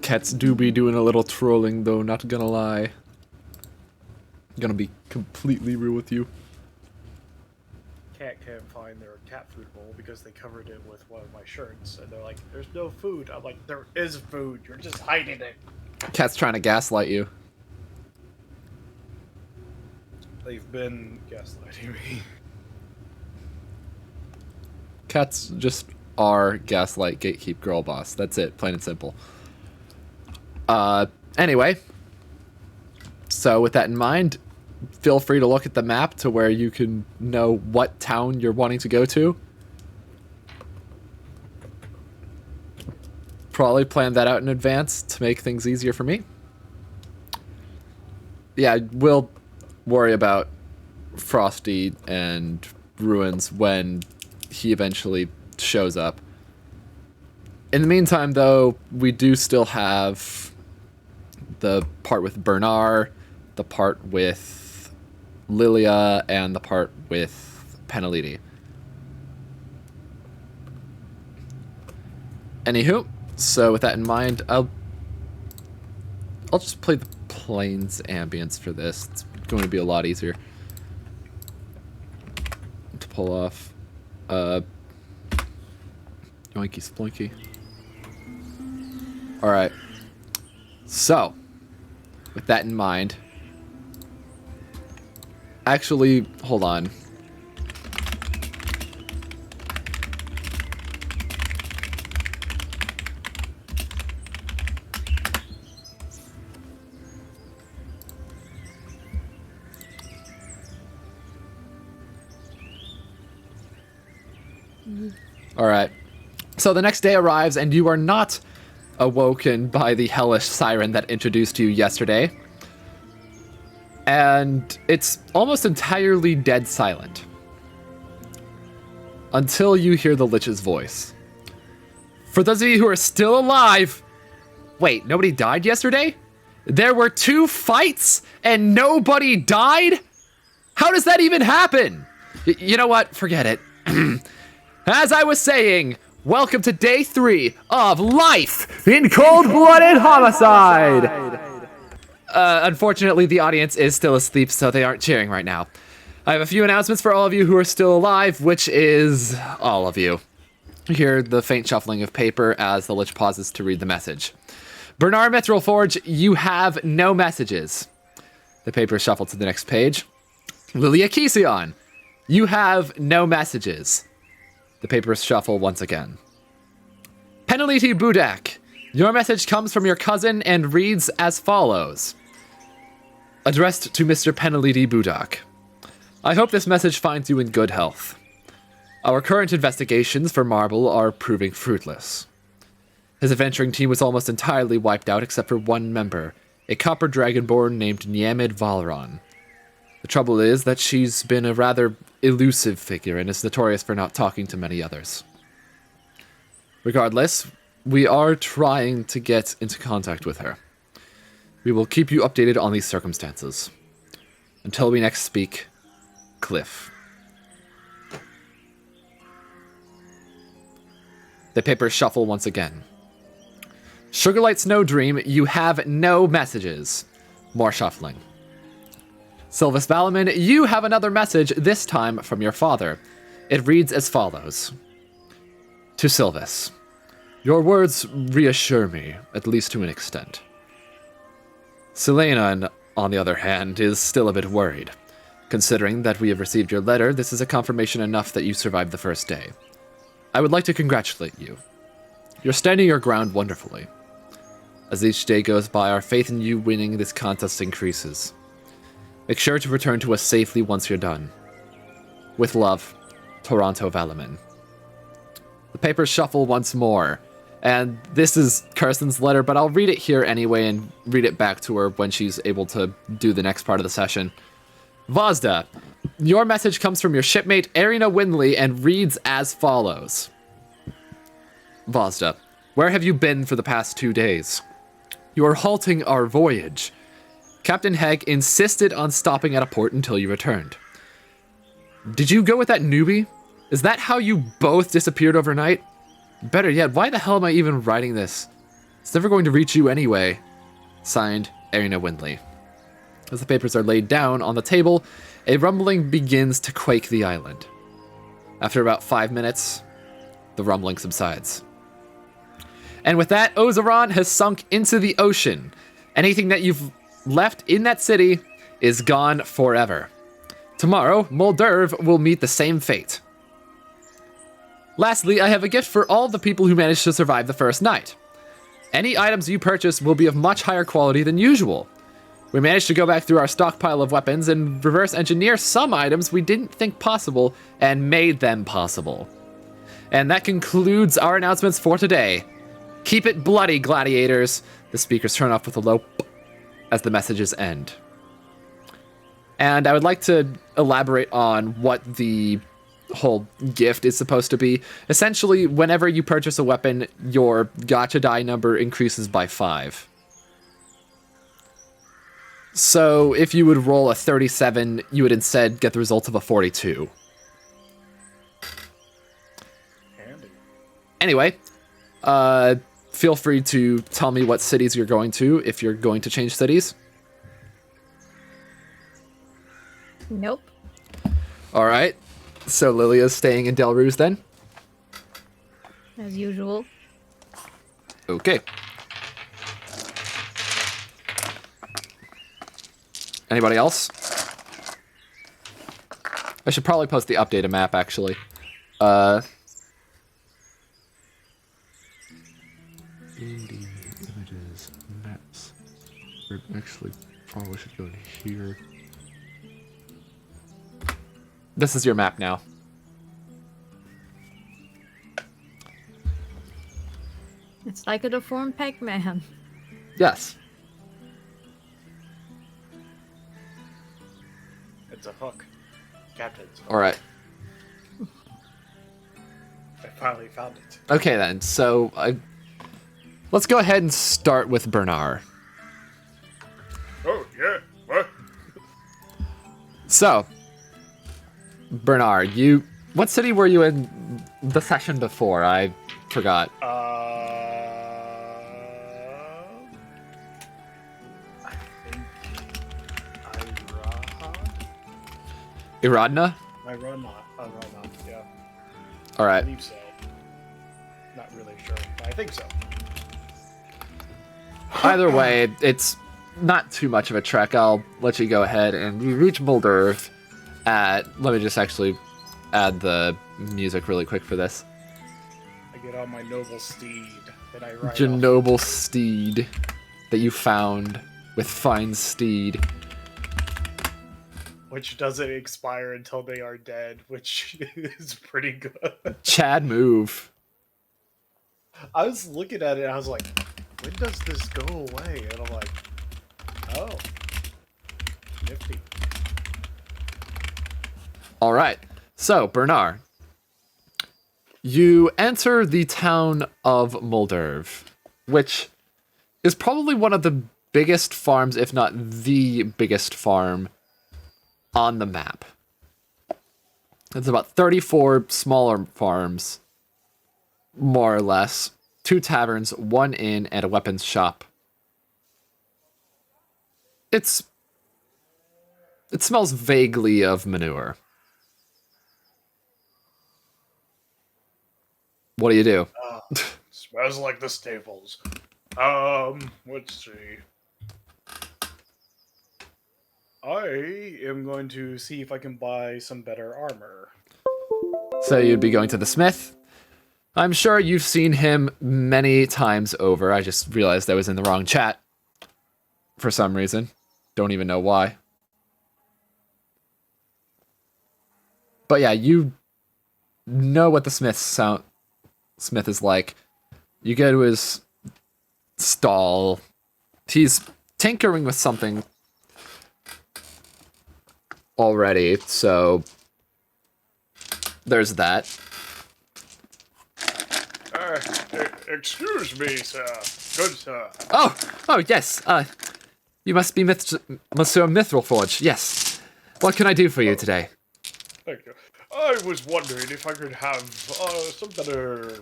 Cats do be doing a little trolling, though, not gonna lie. Gonna be completely real with you. Cat can't find their cat food bowl because they covered it with one of my shirts, and they're like, "There's no food." I'm like, "There is food. You're just hiding it." Cat's trying to gaslight you. They've been gaslighting me. Cats just are gaslight gatekeep girl boss. That's it, plain and simple. Anyway. So with that in mind, feel free to look at the map to where you can know what town you're wanting to go to. Probably plan that out in advance to make things easier for me. Yeah, we'll worry about Frosty and Ruins when he eventually shows up. In the meantime, though, we do still have the part with Bernar, the part with Lilia, and the part with Peneliti. Anywho, so with that in mind, I'll just play the Plains ambience for this. It's going to be a lot easier to pull off. Yoinky sploinky. Alright. So, with that in mind, actually, hold on. Alright. So the next day arrives and you are not awoken by the hellish siren that introduced you yesterday. And it's almost entirely dead silent. Until you hear the Lich's voice. For those of you who are still alive... Wait, nobody died yesterday? There were 2 fights and nobody died? How does that even happen? You know what? Forget it. As I was saying, welcome to day 3 of life in Cold-Blooded Homicide! Unfortunately, the audience is still asleep, so they aren't cheering right now. I have a few announcements for all of you who are still alive, which is all of you. You hear the faint shuffling of paper as the Lich pauses to read the message. Bernar Mithrilforge, you have no messages. The paper is shuffled to the next page. Lilia Kision, you have no messages. The papers shuffle once again. Peneliti Budak, your message comes from your cousin and reads as follows. Addressed to Mr. Peneliti Budak. I hope this message finds you in good health. Our current investigations for Marble are proving fruitless. His adventuring team was almost entirely wiped out except for one member, a copper dragonborn named Nyamid Valron. The trouble is that she's been a rather elusive figure and is notorious for not talking to many others. Regardless, we are trying to get into contact with her. We will keep you updated on these circumstances. Until we next speak, Cliff. The papers shuffle once again. Sugarlight Snowdream, you have no messages. More shuffling. Sylvis Valaman, you have another message, this time from your father. It reads as follows. To Sylvis. Your words reassure me, at least to an extent. Selena, on the other hand, is still a bit worried. Considering that we have received your letter, this is a confirmation enough that you survived the first day. I would like to congratulate you. You're standing your ground wonderfully. As each day goes by, our faith in you winning this contest increases. Make sure to return to us safely once you're done. With love, Toronto Valaman. The papers shuffle once more, and this is Kirsten's letter, but I'll read it here anyway and read it back to her when she's able to do the next part of the session. Vodzuh, your message comes from your shipmate Arina Winley and reads as follows. Vodzuh, where have you been for the past 2 days? You are halting our voyage. Captain Hegg insisted on stopping at a port until you returned. Did you go with that newbie? Is that how you both disappeared overnight? Better yet, why the hell am I even writing this? It's never going to reach you anyway. Signed, Arena Windley. As the papers are laid down on the table, a rumbling begins to quake the island. After about 5 minutes, the rumbling subsides. And with that, Ozeron has sunk into the ocean. Anything that you've left in that city is gone forever. Tomorrow, Molderve will meet the same fate. Lastly, I have a gift for all the people who managed to survive the first night. Any items you purchase will be of much higher quality than usual. We managed to go back through our stockpile of weapons and reverse engineer some items we didn't think possible and made them possible. And that concludes our announcements for today. Keep it bloody, gladiators. The speakers turn off with a low p as the messages end. And I would like to elaborate on what the whole gift is supposed to be. Essentially, whenever you purchase a weapon, your gacha die number increases by 5. So if you would roll a 37, you would instead get the result of a 42. Handy. Anyway, feel free to tell me what cities you're going to if you're going to change cities. Nope. All right. So Lilia's staying in Dehlruse then? As usual. Okay. Anybody else? I should probably post the updated map, actually. 80 images, maps. We actually probably should go in here. This is your map now. It's like a deformed Pac-Man. Yes. It's a hook. Captain's hook. All right. I finally found it. Okay then. So let's go ahead and start with Bernar. Oh, yeah. What? So, Bernar, what city were you in the session before? I forgot. I think Iradna? Iradna, yeah. All I right. believe so. Not really sure, but I think so. Either way, it's not too much of a trek. I'll let you go ahead and you reach Molderve at... Let me just actually add the music really quick for this. I get on my noble steed, and I ride Your off. noble steed that you found with fine steed. Which doesn't expire until they are dead, which is pretty good. Chad move. I was looking at it, and I was like, when does this go away? And I'm like, oh. Nifty. All right. So, Bernar, you enter the town of Molderve, which is probably one of the biggest farms, if not the biggest farm on the map. It's about 34 smaller farms, more or less. 2 taverns, 1 inn, and a weapons shop. It smells vaguely of manure. What do you do? Smells like the stables. Let's see. I am going to see if I can buy some better armor. So you'd be going to the smith. I'm sure you've seen him many times over. I just realized I was in the wrong chat for some reason. Don't even know why. But yeah, you know what the smith is like. You go to his stall. He's tinkering with something already, so there's that. Excuse me, sir. Good sir. Oh yes. You must be Monsieur Mithrilforge. Yes. What can I do for you today? Thank you. I was wondering if I could have some better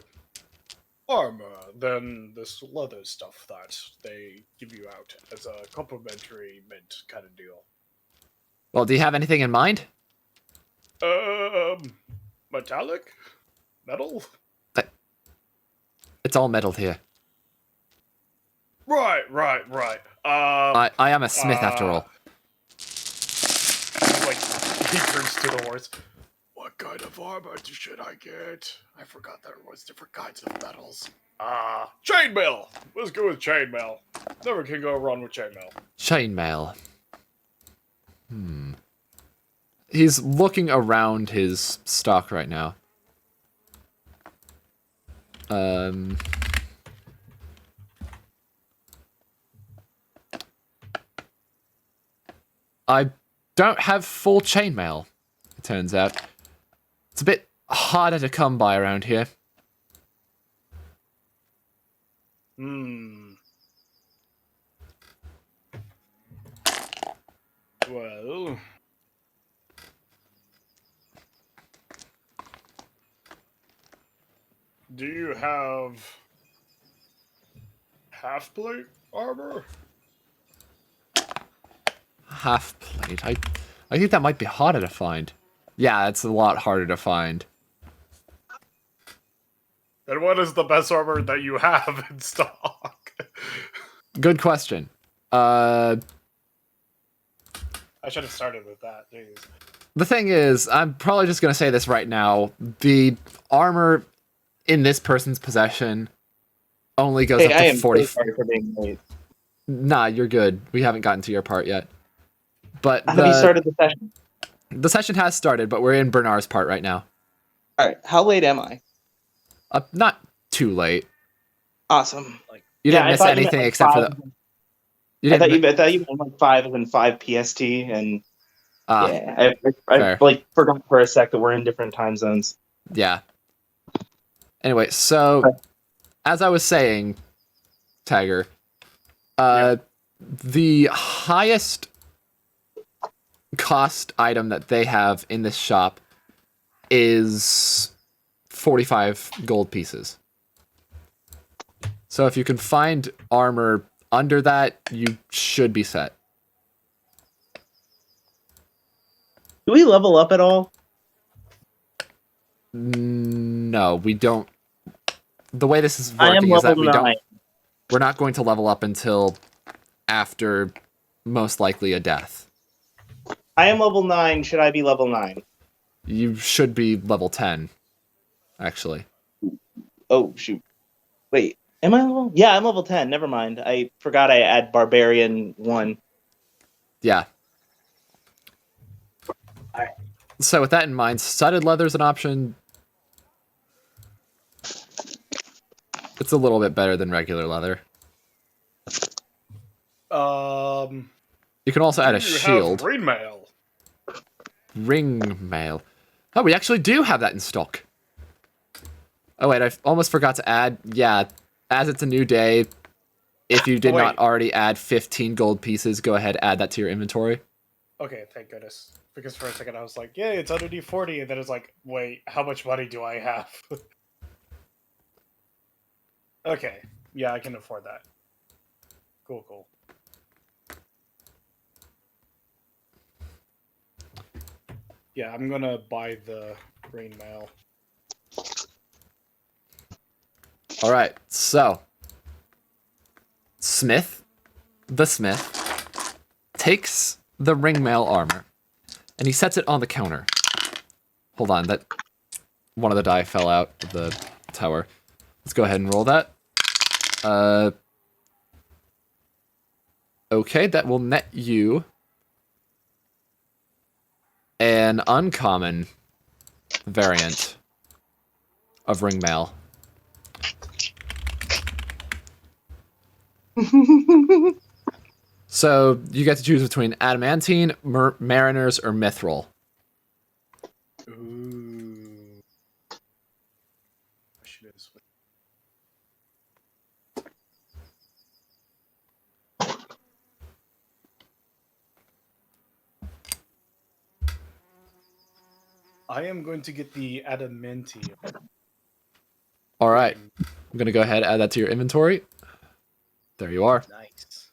armor than this leather stuff that they give you out as a complimentary mint kind of deal. Well, do you have anything in mind? Metallic? Metal? It's all metal here. Right. I am a smith after all. Like, he turns to the horse. What kind of armor should I get? I forgot there was different kinds of metals. Chainmail! Let's go with chainmail. Never can go wrong with chainmail. Chainmail. He's looking around his stock right now. I don't have full chainmail, it turns out. It's a bit harder to come by around here. Well... Do you have... half-plate armor? Half plate. I think that might be harder to find. Yeah, it's a lot harder to find. Then what is the best armor that you have in stock? Good question. I should have started with that. Jeez. The thing is, I'm probably just going to say this right now. The armor in this person's possession only goes up to 40. Sorry for being late. Nah, you're good. We haven't gotten to your part yet. But Have you started the session? The session has started, but we're in Bernar's part right now. Alright, how late am I? Not too late. Awesome. You didn't miss anything except for the... I thought you meant like 5 and 5 PST, and yeah, I like forgot for a sec that we're in different time zones. Yeah. Anyway, so as I was saying, Tagger, the highest cost item that they have in this shop is 45 gold pieces. So if you can find armor under that, you should be set. Do we level up at all? No, we don't. The way this is working is that we're not going to level up until after most likely a death. I am level 9. Should I be level 9? You should be level 10, actually. Oh, shoot. Wait, am I level? Yeah, I'm level 10. Never mind. I forgot I add Barbarian 1. Yeah. Alright. So with that in mind, studded leather is an option. It's a little bit better than regular leather. You can also add a shield. Ring mail. Ring mail. Oh, we actually do have that in stock. Oh wait, I almost forgot to add. Yeah, as it's a new day, if you did not already add 15 gold pieces, go ahead, add that to your inventory. Okay, thank goodness. Because for a second I was like, yay, it's underneath 40, and then it's like, wait, how much money do I have? Okay, yeah, I can afford that. Cool. Yeah, I'm gonna buy the green mail. Alright, so the smith, takes the ring mail armor, and he sets it on the counter. Hold on, that one of the die fell out of the tower. Let's go ahead and roll that. Okay, that will net you an uncommon variant of ring mail. So you get to choose between adamantine, mariners, or mithril. Ooh. I am going to get the adamantine. All right. I'm going to go ahead and add that to your inventory. There you are. Nice.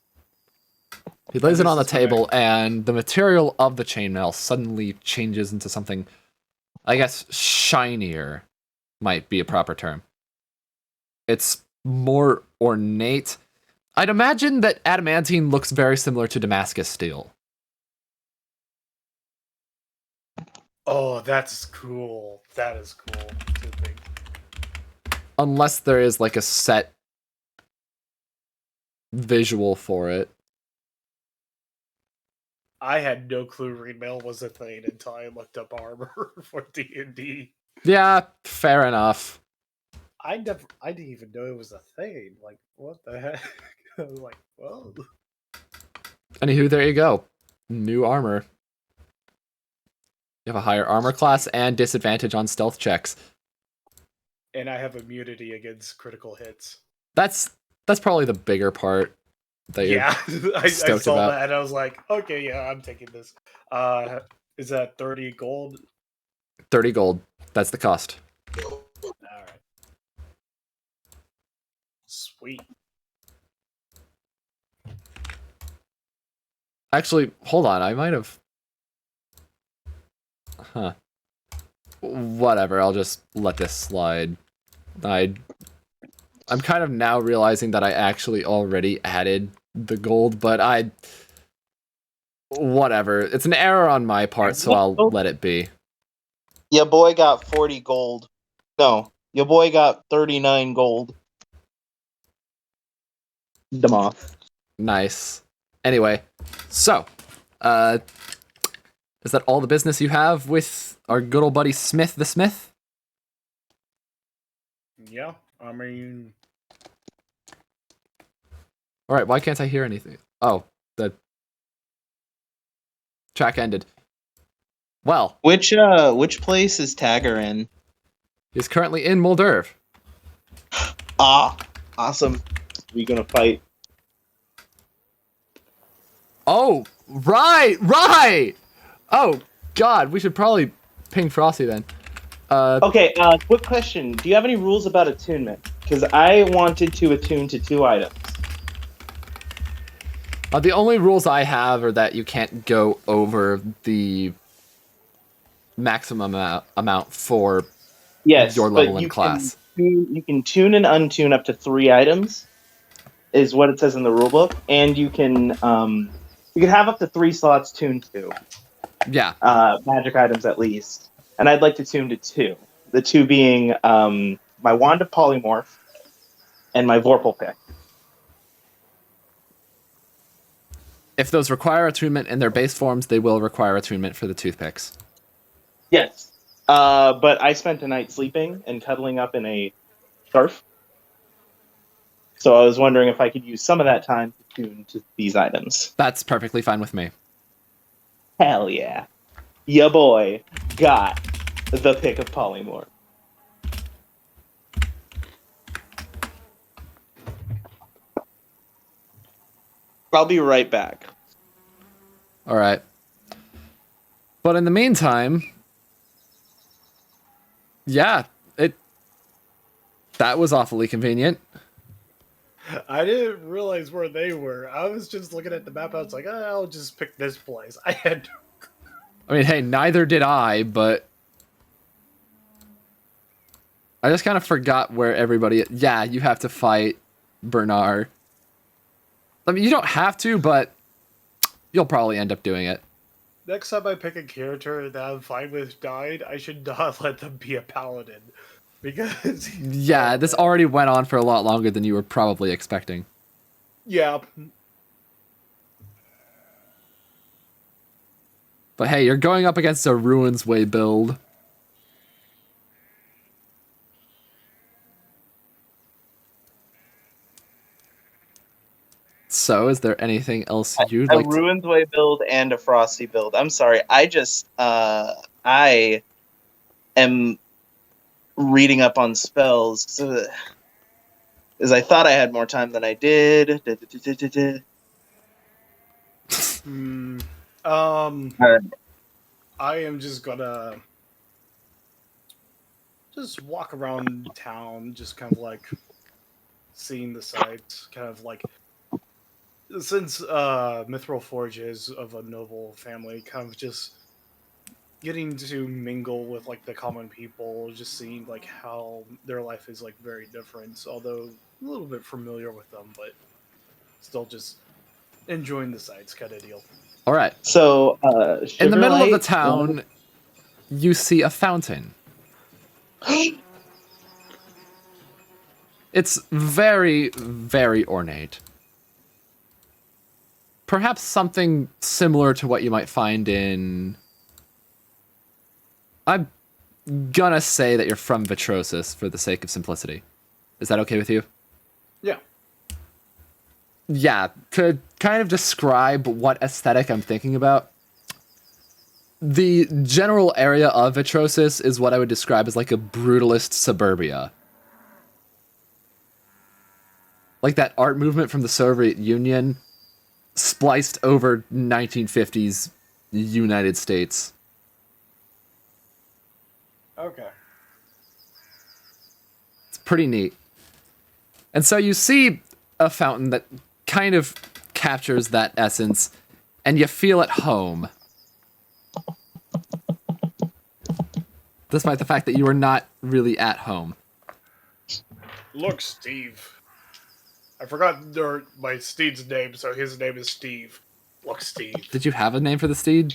He lays it on the table, and the material of the chainmail suddenly changes into something, I guess, shinier might be a proper term. It's more ornate. I'd imagine that adamantine looks very similar to Damascus steel. Oh, that's cool. That is cool. Unless there is like a set visual for it. I had no clue ring mail was a thing until I looked up armor for D&D. Yeah, fair enough. I didn't even know it was a thing. Like, what the heck? I was like, well. Anywho, there you go. New armor. You have a higher armor class and disadvantage on stealth checks. And I have immunity against critical hits. That's probably the bigger part that you're I saw about. that and I was like, okay, yeah, I'm taking this. Is that 30 gold? 30 gold. That's the cost. Alright. Sweet. Actually, hold on. I might have... Huh. Whatever. I'll just let this slide. I'm kind of now realizing that I actually already added the gold, but whatever. It's an error on my part, so I'll let it be. Your boy got 40 gold. No, your boy got 39 gold. Demoth. Nice. Anyway, so, is that all the business you have with our good old buddy Smith the Smith? Yeah, I mean... Alright, why can't I hear anything? Oh, the track ended. Well. Which place is Taggerune? He's currently in Molderve. Ah, awesome. We gonna fight? Oh, right! Oh, God, we should probably ping Frosty then. Okay, quick question. Do you have any rules about attunement? Because I wanted to attune to 2 items. The only rules I have are that you can't go over the maximum amount for your level and class. You can tune and untune up to 3 items, is what it says in the rulebook, and you can have up to 3 slots tuned to. Yeah. Magic items at least, and I'd like to tune to 2. The 2 being my Wand of Polymorph and my Vorpal Pick. If those require attunement in their base forms, they will require attunement for the toothpicks. Yes. But I spent a night sleeping and cuddling up in a scarf. So I was wondering if I could use some of that time to tune to these items. That's perfectly fine with me. Hell yeah. Ya boy got the Pick of Polymorph. I'll be right back. All right. But in the meantime, yeah, that was awfully convenient. I didn't realize where they were. I was just looking at the map. I was like, oh, I'll just pick this place. I mean, hey, neither did I, but I just kind of forgot where everybody... Yeah, you have to fight Bernar. I mean, you don't have to, but you'll probably end up doing it. Next time I pick a character that I'm fine with died, I should not let them be a paladin. Because... Yeah, this already went on for a lot longer than you were probably expecting. Yeah. But hey, you're going up against a Ruinsway build. So, is there anything else you'd like to... A Ruinsway build and a Frosty build. I'm sorry, I am reading up on spells, as I thought I had more time than I did. I am just gonna just walk around town, just kind of like seeing the sights, kind of like since Mithril Forge is of a noble family, kind of just getting to mingle with like the common people, just seeing like how their life is like very different, although a little bit familiar with them, but still just enjoying the sights kind of deal. All right. So, In the middle of the Sugarlight- town, you see a fountain. It's very, very ornate. Perhaps something similar to what you might find in... I'm gonna say that you're from Vitrosis for the sake of simplicity. Is that okay with you? Yeah. Yeah, to kind of describe what aesthetic I'm thinking about, the general area of Vitrosis is what I would describe as like a brutalist suburbia. Like that art movement from the Soviet Union spliced over 1950s United States. Okay. It's pretty neat. And so you see a fountain that kind of captures that essence, and you feel at home. Despite the fact that you are not really at home. Look, Steve. I forgot my steed's name, so his name is Steve. Look, Steve. Did you have a name for the steed?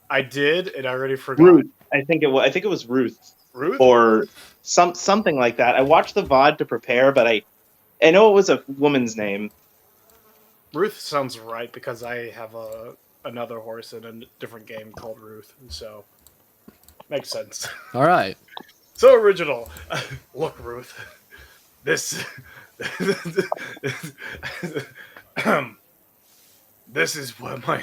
I did, and I already forgot. Ruth. I think it was Ruth. Ruth? Or something like that. I watched the VOD to prepare, but I know it was a woman's name. Ruth sounds right, because I have another horse in a different game called Ruth, so makes sense. All right. So original. Look, Ruth. This this is what my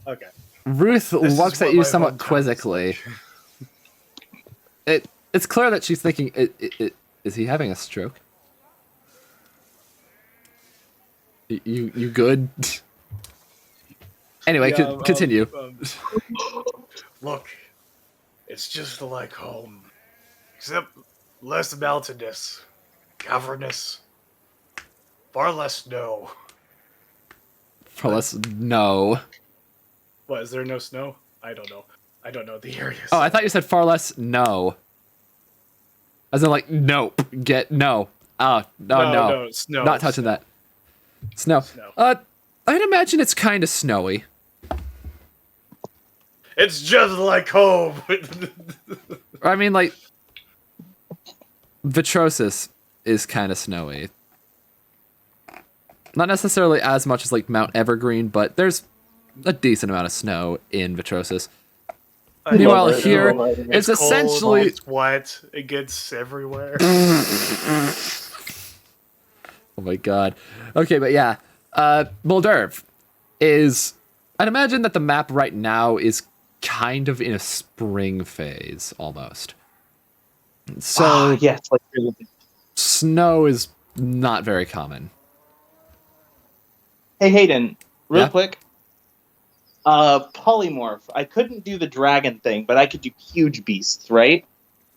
okay. Ruth This is looks what at you my somewhat hometown is quizzically. It's clear that she's thinking, is he having a stroke? You good? Anyway, Yeah, continue. Look, it's just like home, except less mountainous, cavernous, far less snow. For us, no. What, is there no snow? I don't know. I don't know the areas. Oh, I thought you said far less no. As in, like, nope. Get no. Oh, no. No, snow. Not touching that. Snow. Snow. I'd imagine it's kind of snowy. It's just like home. I mean, like, Vitrosis is kind of snowy. Not necessarily as much as, like, Mount Evergreen, but there's a decent amount of snow in Vitrosis. Meanwhile, love it. here, I love it. it's cold, essentially... it's wet. It gets everywhere. Oh my god. Okay, but yeah. Molderve is... I'd imagine that the map right now is kind of in a spring phase, almost. So, yes, like really. snow is not very common. Hey Hayden, real Yeah? quick. Polymorph. I couldn't do the dragon thing, but I could do huge beasts, right?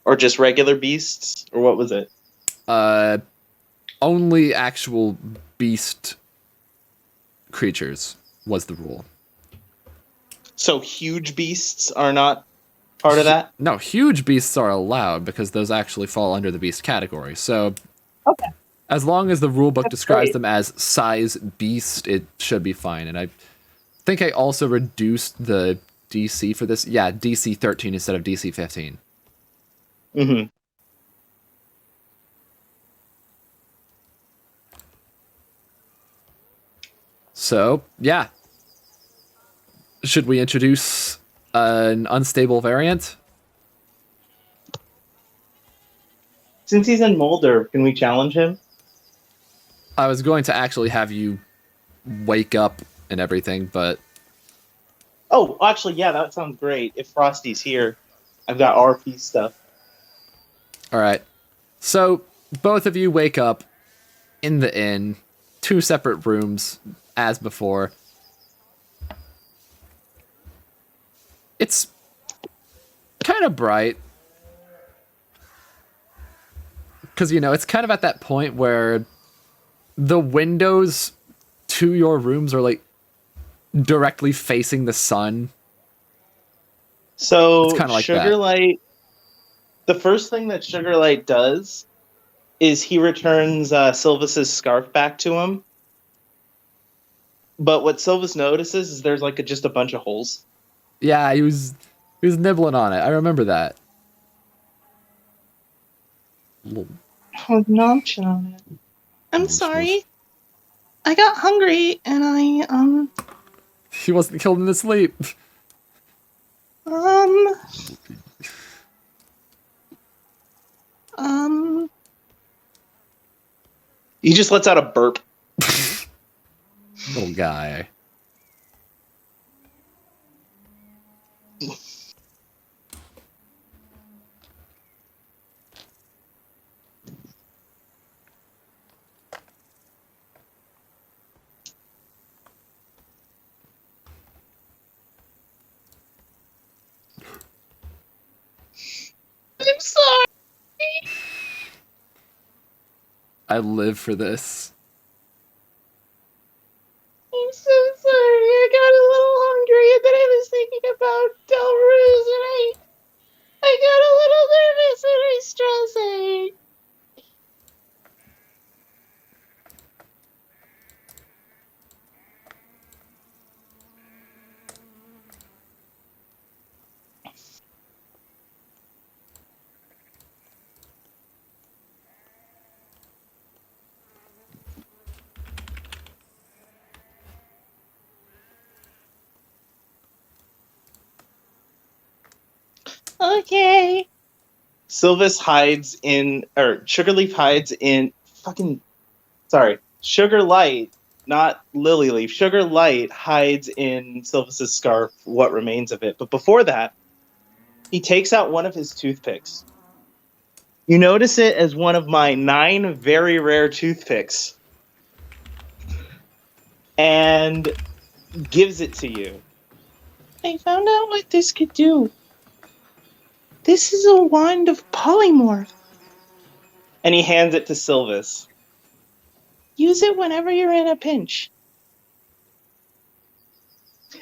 Or just regular beasts? Or what was it? Only actual beast creatures was the rule. So huge beasts are not part of that? No, huge beasts are allowed because those actually fall under the beast category. So, Okay. as long as the rulebook describes great. them as size beast, it should be fine. And I think I also reduced the DC for this. Yeah, DC 13 instead of DC 15. Mm-hmm. So, yeah. Should we introduce an unstable variant? Since he's in Molderve, can we challenge him? I was going to actually have you wake up and everything, but Oh, actually, yeah, that sounds great. If Frosty's here, I've got RP stuff. all right. So, both of you wake up in the inn, 2 separate rooms, as before. It's kind of bright. Because, you know, it's kind of at that point where the windows to your rooms are, like, directly facing the sun. So, It's kinda like that. Sugarlight, the first thing that Sugarlight does is he returns Sylvis's scarf back to him. But what Sylvis notices is there's like just a bunch of holes. Yeah, he was nibbling on it. I remember that. Oh, nomping on it. I'm sorry. I got hungry and I He wasn't killed in his sleep. He just lets out a burp. Little guy. I'm sorry. I live for this. I'm so sorry. I got a little hungry and then I was thinking about Dehlruse and I got a little nervous and I stressed. Okay. Sylvis hides in, or Sugarleaf hides in Sugarlight, not Lilyleaf. Sugarlight hides in Sylvis's scarf, what remains of it. But before that, he takes out one of his toothpicks. You notice it as one of my 9 very rare toothpicks. And gives it to you. I found out what this could do. This is a wand of polymorph. And he hands it to Sylvis. Use it whenever you're in a pinch.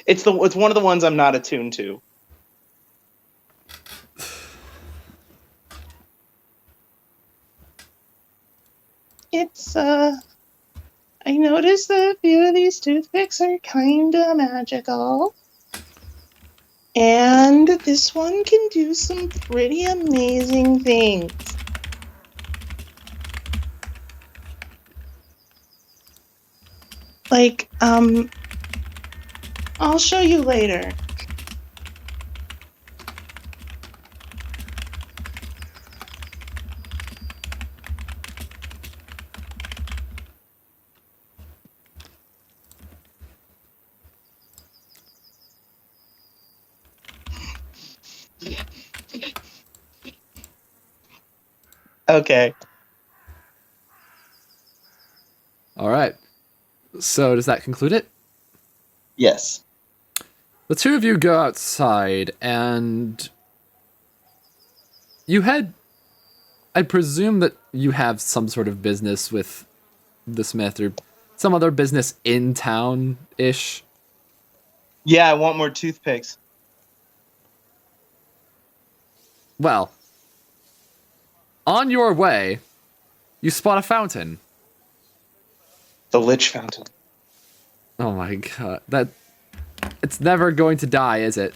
It's one of the ones I'm not attuned to. It's, I noticed that a few of these toothpicks are kinda magical. And this one can do some pretty amazing things. Like, I'll show you later. Okay. All right. So does that conclude it? Yes. The two of you go outside, and you had... I presume that you have some sort of business with the smith, or some other business in town-ish. Yeah, I want more toothpicks. Well, on your way, you spot a fountain. The Lich fountain. Oh my god, it's never going to die, is it?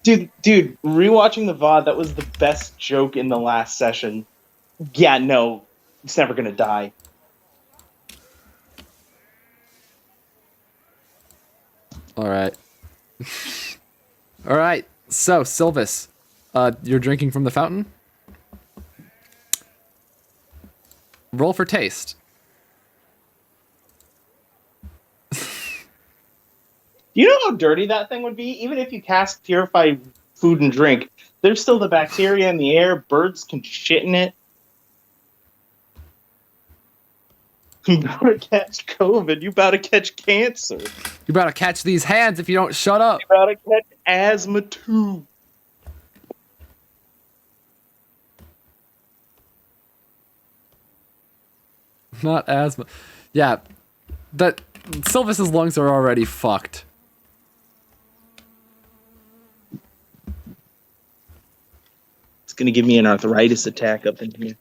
Dude, rewatching the VOD, that was the best joke in the last session. Yeah, no, it's never gonna die. Alright. Alright, so, Sylvis, you're drinking from the fountain? Roll for taste. You know how dirty that thing would be? Even if you cast Purify Food and Drink, there's still the bacteria in the air. Birds can shit in it. You about to catch COVID. You about to catch cancer. You're about to catch these hands if you don't shut up. You about to catch asthma too. Not asthma. Yeah, that Sylvis's lungs are already fucked. It's gonna give me an arthritis attack up in here.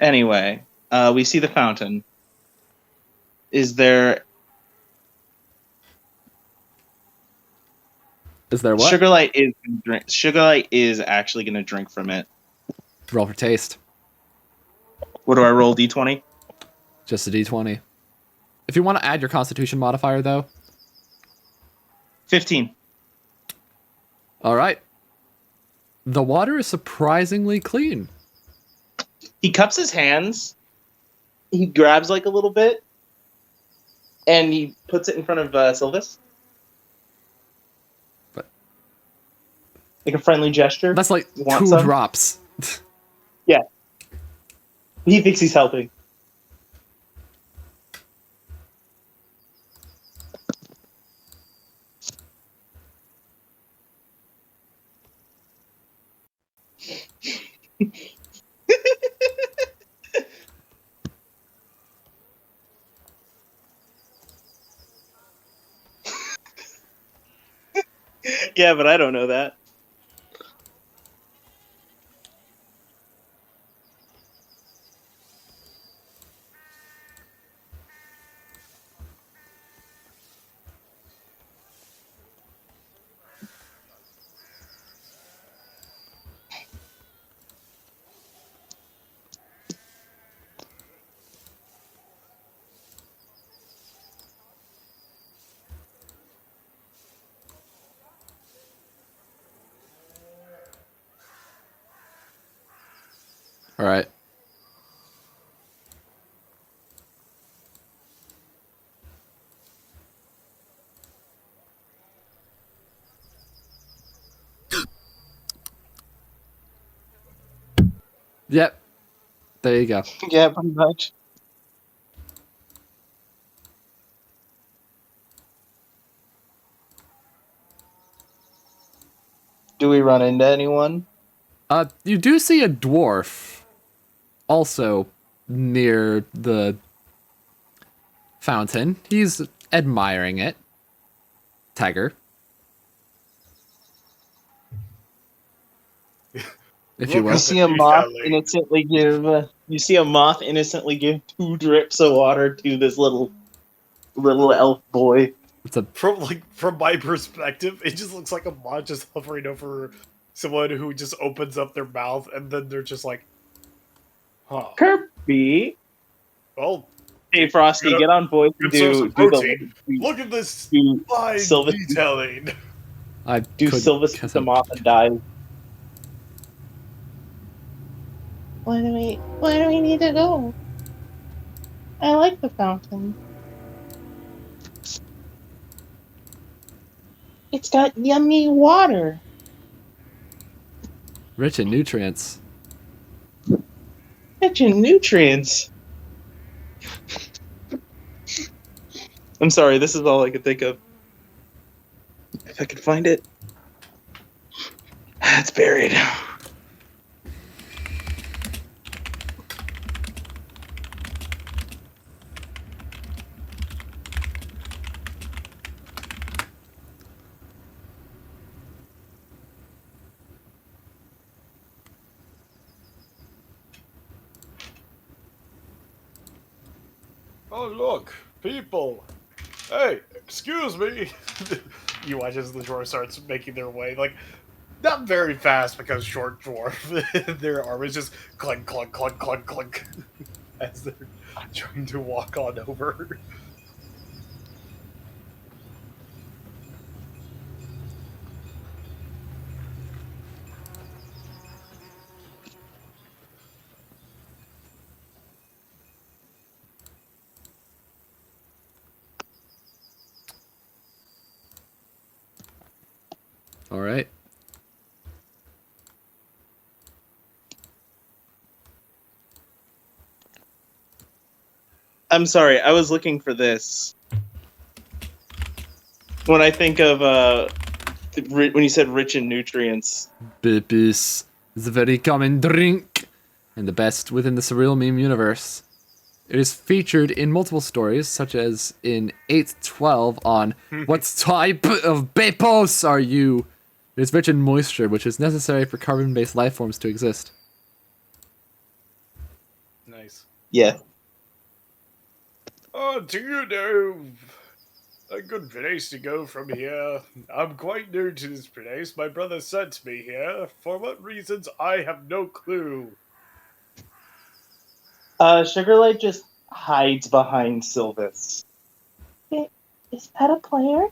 Anyway, we see the fountain. Is there what? Sugarlight is actually gonna drink from it. Roll for taste. What do I roll? D20? Just a d20. If you want to add your constitution modifier, though. 15. All right. The water is surprisingly clean. He cups his hands. He grabs like a little bit. And he puts it in front of Sylvis. But like a friendly gesture. that's like You want 2 some? drops. Yeah. He thinks he's helping. Yeah, but I don't know that. All right. Yep. There you go. Yeah, pretty much. Do we run into anyone? You do see a dwarf also near the fountain. He's admiring it. Tagger. If you will. You see a moth innocently give. You see a moth innocently give 2 drips of water to this little elf boy. It's a From my perspective, it just looks like a moth just hovering over someone who just opens up their mouth and then they're just like, huh. Kirby. Well, Hey, Frosty, Good- get on board to good source do of the protein. Look at this do fine Sylvis detailing. I do couldn't Sylvis guess pick them it. off and die. Where do we need to go? I like the fountain. It's got yummy water. Rich in nutrients. Rich in nutrients. I'm sorry, this is all I could think of. If I could find it. It's buried. Oh, look, people. Hey, excuse me. You watch as the dwarf starts making their way, like, not very fast because short dwarf. Their arm is just clunk, clunk, clunk, clunk, clunk as they're trying to walk on over. All right. I'm sorry, I was looking for this. When I think of when you said rich in nutrients. Bipis is a very common drink and the best within the surreal meme universe. It is featured in multiple stories, such as in 812 on What Type of Bepos Are You? It is rich in moisture, which is necessary for carbon-based life forms to exist. Nice. Yeah. Oh, do you know a good place to go from here? I'm quite new to this place. My brother sent me here. For what reasons, I have no clue. Sugarlight just hides behind Sylvis. Is that a player?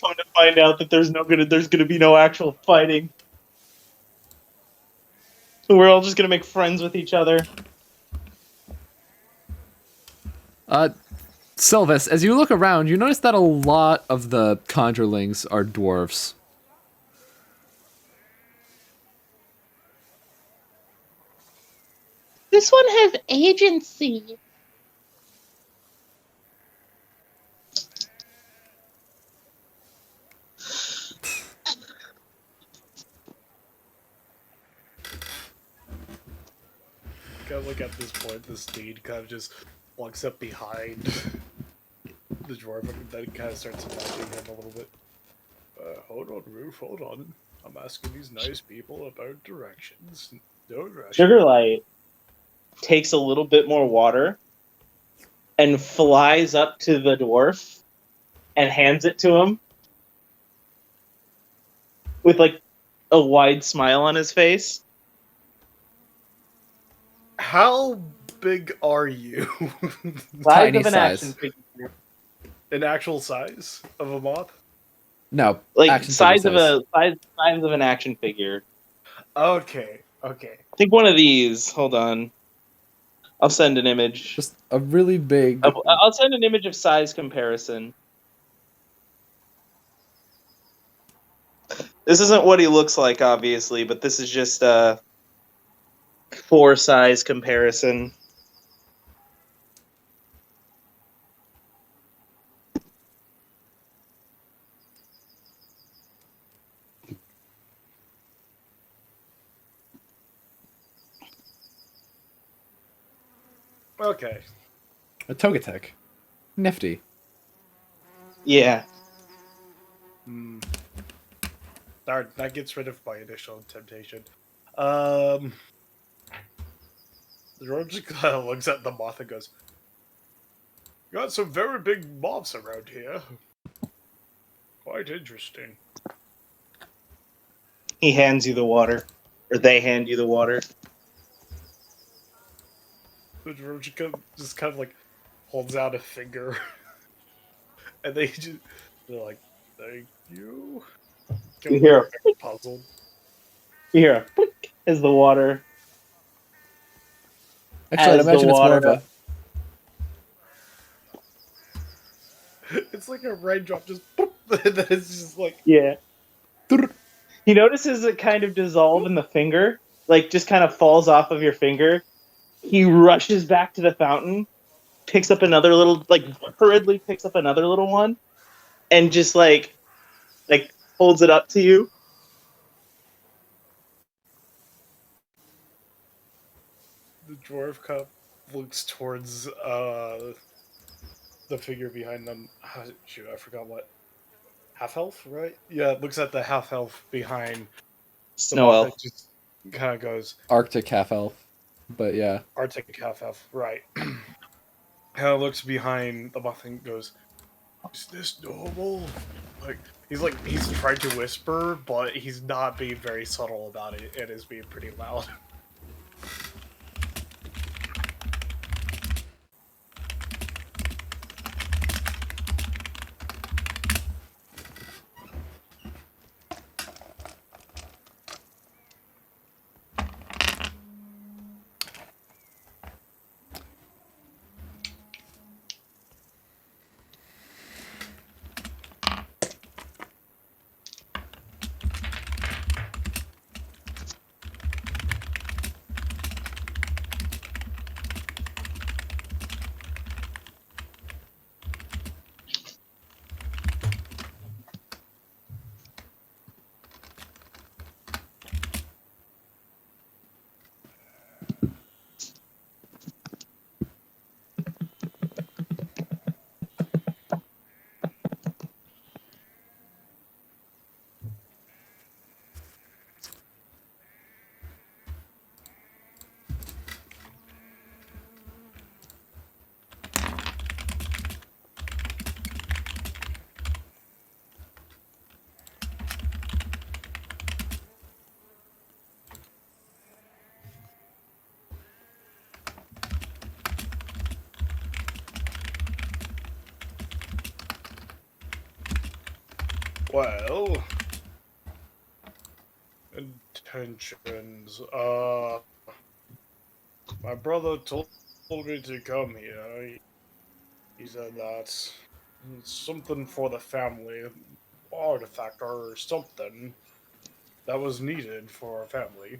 Come to find out that there's gonna be no actual fighting. We're all just gonna make friends with each other. Sylvis, as you look around, you notice that a lot of the conjurelings are dwarves. This one has agency. Kind of like at this point, the steed kind of just walks up behind the dwarf and then kind of starts nudging him a little bit. Hold on, Roof, hold on. I'm asking these nice people about directions. No directions. Sugarlight takes a little bit more water and flies up to the dwarf and hands it to him with like a wide smile on his face. How big are you? Size Tiny of an size. action figure. In actual size of a moth? No, Like action size figure of size of an action figure. Okay. I think one of these. Hold on. I'll send an image. just a really big. I'll send an image of size comparison. This isn't what he looks like, obviously, but this is just a for size comparison. Okay. A Togetic. Nifty. Yeah. Darn, that gets rid of my initial temptation. The dwarf just kind of looks at the moth and goes, "You got some very big moths around here. Quite interesting." He hands you the water. Or they hand you the water. The dwarf just kind of like holds out a finger. And they're like, "Thank you." You hear Puzzled. You hear a click as the water. Actually, I'd As the imagine it's more of water- a. It's like a raindrop just boop, and then it's just like, Yeah. He notices it kind of dissolve in the finger, like just kind of falls off of your finger. He rushes back to the fountain, picks up another little, like hurriedly picks up another little one, and just like holds it up to you. the dwarf kind of looks towards the figure behind them. Shoot, I forgot what. Half elf, right? Yeah, it looks at the half elf behind the Snow moth elf. and just kind of goes, Arctic half elf. But yeah. Arctic half elf, right. Kind of looks behind the moth and goes, "Is this normal?" He's trying to whisper, but he's not being very subtle about it. It is being pretty loud. Well, intentions. My brother told me to come here. He said that it's something for the family, artifact or something that was needed for our family.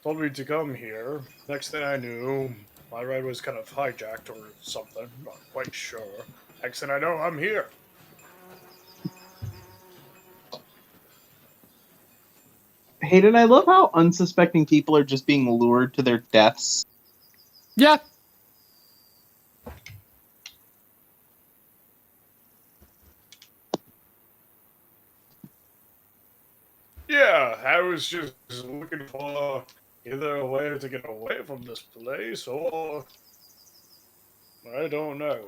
Told me to come here. Next thing I knew, my ride was kind of hijacked or something. Not quite sure. Next thing I know, I'm here. Hayden, I love how unsuspecting people are just being lured to their deaths. Yeah. Yeah, I was just looking for either a way to get away from this place or I don't know.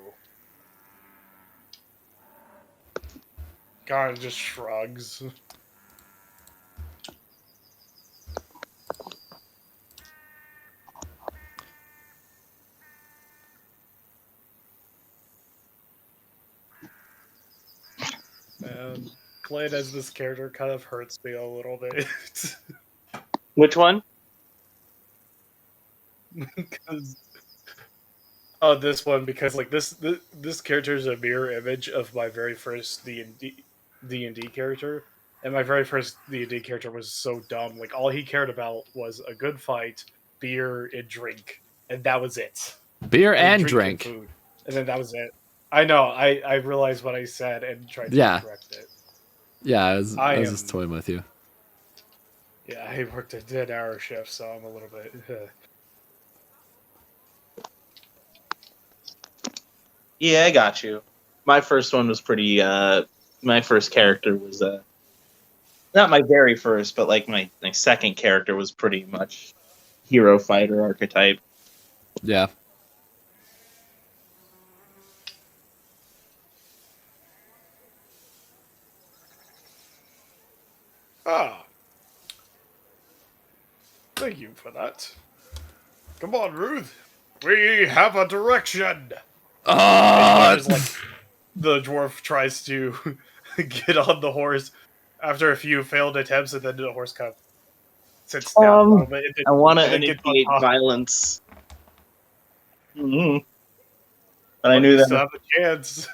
Kind of just shrugs. And playing as this character kind of hurts me a little bit. Which one? Because this one, because like this character is a mirror image of my very first D&D character, and my very first D&D character was so dumb. Like all he cared about was a good fight, beer, and drink, and that was it. Beer and And drink. food, and then that was it. I know. I realized what I said and tried to correct it. Yeah, I was just toying with you. Yeah, I worked a 10-hour shift, so I'm a little bit. Yeah, I got you. My first one was pretty. My first character was not my very first, but like my second character was pretty much hero fighter archetype. Yeah. Ah. Thank you for that. Come on, Ruth. We have a direction. As, like, the dwarf tries to get on the horse after a few failed attempts, and then the horse kind of sits down a little bit. I want to initiate violence. Mm-hmm. But I knew you that. still have a chance.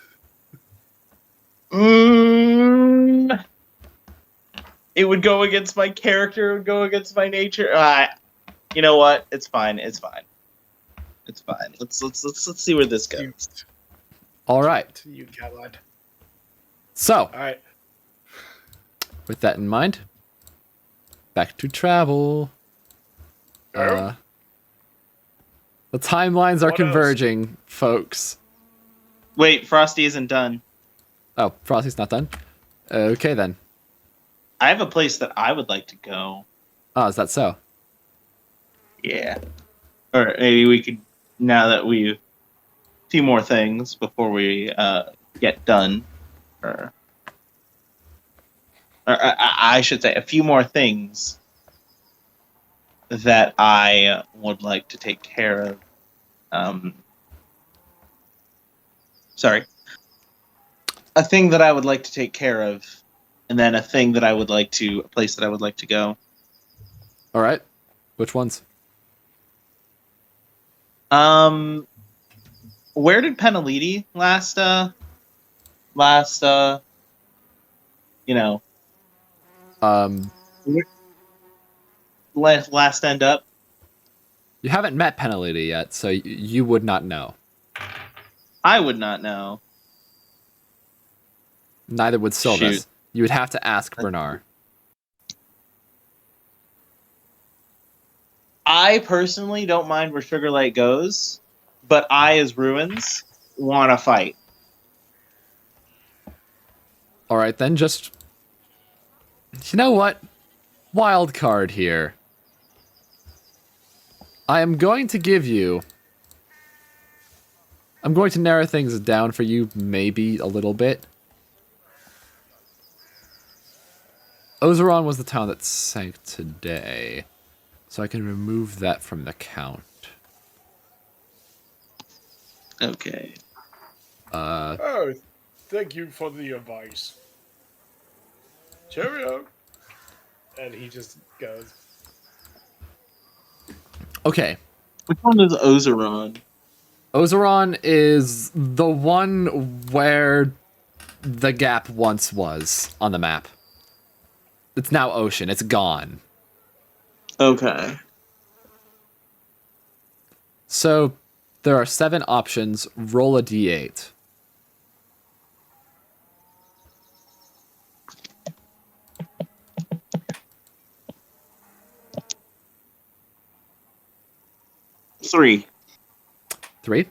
It would go against my character. It would go against my nature. You know what? It's fine. It's fine. It's fine. Let's see where this goes. All right. You coward. So, All right. With that in mind, back to travel. The timelines are converging, folks. Wait, Frosty isn't done. Oh, Frosty's not done? Okay, then. I have a place that I would like to go. Oh, is that so? Yeah. Or maybe we could, now that we've a few more things before we get done. Or I should say a few more things that I would like to take care of. Sorry. A thing that I would like to take care of, and then a place that I would like to go. All right. Which ones? Where did Peneliti last end up? You haven't met Peneliti yet, so you would not know. I would not know. Neither would Sylvis. Shoot. You would have to ask Bernar. I personally don't mind where Sugarlight goes, but I, as Ruins, want to fight. All right, then just... You know what? Wild card here. I am going to give you... I'm going to narrow things down for you maybe a little bit. Ozeron was the town that sank today, so I can remove that from the count. Okay. Oh, thank you for the advice. Cheerio. And he just goes. Okay. Which one is Ozeron? Ozeron is the one where the gap once was on the map. It's now ocean. It's gone. Okay. So there are 7 options. Roll a d8. Three. 3.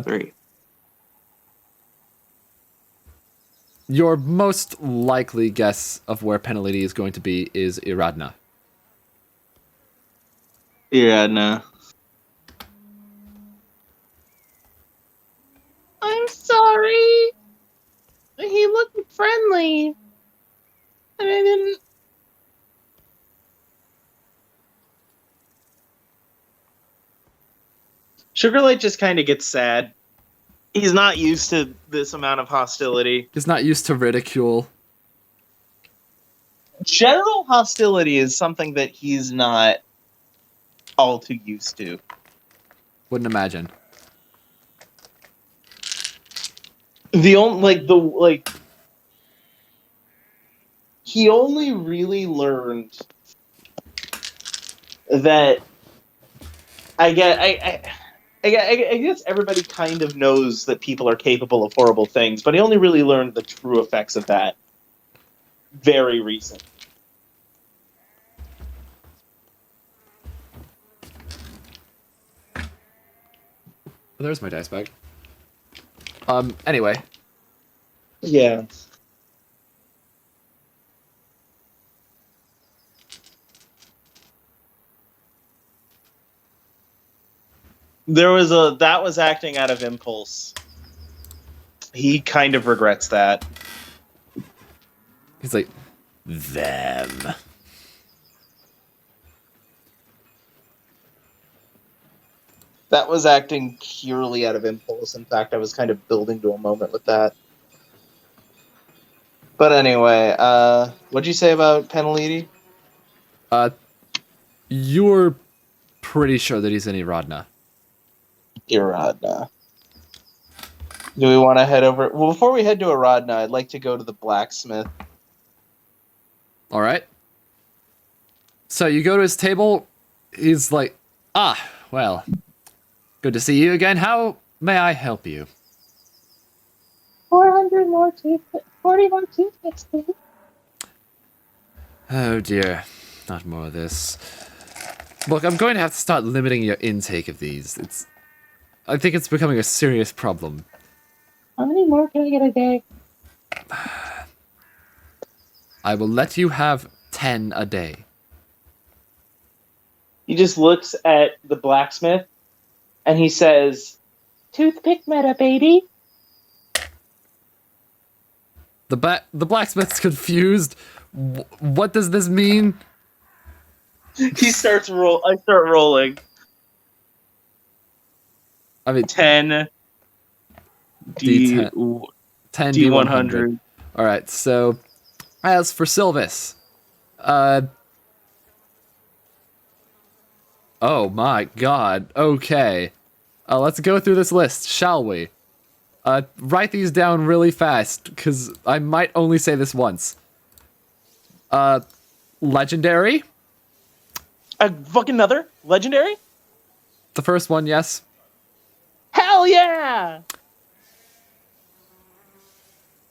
Three. Your most likely guess of where Peneliti is going to be is Iradna. Yeah, no. I'm sorry. He looked friendly. And I didn't. Sugarlight just kind of gets sad. He's not used to this amount of hostility. He's not used to ridicule. General hostility is something that he's not all too used to. Wouldn't imagine. He only really learned that I guess everybody kind of knows that people are capable of horrible things, but he only really learned the true effects of that very recent. There's my dice bag. Anyway. Yeah. That was acting out of impulse. He kind of regrets that. He's like, them. That was acting purely out of impulse. In fact, I was kind of building to a moment with that. But anyway, what'd you say about Peneliti? You're pretty sure that he's in Iradna. Iradna. Do we want to head over? Well, before we head to Iradna, I'd like to go to the blacksmith. All right. So you go to his table. He's like, well, good to see you again. How may I help you? 400 more 40 more toothpicks, please. Oh dear, not more of this. Look, I'm going to have to start limiting your intake of these. I think it's becoming a serious problem. How many more can I get a day? I will let you have 10 a day. He just looks at the blacksmith, and he says, Toothpick meta, baby. The blacksmith's confused. What does this mean? he starts roll. I start rolling. I mean, 10 D10. 10 D100. All right. So, as for Sylvis, oh my God. Okay. Let's go through this list, shall we? Write these down really fast, because I might only say this once. Legendary. Fucking another? Legendary? The first one, yes. Hell yeah!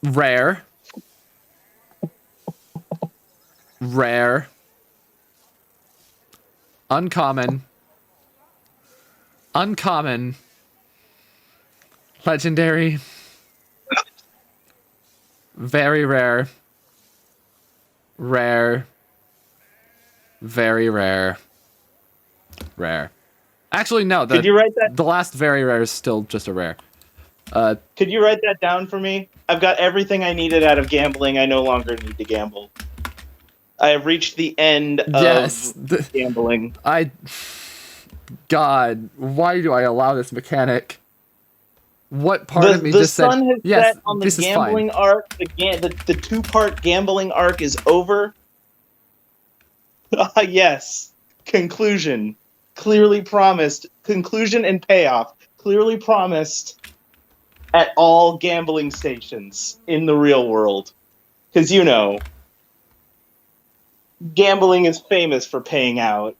Rare. Rare. Uncommon. Uncommon. Legendary. Very rare. Rare. Very rare. Rare. Actually, no. Could you write that? The last very rare is still just a rare. Could you write that down for me? I've got everything I needed out of gambling. I no longer need to gamble. I have reached the end of gambling. God, why do I allow this mechanic? What part of me the just said, sun has yes, set on the this is gambling fine. arc. The two-part gambling arc is over. Yes. Conclusion. Clearly promised. Conclusion and payoff. Clearly promised at all gambling stations in the real world. Because, you know, gambling is famous for paying out.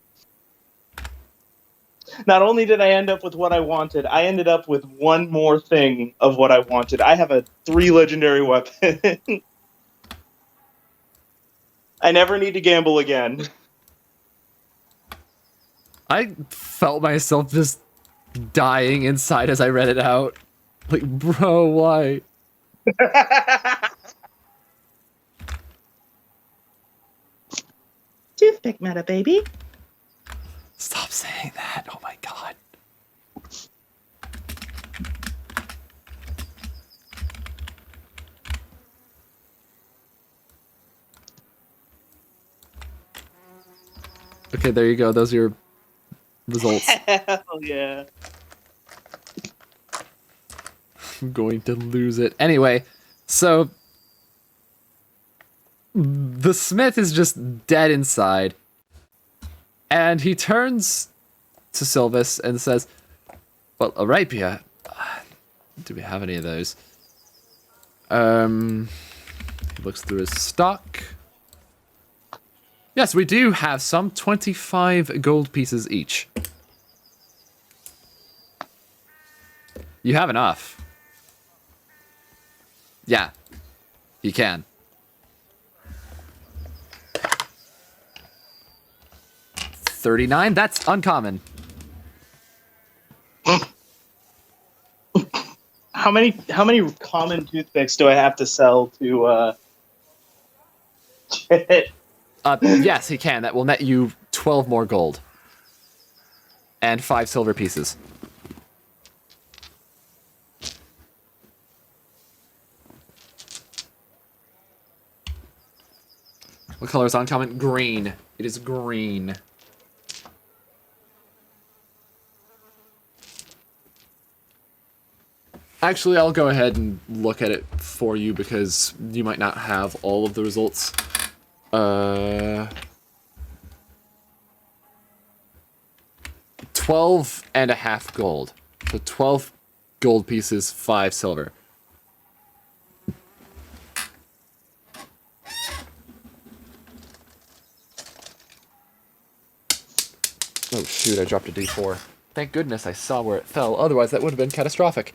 Not only did I end up with what I wanted, I ended up with one more thing of what I wanted. I have a 3 legendary weapon. I never need to gamble again. I felt myself just dying inside as I read it out. Like, bro, why? Toothpick meta, baby. Stop saying that. Oh my god. Okay, there you go. Those are your results. Hell yeah. I'm going to lose it. Anyway, so the smith is just dead inside. And he turns to Sylvis and says, well, a rapier. Do we have any of those? He looks through his stock. Yes, we do have some. 25 gold pieces each. You have enough. Yeah, you can. $39, that's uncommon. How many common toothpicks do I have to sell to get Yes, he can. That will net you 12 more gold. And 5 silver pieces. What color is uncommon? Green. It is green. Actually, I'll go ahead and look at it for you because you might not have all of the results. 12.5 gold. So 12 gold pieces, 5 silver. Oh shoot, I dropped a D4. Thank goodness I saw where it fell, otherwise that would have been catastrophic.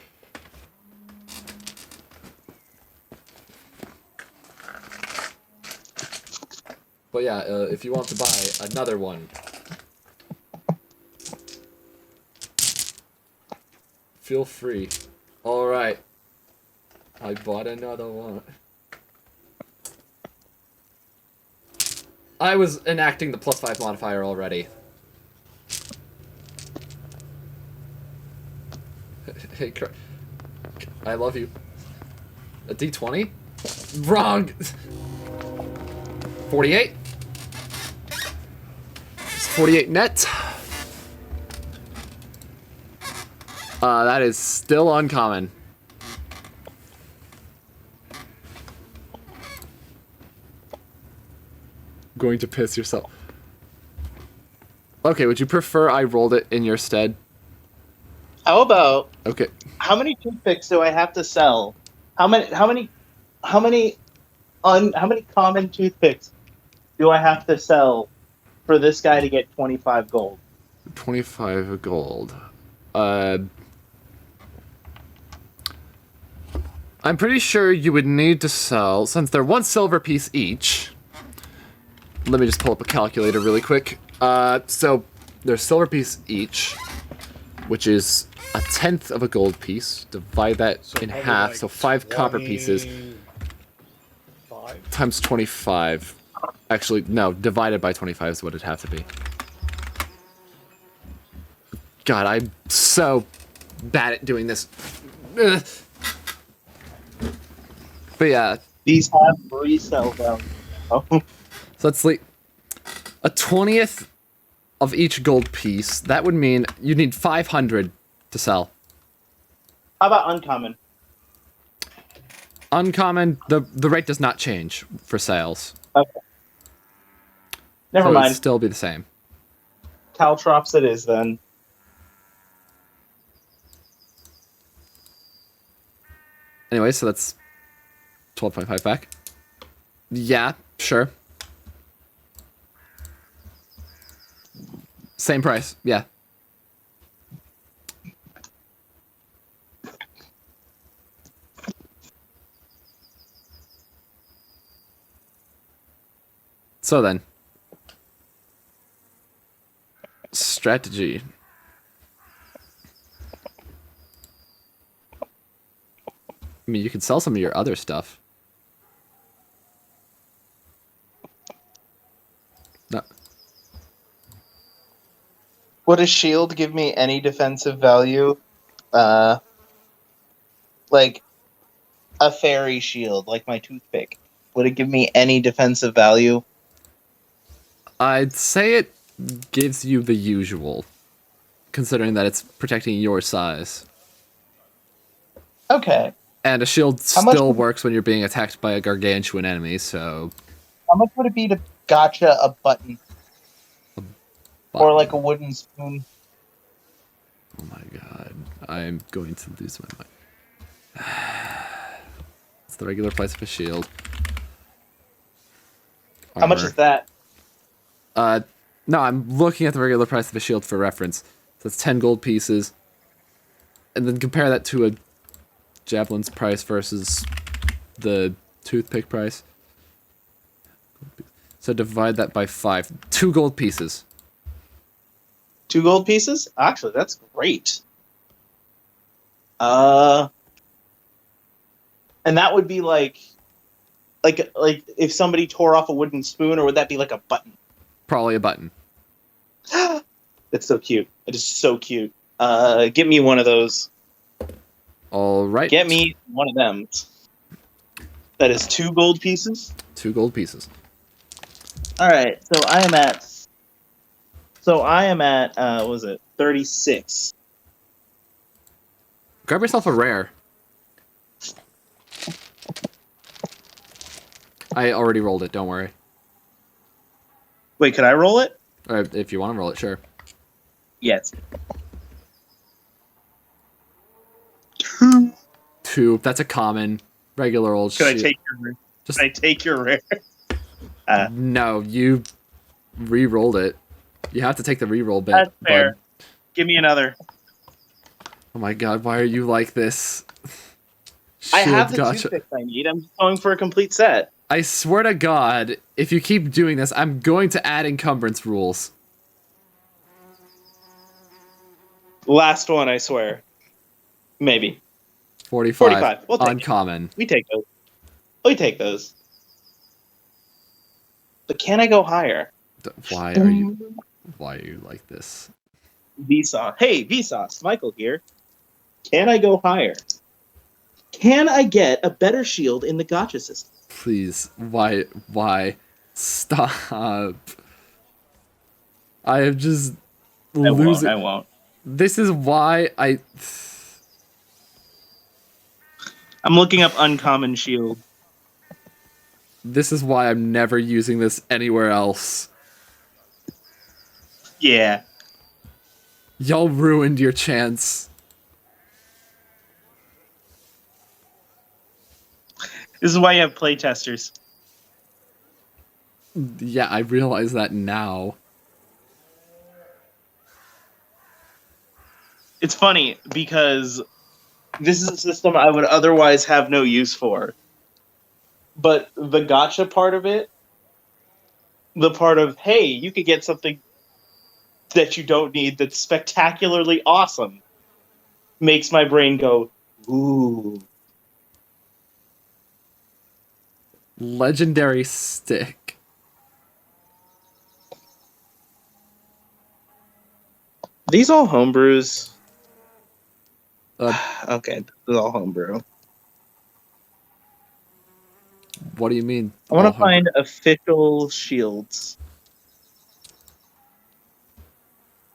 But yeah, if you want to buy another one, feel free. Alright. I bought another one. I was enacting the +5 modifier already. Hey, I love you. A D20? Wrong! 48? It's 48 net. That is still uncommon. Going to piss yourself. Okay, would you prefer I rolled it in your stead? How about Okay. how many toothpicks do I have to sell? How many common toothpicks do I have to sell for this guy to get 25 gold? 25 gold. I'm pretty sure you would need to sell, since they're 1 silver piece each. Let me just pull up a calculator really quick. So they're silver piece each, which is 1/10 of a gold piece. Divide that So in probably half, like so 5 copper pieces 25? times 25. Actually, no, divided by 25 is what it'd have to be. God, I'm so bad at doing this. Ugh. But yeah, These have resell value. Oh. so let's like a 20th of each gold piece. That would mean you need 500 to sell. How about uncommon? Uncommon, the rate does not change for sales. Okay. Never So mind. it'd still be the same. Caltrops it is then. Anyway, so that's 12.5 back. Yeah, sure. Same price, yeah. So then, strategy. I mean, you could sell some of your other stuff. No. Would a shield give me any defensive value? Like a fairy shield, like my toothpick. Would it give me any defensive value? I'd say it gives you the usual, considering that it's protecting your size. Okay. And a shield How much still would- works when you're being attacked by a gargantuan enemy, so... How much would it be to gotcha a button? Or like a wooden spoon? Oh my god, I'm going to lose my mind. It's the regular price of a shield. How much is that? No, I'm looking at the regular price of a shield for reference. So it's 10 gold pieces. And then compare that to a javelin's price versus the toothpick price. So divide that by 5. 2 gold pieces. 2 gold pieces? Actually, that's great. And that would be like if somebody tore off a wooden spoon, or would that be like a button? Probably a button. It's so cute. It is so cute. Get me one of those. All right. Get me one of them. That is 2 gold pieces. 2 gold pieces. All right. So I am at what was it? 36. Grab yourself a rare. I already rolled it, don't worry. Wait, could I roll it? Or if you want to roll it, sure. Yes. 2. That's a common, regular old Can I shield. take your rare? Just- Can I take your rare? No, you re-rolled it. You have to take the re-roll bit. That's fair. bud. Give me another. Oh my god, why are you like this? I have Shield the gotcha. toothpicks I need. I'm just going for a complete set. I swear to god, if you keep doing this, I'm going to add encumbrance rules. Last one, I swear. Maybe. 45. 45. We'll take it. Uncommon. We take those. We take those. But can I go higher? Why are you like this? Vsauce. Hey, Vsauce. Michael here. Can I go higher? Can I get a better shield in the gotcha system? Please, why? Stop. I am just losing. I won't. This is why I'm looking up uncommon shield. This is why I'm never using this anywhere else. Yeah. Y'all ruined your chance. This is why you have playtesters. Yeah, I realize that now. It's funny because this is a system I would otherwise have no use for. But the gotcha part of it, the part of, hey, you could get something that you don't need that's spectacularly awesome, makes my brain go, ooh. Legendary stick. These all homebrews? Uh, Okay, this is all homebrew. what do you mean? I want all to find official shields.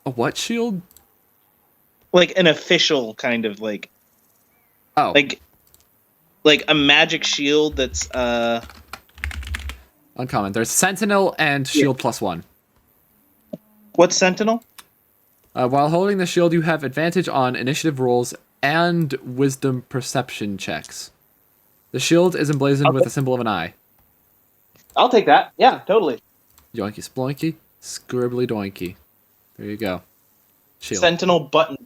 a what shield? Like an official kind of like Oh, Like a magic shield that's uncommon. There's Sentinel and Shield +1. what's Sentinel? While holding the shield, you have advantage on initiative rolls and wisdom perception checks. The shield is emblazoned with a symbol of an eye. I'll take that. Yeah, totally. Yoinky sploinky, scribbly doinky. There you go. Shield. Sentinel button.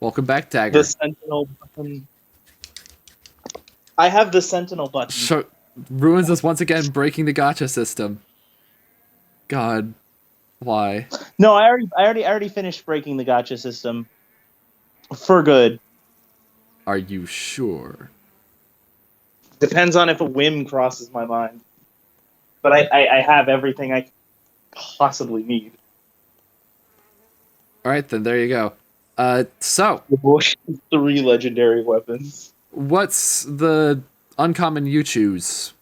Welcome back, The Dagger. Sentinel button. I have the Sentinel button. So, ruins us once again, breaking the gacha system. God, why? No, I already finished breaking the gotcha system. For good. Are you sure? Depends on if a whim crosses my mind. But I have everything I possibly need. Alright then, there you go. So, 3 legendary weapons. what's the uncommon you choose,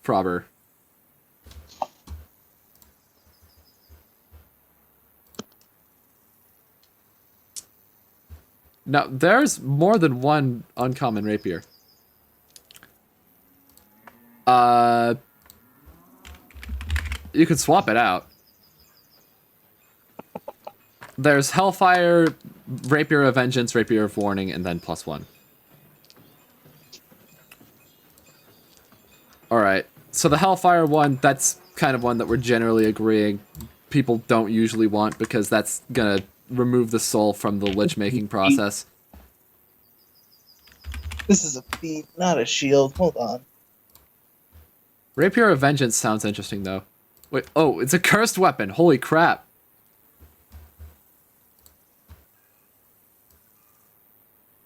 Frobber? Now, there's more than one uncommon rapier. You could swap it out. There's Hellfire, Rapier of Vengeance, Rapier of Warning, and then +1. Alright, so the Hellfire one, that's kind of one that we're generally agreeing people don't usually want because that's gonna remove the soul from the lich making process. This is a feat, not a shield. Hold on. Rapier of Vengeance sounds interesting though. Wait, oh, it's a cursed weapon. Holy crap.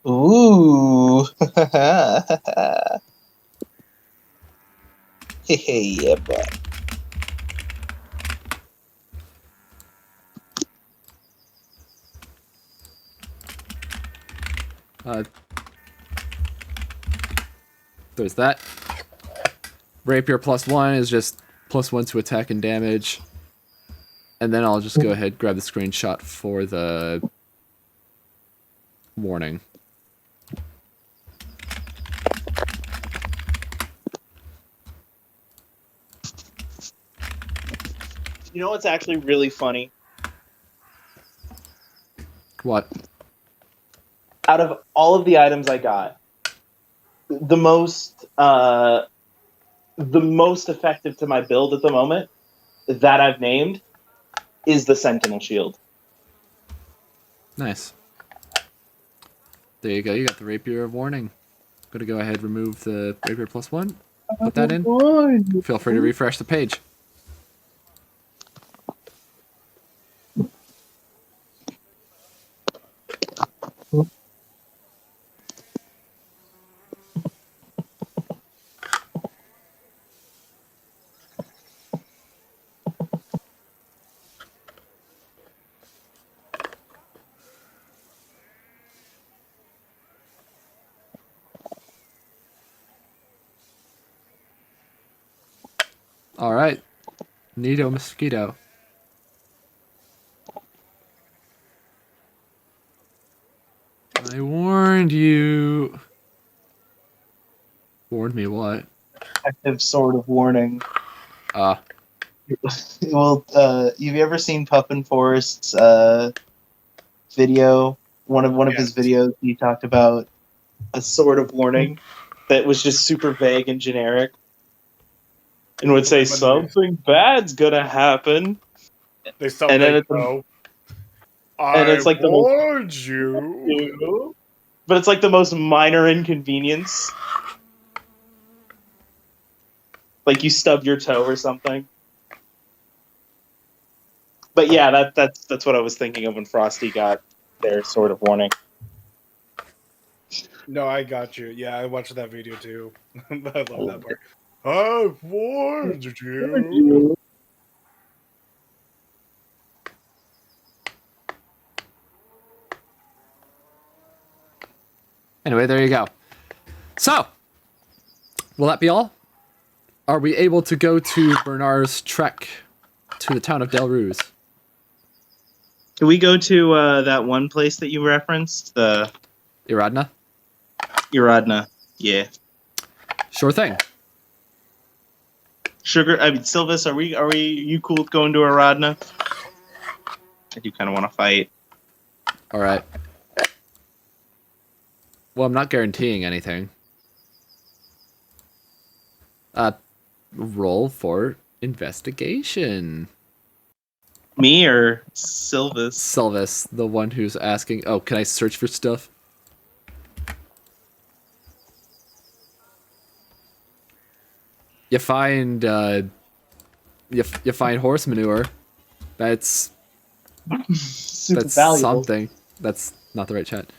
Ooh. Hey, yeah, bro. There's that. Rapier +1 is just +1 to attack and damage. And then I'll just go ahead and grab the screenshot for the warning. You know what's actually really funny? What? Out of all of the items I got, the most effective to my build at the moment that I've named is the Sentinel Shield. Nice. There you go. You got the Rapier of Warning. Gonna go ahead and remove the Rapier +1. Put that in. Feel free to refresh the page. Alright. Neato Mosquito. I warned you. Warned me what? Active Sword of Warning. Ah. Well, have you ever seen Puffin Forrest's video? One of his videos, he talked about a Sword of Warning that was just super vague and generic, and would say something bad's gonna happen. They And then it's like the most- warned you. But it's like the most minor inconvenience. Like you stub your toe or something. But yeah, that's what I was thinking of when Frosty got their Sword of Warning. No, I got you. Yeah, I watched that video too. I love that part. I've warned you. Anyway, there you go. So, will that be all? Are we able to go to Bernar's trek to the town of Dehlruse? Can we go to that one place that you referenced? The Iradna? Iradna. Yeah. Sure thing. Sylvis, are you cool with going to Iradna? I do kind of want to fight. All right. Well, I'm not guaranteeing anything. Roll for investigation. Me or Sylvis? Sylvis, the one who's asking, oh, can I search for stuff? You find, you find horse manure. That's Super that's valuable. something. That's not the right chat.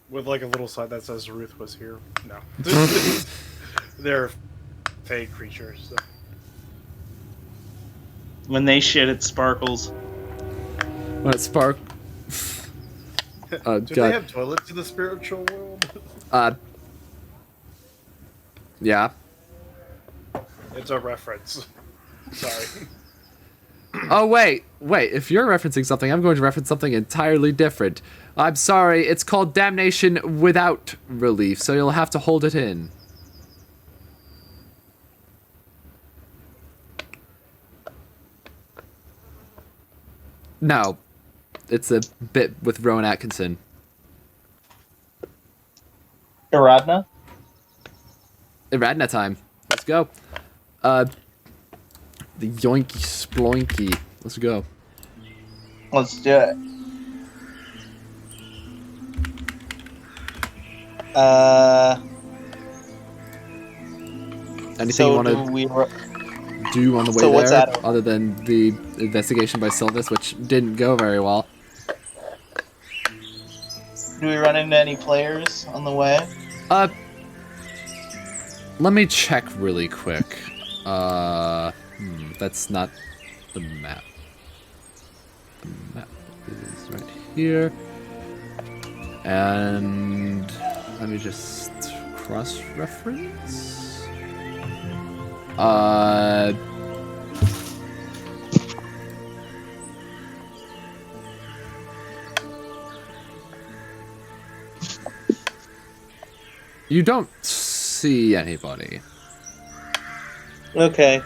With like a little sign that says Ruth was here. No. They're fake creatures. So. When they shit, it sparkles. When it spark. Do God. they have toilets in the spiritual world? Yeah. It's a reference. Sorry. Oh, wait. If you're referencing something, I'm going to reference something entirely different. I'm sorry, it's called Damnation Without Relief, so you'll have to hold it in. No. It's a bit with Rowan Atkinson. Iradna? Iradna time. Let's go. The yoinky sploinky. Let's go. Let's do it. Anything you want to do on the way what's there, that? other than the investigation by Sylvis, which didn't go very well? Do we run into any players on the way? Let me check really quick. That's not the map. The map is right here. And let me just cross-reference. You don't see anybody. Okay.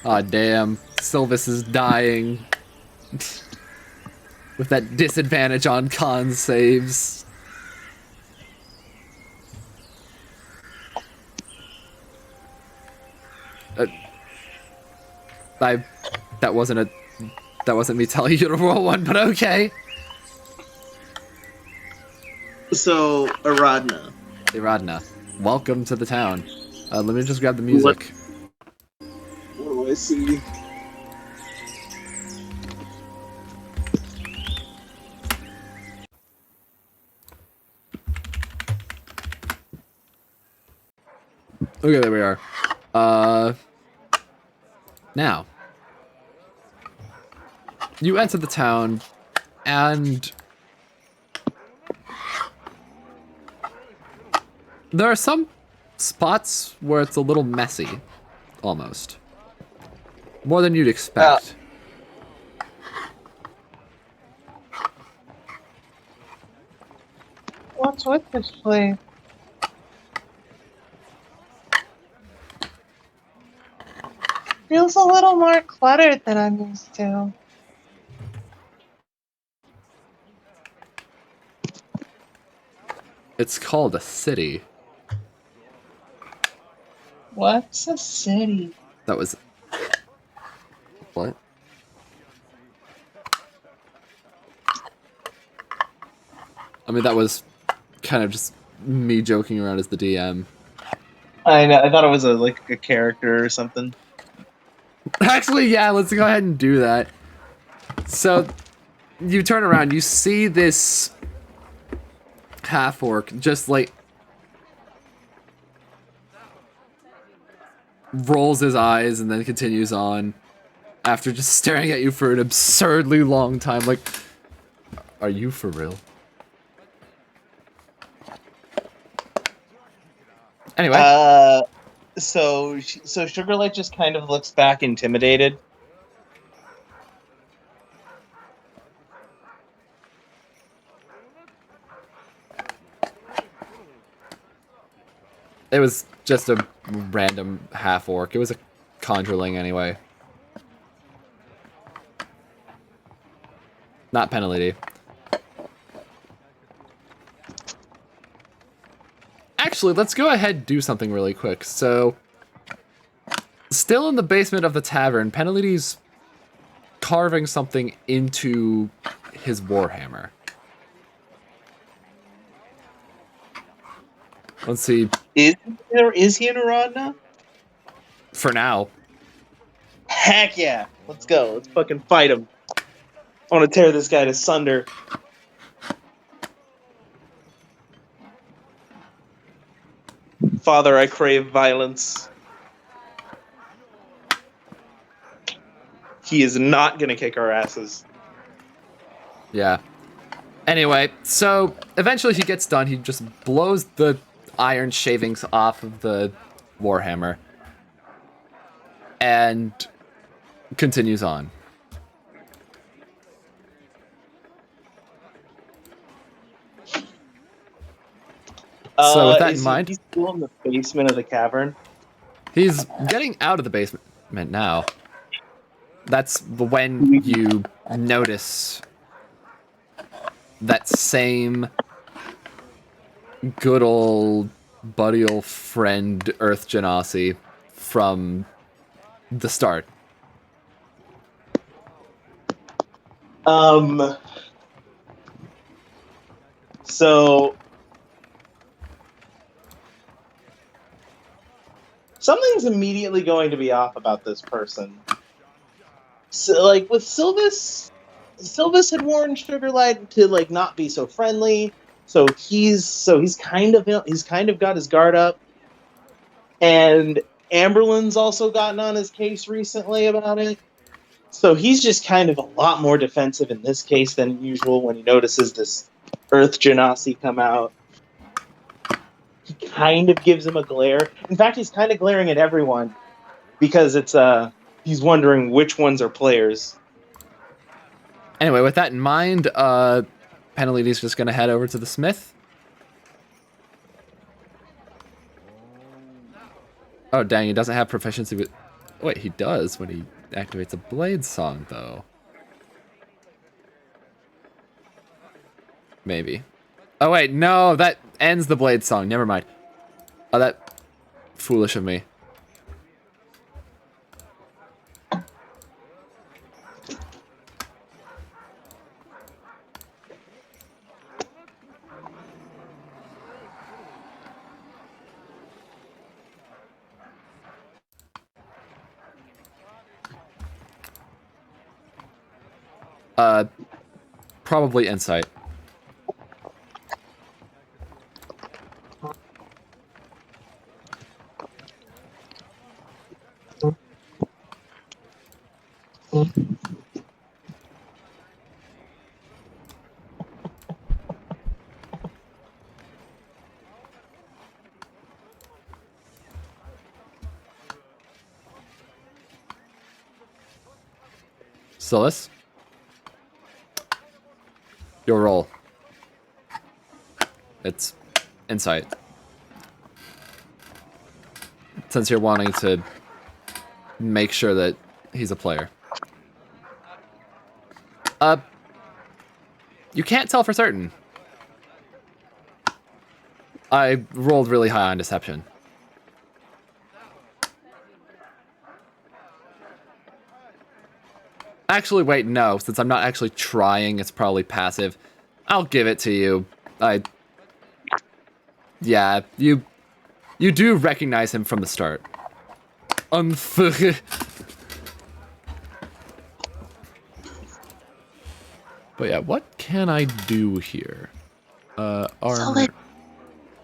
Aw, damn. Sylvis is dying. With that disadvantage on con saves. That wasn't me telling you to roll one, but okay. So, Iradna. Iradna, welcome to the town. Let me just grab the music. What do I see? Okay, there we are. Now. You enter the town, and there are some spots where it's a little messy, almost. More than you'd expect. What's with this place? Feels a little more cluttered than I'm used to. It's called a city. What's a city? That was... What? I mean, that was kind of just me joking around as the DM. I know. I thought it was a character or something. Actually, yeah, let's go ahead and do that. So, you turn around, you see this half-orc just, like, rolls his eyes and then continues on after just staring at you for an absurdly long time, like, are you for real? Anyway, So Sugarlight just kind of looks back intimidated. it was just a random half-orc. It was a conjureling anyway. Not Peneliti. Actually, let's go ahead and do something really quick. So, still in the basement of the tavern, Peneliti's carving something into his warhammer. Let's see. Is he in Iradna? For now. Heck yeah! Let's go. Let's fucking fight him. I want to tear this guy to sunder. Father, I crave violence. He is not gonna kick our asses. Yeah. Anyway, so eventually he gets done. He just blows the iron shavings off of the warhammer and continues on. So with that in mind, he's still in the basement of the cavern. he's getting out of the basement now. That's when you notice that same good old buddy old friend Earth Genasi from the start. So something's immediately going to be off about this person. So, like with Sylvis had warned Sugarlight to like not be so friendly. So he's kind of got his guard up, and Amberlin's also gotten on his case recently about it. So he's just kind of a lot more defensive in this case than usual when he notices this Earth Genasi come out. He kind of gives him a glare. In fact, he's kind of glaring at everyone because he's wondering which ones are players. Anyway, with that in mind, Peneliti's just gonna head over to the smith. Oh dang, he doesn't have proficiency with... Wait, he does when he activates a blade song, though. Maybe. Oh wait, no, that ends the blade song. Never mind. Oh, that... Foolish of me. Probably insight. Sylvis? Your roll. It's insight. Since you're wanting to make sure that he's a player. You can't tell for certain. I rolled really high on deception. Actually, wait, no. Since I'm not actually trying, it's probably passive. I'll give it to you. Yeah, you do recognize him from the start. But yeah, what can I do here? Armor.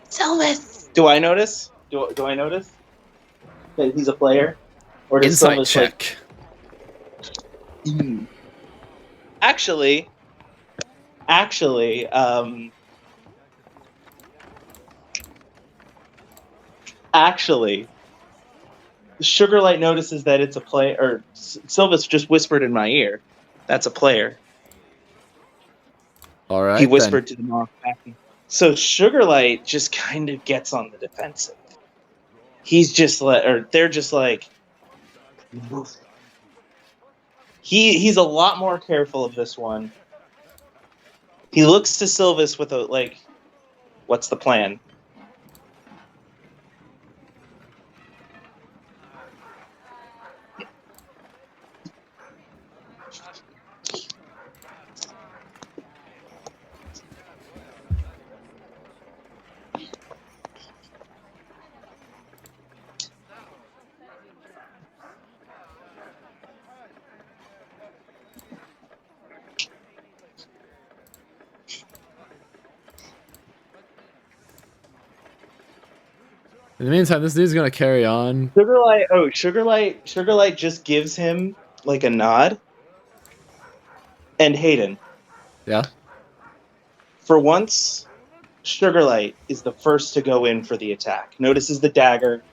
Sylvis! Do I notice? Do I notice that he's a player? Or does Insight Sylvis, check. Actually, Actually, Sugarlight notices that it's a player, or Sylvis just whispered in my ear. That's a player. All right, He then. whispered to the moth back. So Sugarlight just kind of gets on the defensive. He's just they're just like, he's a lot more careful of this one. He looks to Sylvis with a like, what's the plan? In the meantime, this dude's gonna carry on. Sugarlight just gives him like a nod. And Hayden, Yeah. for once, Sugarlight is the first to go in for the attack. Notices the dagger,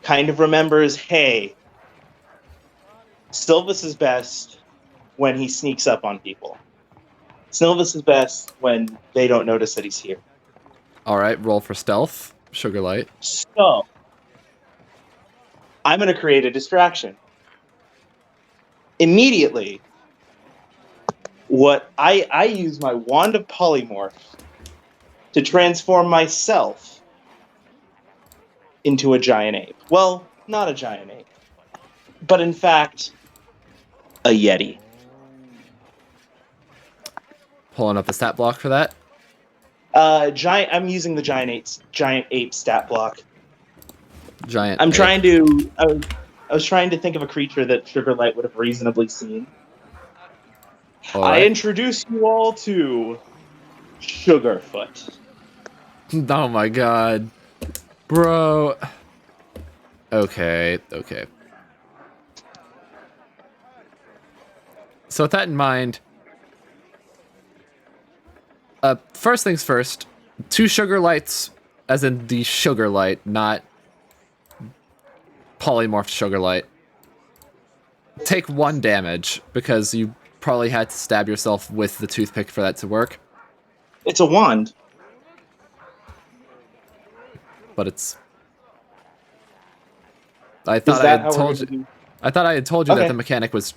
kind of remembers, hey, Sylvis is best when he sneaks up on people. Sylvis is best when they don't notice that he's here. All right, roll for stealth, Sugarlight. So, I'm going to create a distraction. Immediately, what I use my wand of polymorph to transform myself into a giant ape. Well, not a giant ape, but in fact, a Yeti. Pulling up the stat block for that. I'm using the giant ape stat block. Giant. I'm ape. trying to. I was trying to think of a creature that Sugarlight would have reasonably seen. All I right. introduce you all to Sugarfoot. Oh my god. Bro. Okay. So with that in mind, first things first, 2 Sugarlights, as in the Sugarlight, not polymorphed Sugarlight. Take 1 damage, because you probably had to stab yourself with the toothpick for that to work. It's a wand. But it's... I thought I had told you that Okay. the mechanic was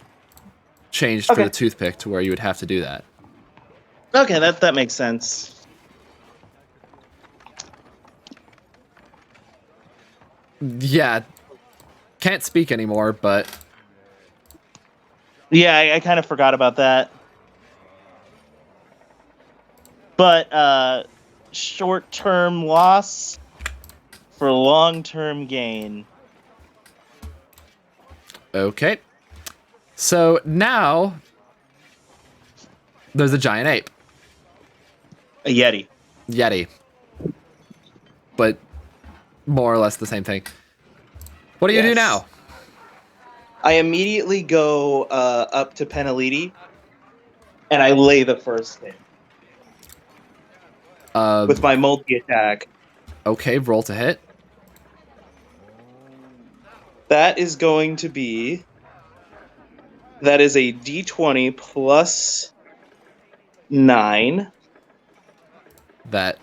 changed for Okay. the toothpick to where you would have to do that. Okay, that makes sense. Yeah. Can't speak anymore, but... Yeah, I kind of forgot about that. But short-term loss for long-term gain. Okay. So now there's a giant ape. A Yeti. Yeti. But more or less the same thing. What do you do Yes. now? I immediately go up to Peneliti, and I lay the first hit with my multi-attack. Okay, roll to hit. That is going to be... That is a d20 plus 9. That.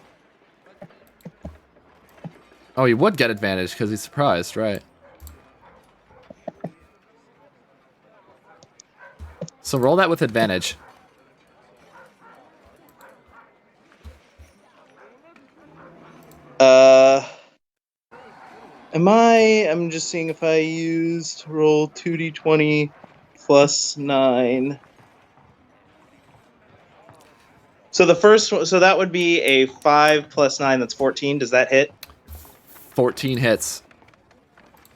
Oh, he would get advantage because he's surprised, right? So roll that with advantage. I'm just seeing if I used roll 2d20 plus 9. So the first one, so that would be a 5 plus 9, that's 14. Does that hit? 14 hits.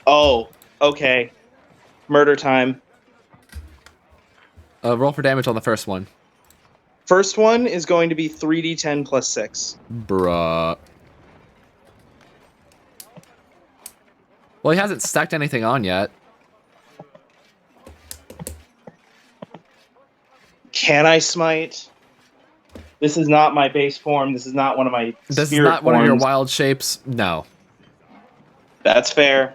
Oh, okay. Murder time. Roll for damage on the first one. First one is going to be 3d10 plus 6. Bruh. Well, he hasn't stacked anything on yet. Can I smite? This is not my base form. This is not one of my This is spirit not one of your forms. wild shapes. No. That's fair.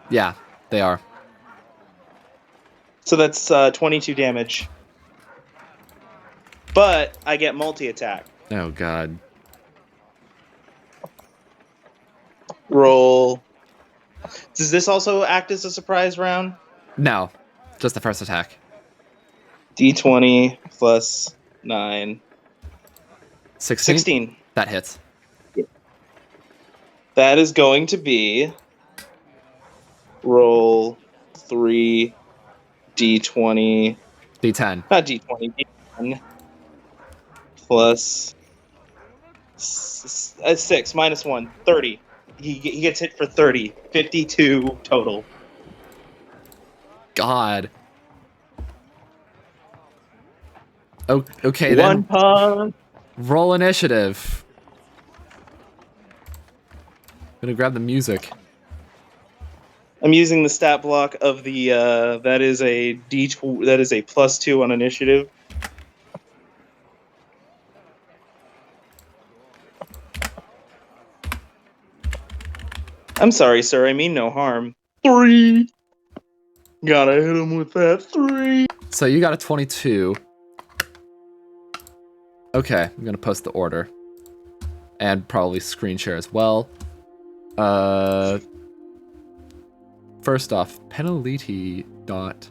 Yeah, they are. So that's 22 damage. But I get multi-attack. Oh god. Roll. Does this also act as a surprise round? No, just the first attack. D20 plus 9. 16? 16. That hits. That is going to be roll 3 D20. D10. Not D20. D10 plus 6 minus 1. 30. He gets hit for 30. 52 total. God. Oh, okay, One then. punch. Roll initiative. Gonna grab the music. I'm using the stat block of the that is a +2 on initiative. I'm sorry, sir. I mean no harm. 3. Gotta hit him with that 3. So you got a 22. Okay, I'm gonna post the order. And probably screen share as well. First off, Peneliti dot.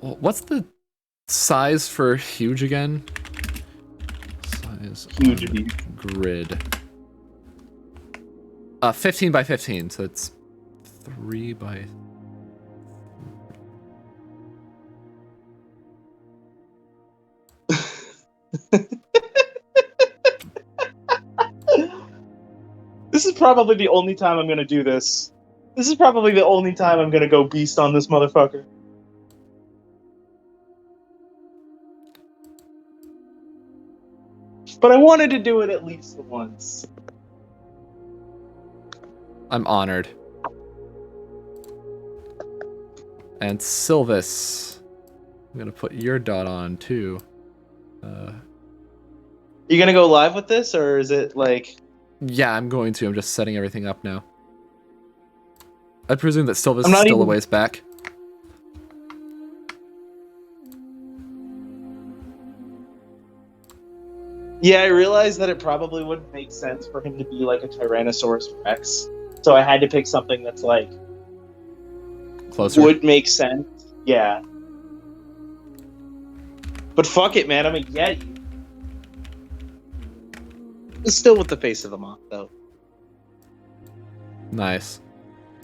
What's the size for huge again? Size Huge on grid. 15 by 15, so it's 3 by. This is probably the only time I'm gonna do this. This is probably the only time I'm gonna go beast on this motherfucker. But I wanted to do it at least once. I'm honored. And Sylvis, I'm gonna put your dot on too. You gonna go live with this, or is it like... Yeah, I'm going to. I'm just setting everything up now. I presume that Sylvis I'm is not still even- a ways back. Yeah, I realized that it probably wouldn't make sense for him to be like a Tyrannosaurus Rex. So I had to pick something that's like... Closer. would make sense. Yeah. But fuck it, man. I'm a Yeti. Still with the face of the moth, though. Nice.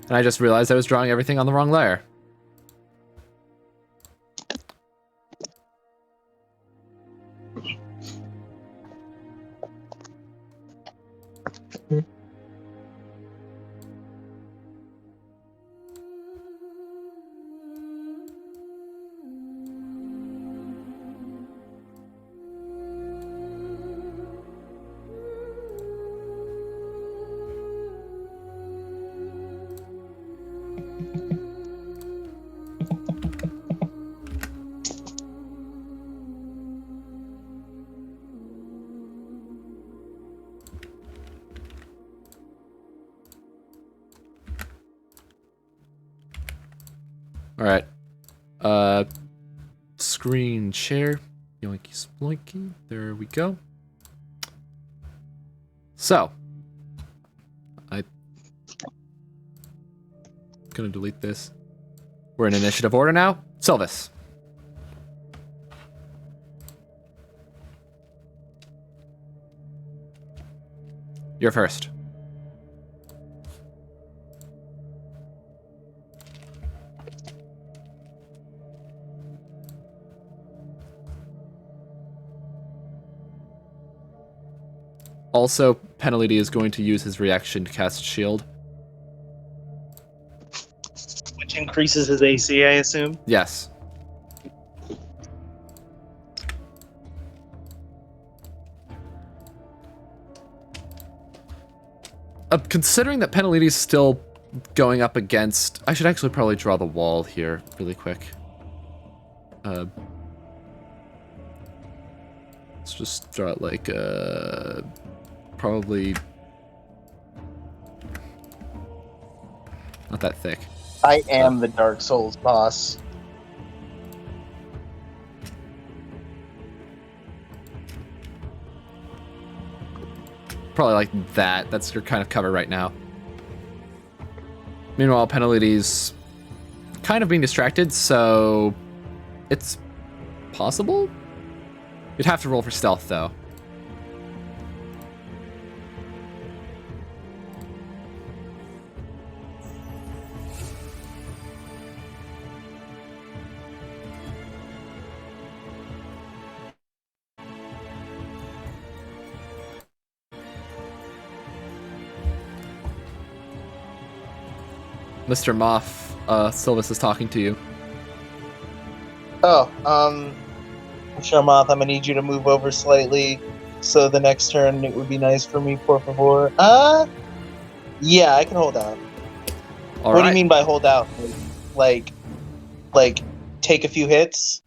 And I just realized I was drawing everything on the wrong layer. Alright. Screen share. Yoinky sploinky. There we go. So. I'm gonna delete this. We're in initiative order now. Sylvis. You're first. Also, Peneliti is going to use his reaction to cast Shield. Which increases his AC, I assume? Yes. Considering that Peneliti is still going up against... I should actually probably draw the wall here really quick. Let's just start like probably not that thick. I am the Dark Souls boss. Probably like that. That's your kind of cover right now. Meanwhile, Peneliti's kind of being distracted, so it's possible? You'd have to roll for stealth, though. Mr. Moth, Sylvis is talking to you. Oh, Shamoth, I'm gonna need you to move over slightly, so the next turn it would be nice for me, por favor. Yeah, I can hold out. All What right. do you mean by hold out? Like, take a few hits?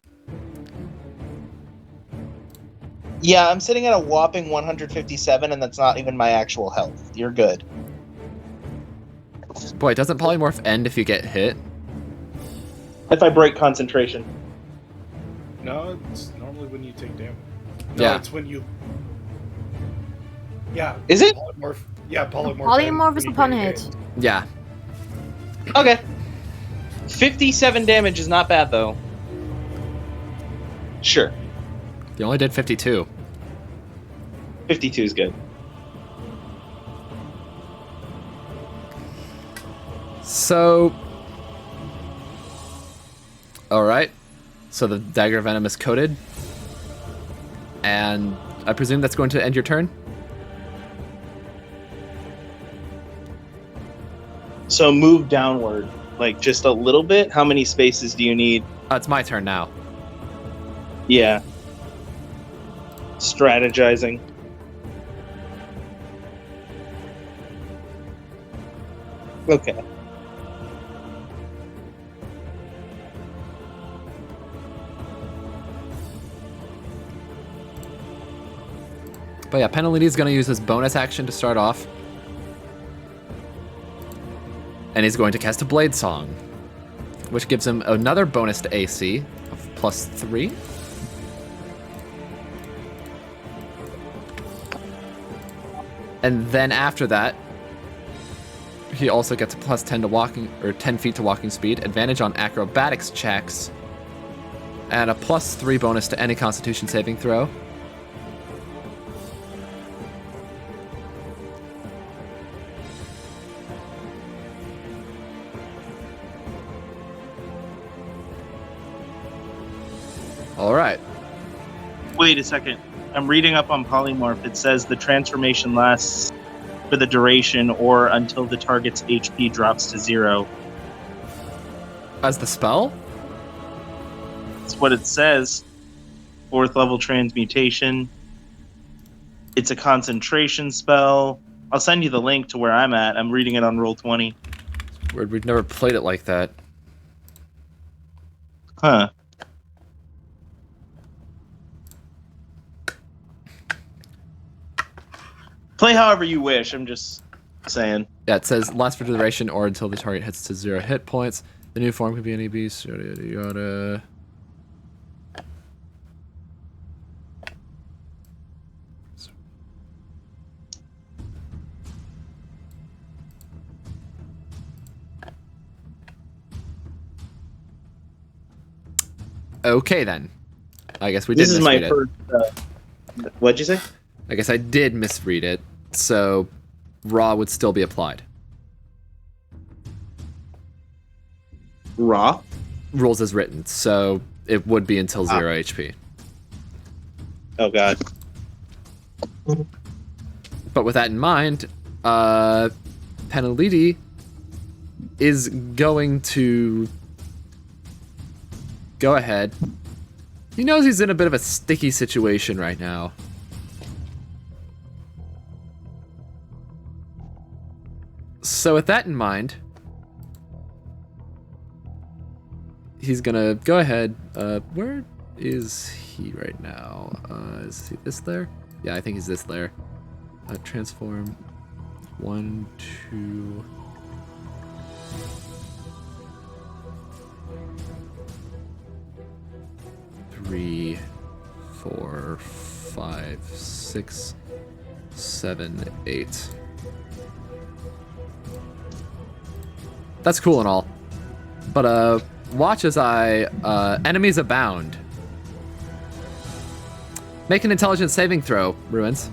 Yeah, I'm sitting at a whopping 157, and that's not even my actual health. You're good. Boy, doesn't polymorph end if you get hit? If I break concentration. No, it's normally when you take damage. No, Yeah. it's when you... Yeah. Is it? Polymorph. Yeah, polymorph. Polymorph is when you upon take hit. Yeah. Okay. 57 damage is not bad, though. Sure. You only did 52. 52 is good. So... Alright. So the dagger venom is coated. And I presume that's going to end your turn? So move downward, like just a little bit. How many spaces do you need? It's my turn now. Yeah. Strategizing. Okay. But yeah, Peneliti is going to use his bonus action to start off. And he's going to cast a Blade Song, which gives him another bonus to AC of +3. And then after that, he also gets a +10 to walking, or 10 feet to walking speed, advantage on acrobatics checks, and a +3 bonus to any Constitution saving throw. All right. Wait a second. I'm reading up on polymorph. It says the transformation lasts for the duration or until the target's HP drops to 0. As the spell? That's what it says. 4th level transmutation. It's a concentration spell. I'll send you the link to where I'm at. I'm reading it on Roll20. Weird, we've never played it like that. Huh. Play however you wish. I'm just saying. Yeah, it says lasts for duration or until the target hits to 0 hit points. The new form can be any beast, yada yada yada. Okay then. I guess we did This is my misread it. first. What'd you say? I guess I did misread it, so raw would still be applied. Raw? Rules as written, so it would be until 0 HP. Oh god. But with that in mind, Peneliti is going to go ahead. He knows he's in a bit of a sticky situation right now. So with that in mind, he's gonna go ahead. Where is he right now? Is he this layer? Yeah, I think he's this layer. Transform. 1, 2. Three, 4, 5, 6, 7, 8. That's cool and all. But watch as enemies abound. Make an intelligence saving throw, Ruins.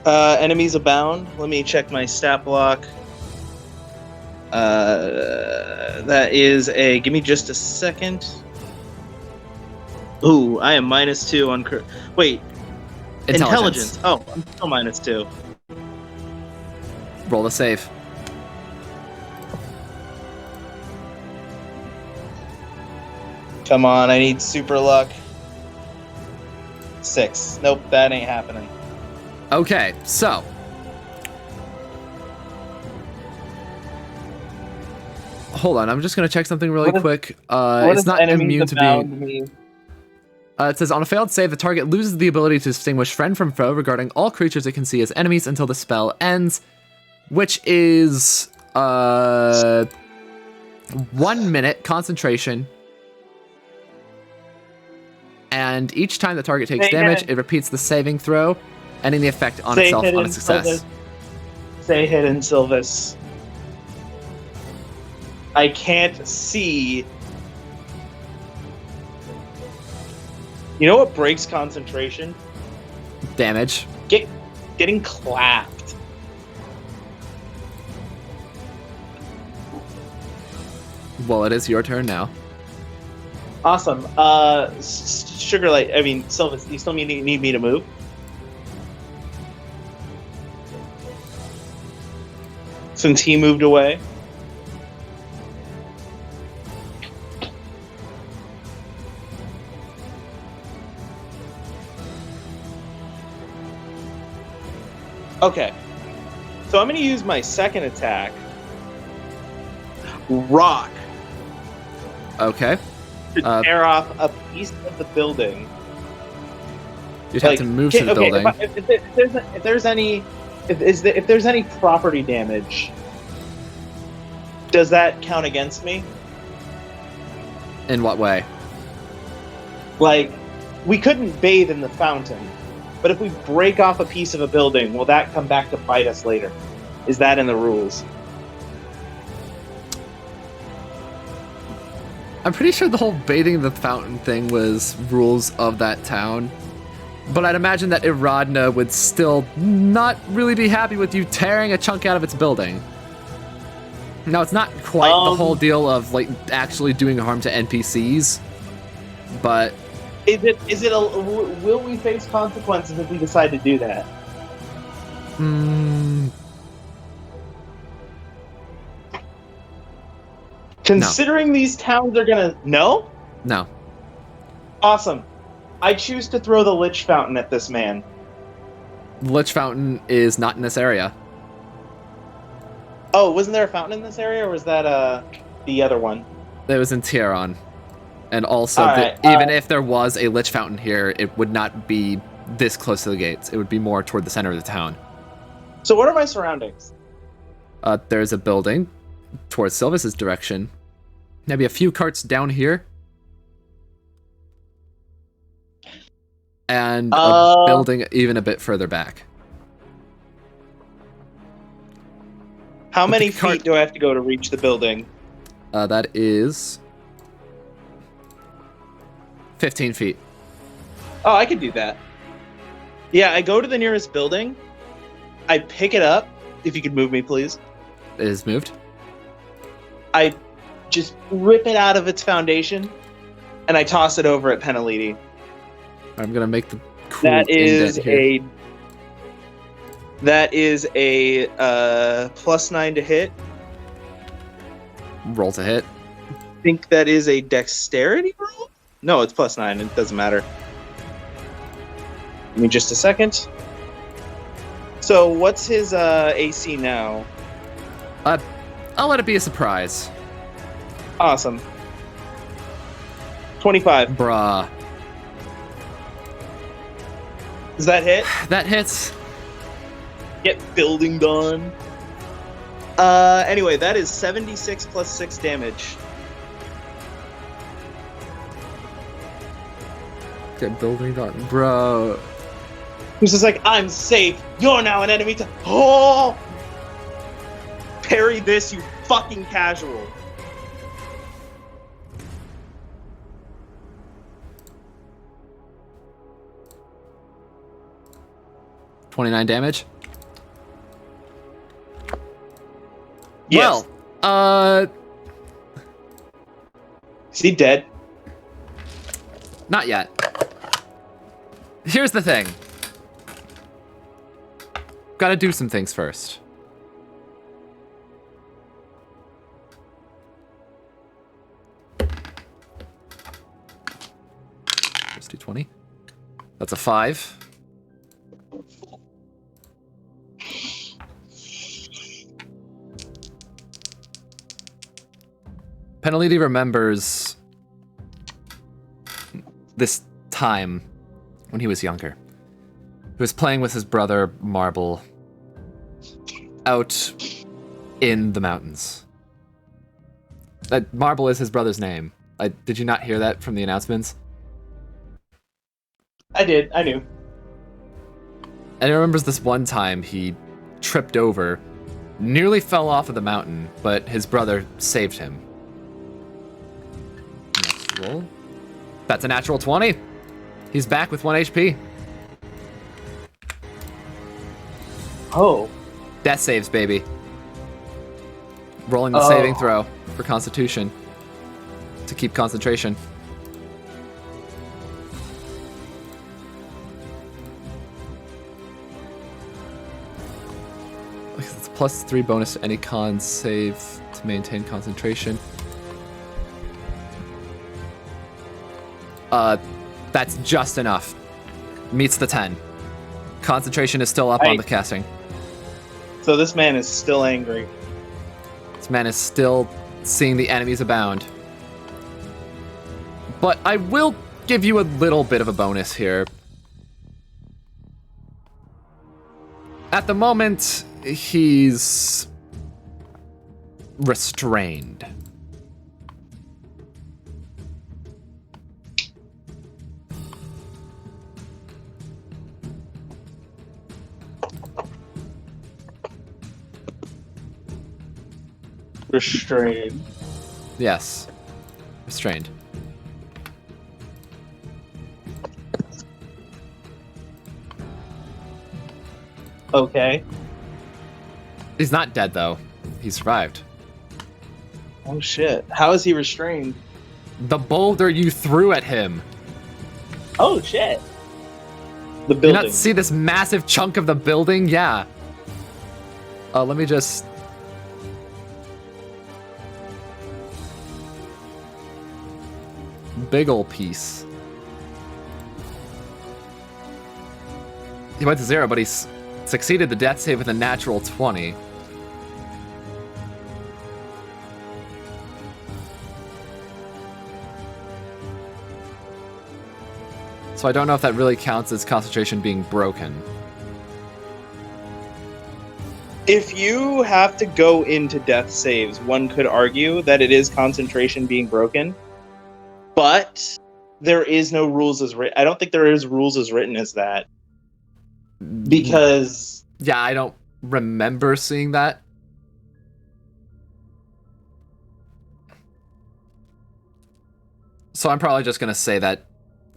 Enemies abound. Let me check my stat block. That is a. Give me just a second. Ooh, I am -2 on. Wait. Intelligence. Oh, I'm still -2. Roll a save. Come on, I need super luck. 6. Nope, that ain't happening. Okay, so. Hold on, I'm just going to check something really quick. It's not immune to being... it says, on a failed save, the target loses the ability to distinguish friend from foe regarding all creatures it can see as enemies until the spell ends, which is 1 minute concentration. And each time the target takes damage, it repeats the saving throw, ending the effect on itself on a success. Say Hidden Sylvis. I can't see. You know what breaks concentration? Damage. Getting clapped. Well, it is your turn now. Awesome. Sugarlight, I mean, Sylvis, you still need me to move? Since he moved away? Okay. So I'm going to use my second attack. Rock. Okay. To tear off a piece of the building. You'd have to move to the building. If there's any property damage, does that count against me? In what way? Like, we couldn't bathe in the fountain, but if we break off a piece of a building, will that come back to bite us later? Is that in the rules? I'm pretty sure the whole bathing in the fountain thing was rules of that town. But I'd imagine that Iradna would still not really be happy with you tearing a chunk out of its building. Now, it's not quite the whole deal of, like, actually doing harm to NPCs, but... Will we face consequences if we decide to do that? Considering these towns are gonna... No? No. Awesome. I choose to throw the Lich Fountain at this man. Lich Fountain is not in this area. Oh, wasn't there a fountain in this area, or was that the other one? It was in Tieron. And also, even if there was a Lich Fountain here, it would not be this close to the gates. It would be more toward the center of the town. So what are my surroundings? There's a building towards Sylvis's direction. Maybe a few carts down here. And a building even a bit further back. How many feet do I have to go to reach the building? That is 15 feet. Oh, I could do that. Yeah, I go to the nearest building. I pick it up. If you could move me, please. It is moved. I just rip it out of its foundation, and I toss it over at Peneliti. I'm gonna make the cool That is here. a +9 to hit. Roll to hit. I think that is a dexterity roll? No, it's +9. It doesn't matter. Give me just a second. So what's his AC now? I'll let it be a surprise. Awesome. 25. Bruh. Does that hit? That hits. Get building done. Anyway, that is 76 plus 6 damage. Get building done. Bro. Who's just like, I'm safe. You're now an enemy to. Oh! Parry this, you fucking casual. $29 damage. Yes. Well, Is he dead? not yet. Here's the thing. Gotta do some things first. Let's do 20. That's a 5. Peneliti remembers this time when he was younger. He was playing with his brother Marble out in the mountains. That Marble is his brother's name. Did you not hear that from the announcements? I did. I knew. And he remembers this one time he tripped over, nearly fell off of the mountain, but his brother saved him. Next roll. That's a natural 20. He's back with 1 HP. Oh. Death saves, baby. Rolling the saving throw for Constitution to keep concentration. It's +3 bonus to any con save to maintain concentration. That's just enough. Meets the 10. Concentration is still up on the casting. So this man is still angry. This man is still seeing the enemies abound. But I will give you a little bit of a bonus here. At the moment, he's restrained. Restrained. Yes. Restrained. Okay. He's not dead, though. He survived. Oh shit. How is he restrained? The boulder you threw at him. Oh shit. The You building. not see this massive chunk of the building? Yeah. Let me just... Big ol' piece. He went to 0, but he succeeded the death save with a natural 20. So I don't know if that really counts as concentration being broken. If you have to go into death saves, one could argue that it is concentration being broken. But there is no rules as written. I don't think there is rules as written as that. Because... Yeah, I don't remember seeing that. So I'm probably just going to say that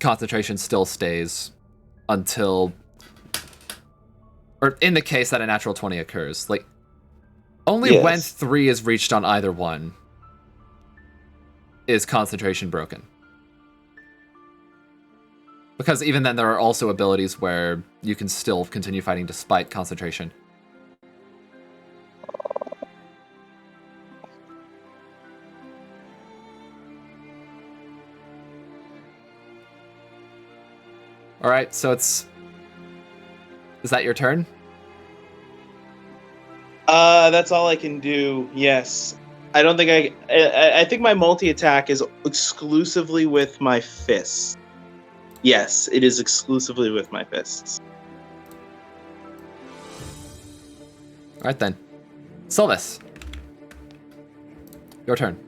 concentration still stays until... Or in the case that a natural 20 occurs. Like, only when 3 is reached on either one is concentration broken. Because even then, there are also abilities where you can still continue fighting despite concentration. Alright, so it's... Is that your turn? That's all I can do. Yes. I don't think I think my multi-attack is exclusively with my fists. Yes, it is exclusively with my fists. All right then. Sylvis. Your turn.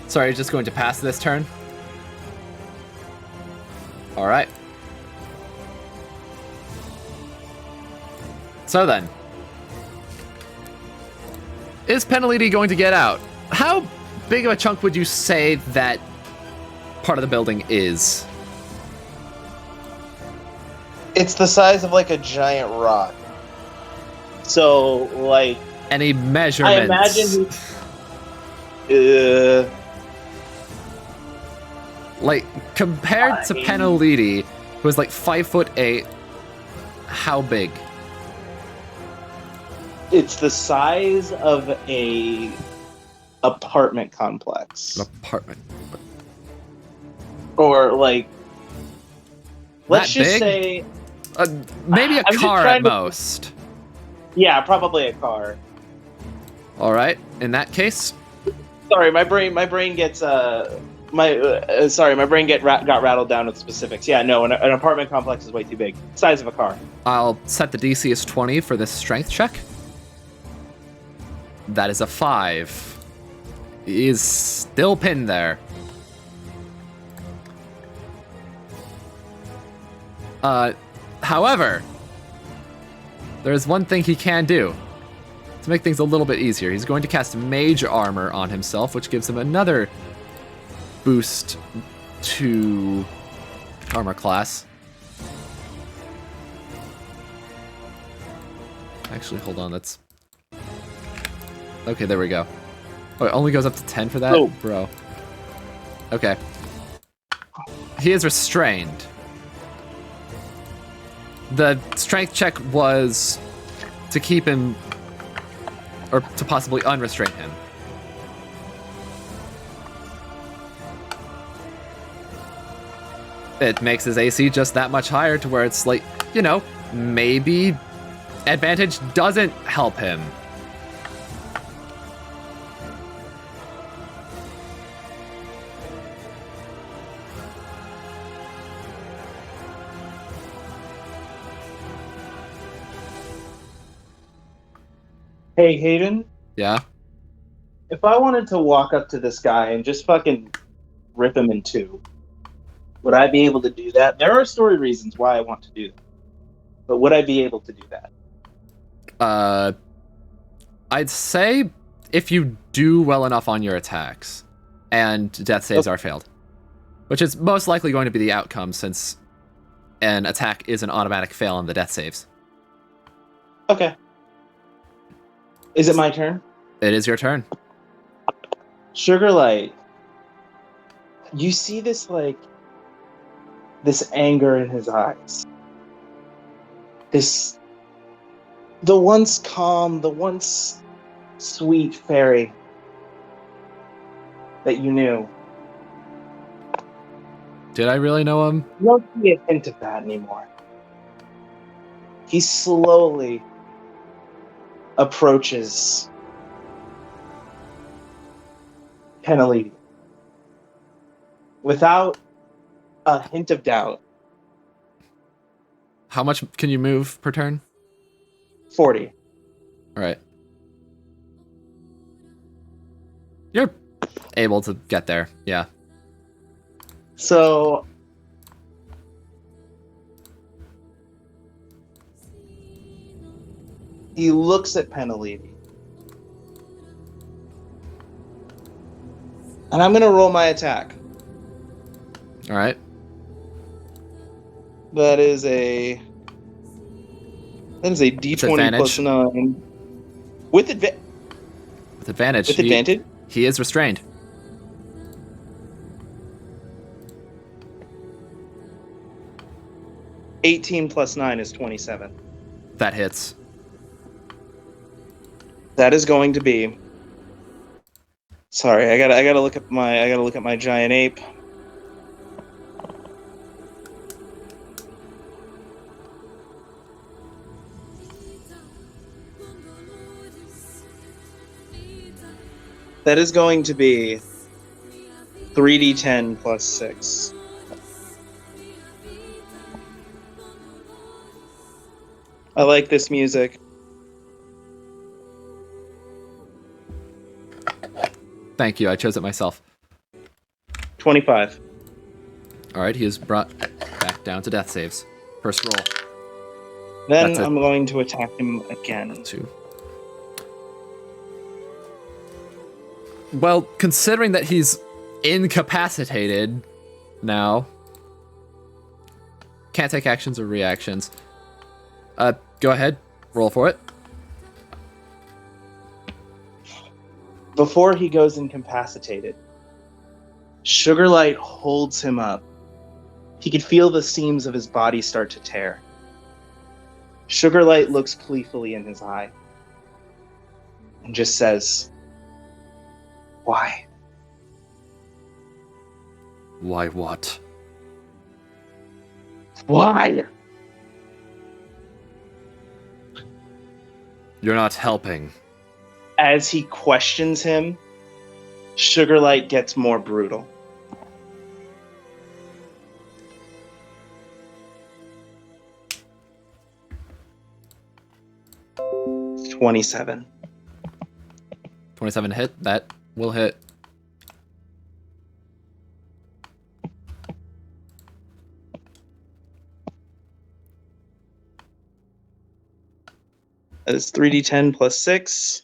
Sorry, just going to pass this turn? Alright. So then. Is Peneliti going to get out? How big of a chunk would you say that part of the building is? It's the size of like a giant rock. So, like, Any measurements? I imagine Like, compared to Peneliti, who is like 5'8", how big? it's the size of a apartment complex. An apartment. Or, like, let's That just big? say... Maybe a I'm just car at trying to- most. Yeah, probably a car. Alright, in that case, Sorry, my brain gets my brain got rattled down with specifics. Yeah, no, an apartment complex is way too big. Size of a car. I'll set the DC as 20 for this strength check. That is a 5. He is still pinned there. However, there is one thing he can do to make things a little bit easier. He's going to cast Mage Armor on himself, which gives him another boost to armor class. Actually, hold on, that's... Okay, there we go. Oh, it only goes up to 10 for that? Oh. Bro. Okay. He is restrained. The strength check was to keep him, or to possibly unrestrain him. It makes his AC just that much higher to where it's like, you know, maybe advantage doesn't help him. Hey, Hayden, Yeah? if I wanted to walk up to this guy and just fucking rip him in two, would I be able to do that? There are story reasons why I want to do that, but would I be able to do that? I'd say if you do well enough on your attacks, and death saves are failed, which is most likely going to be the outcome since an attack is an automatic fail on the death saves. Okay. Is it my turn? It is your turn. Sugarlight, you see this, like, this anger in his eyes. The once calm, the once sweet fairy that you knew. Did I really know him? You don't see a hint of that anymore. He slowly approaches Peneliti without a hint of doubt. How much can you move per turn? 40. All right. You're able to get there, yeah. So He looks at Peneliti. And I'm going to roll my attack. All right. That is a D20 advantage. plus 9. With advantage. With advantage. With advantage? He is restrained. $18 plus 9 is 27. That hits. That is going to be. Sorry, I gotta look at my giant ape. That is going to be 3d10 plus 6. I like this music. Thank you. I chose it myself. 25. All right. He is brought back down to death saves. First roll. Then That's it. I'm going to attack him again. 2. Well, considering that he's incapacitated now, can't take actions or reactions. Go ahead. Roll for it. Before he goes incapacitated, Sugarlight holds him up. He could feel the seams of his body start to tear. Sugarlight looks gleefully in his eye and just says, "Why? Why what? Why?" You're not helping. As he questions him, Sugarlight gets more brutal. It's 27. 27 hit. That will hit. That is 3d10 plus 6.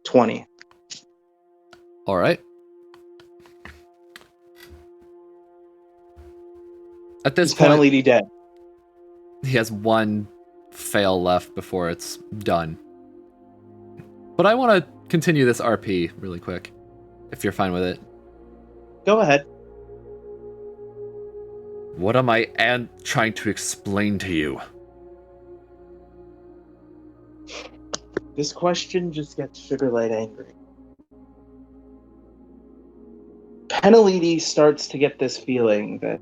20. All right. At this Is point, Peneliti dead? he has one fail left before it's done. But I want to continue this RP really quick, if you're fine with it. Go ahead. What am I trying to explain to you? This question just gets Sugarlight angry. Peneliti starts to get this feeling that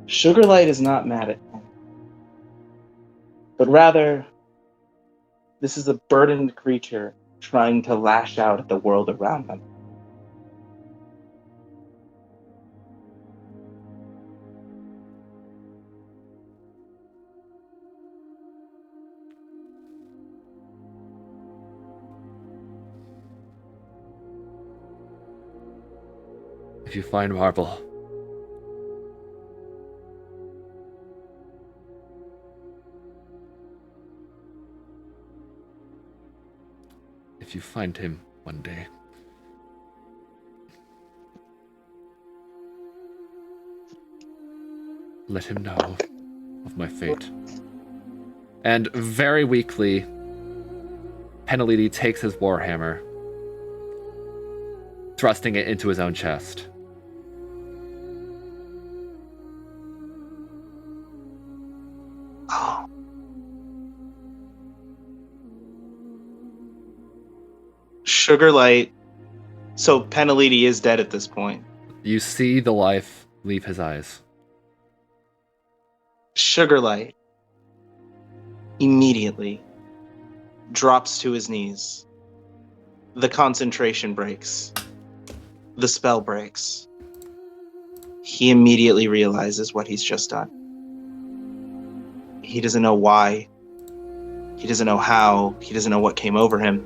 Sugarlight is not mad at him, but rather, this is a burdened creature trying to lash out at the world around them. If you find Marble, if you find him one day, let him know of my fate. And very weakly, Peneliti takes his warhammer, thrusting it into his own chest. Sugarlight. So Peneliti is dead at this point. You see the life leave his eyes. Sugarlight immediately drops to his knees. The concentration breaks. The spell breaks. He immediately realizes what he's just done. He doesn't know why. He doesn't know how. He doesn't know what came over him.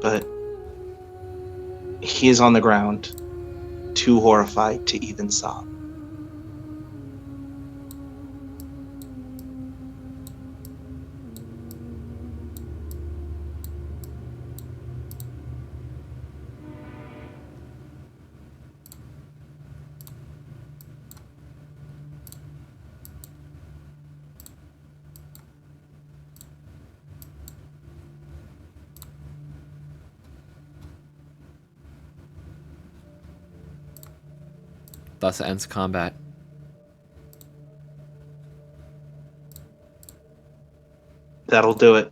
But he is on the ground, too horrified to even sob. Thus ends combat. That'll do it.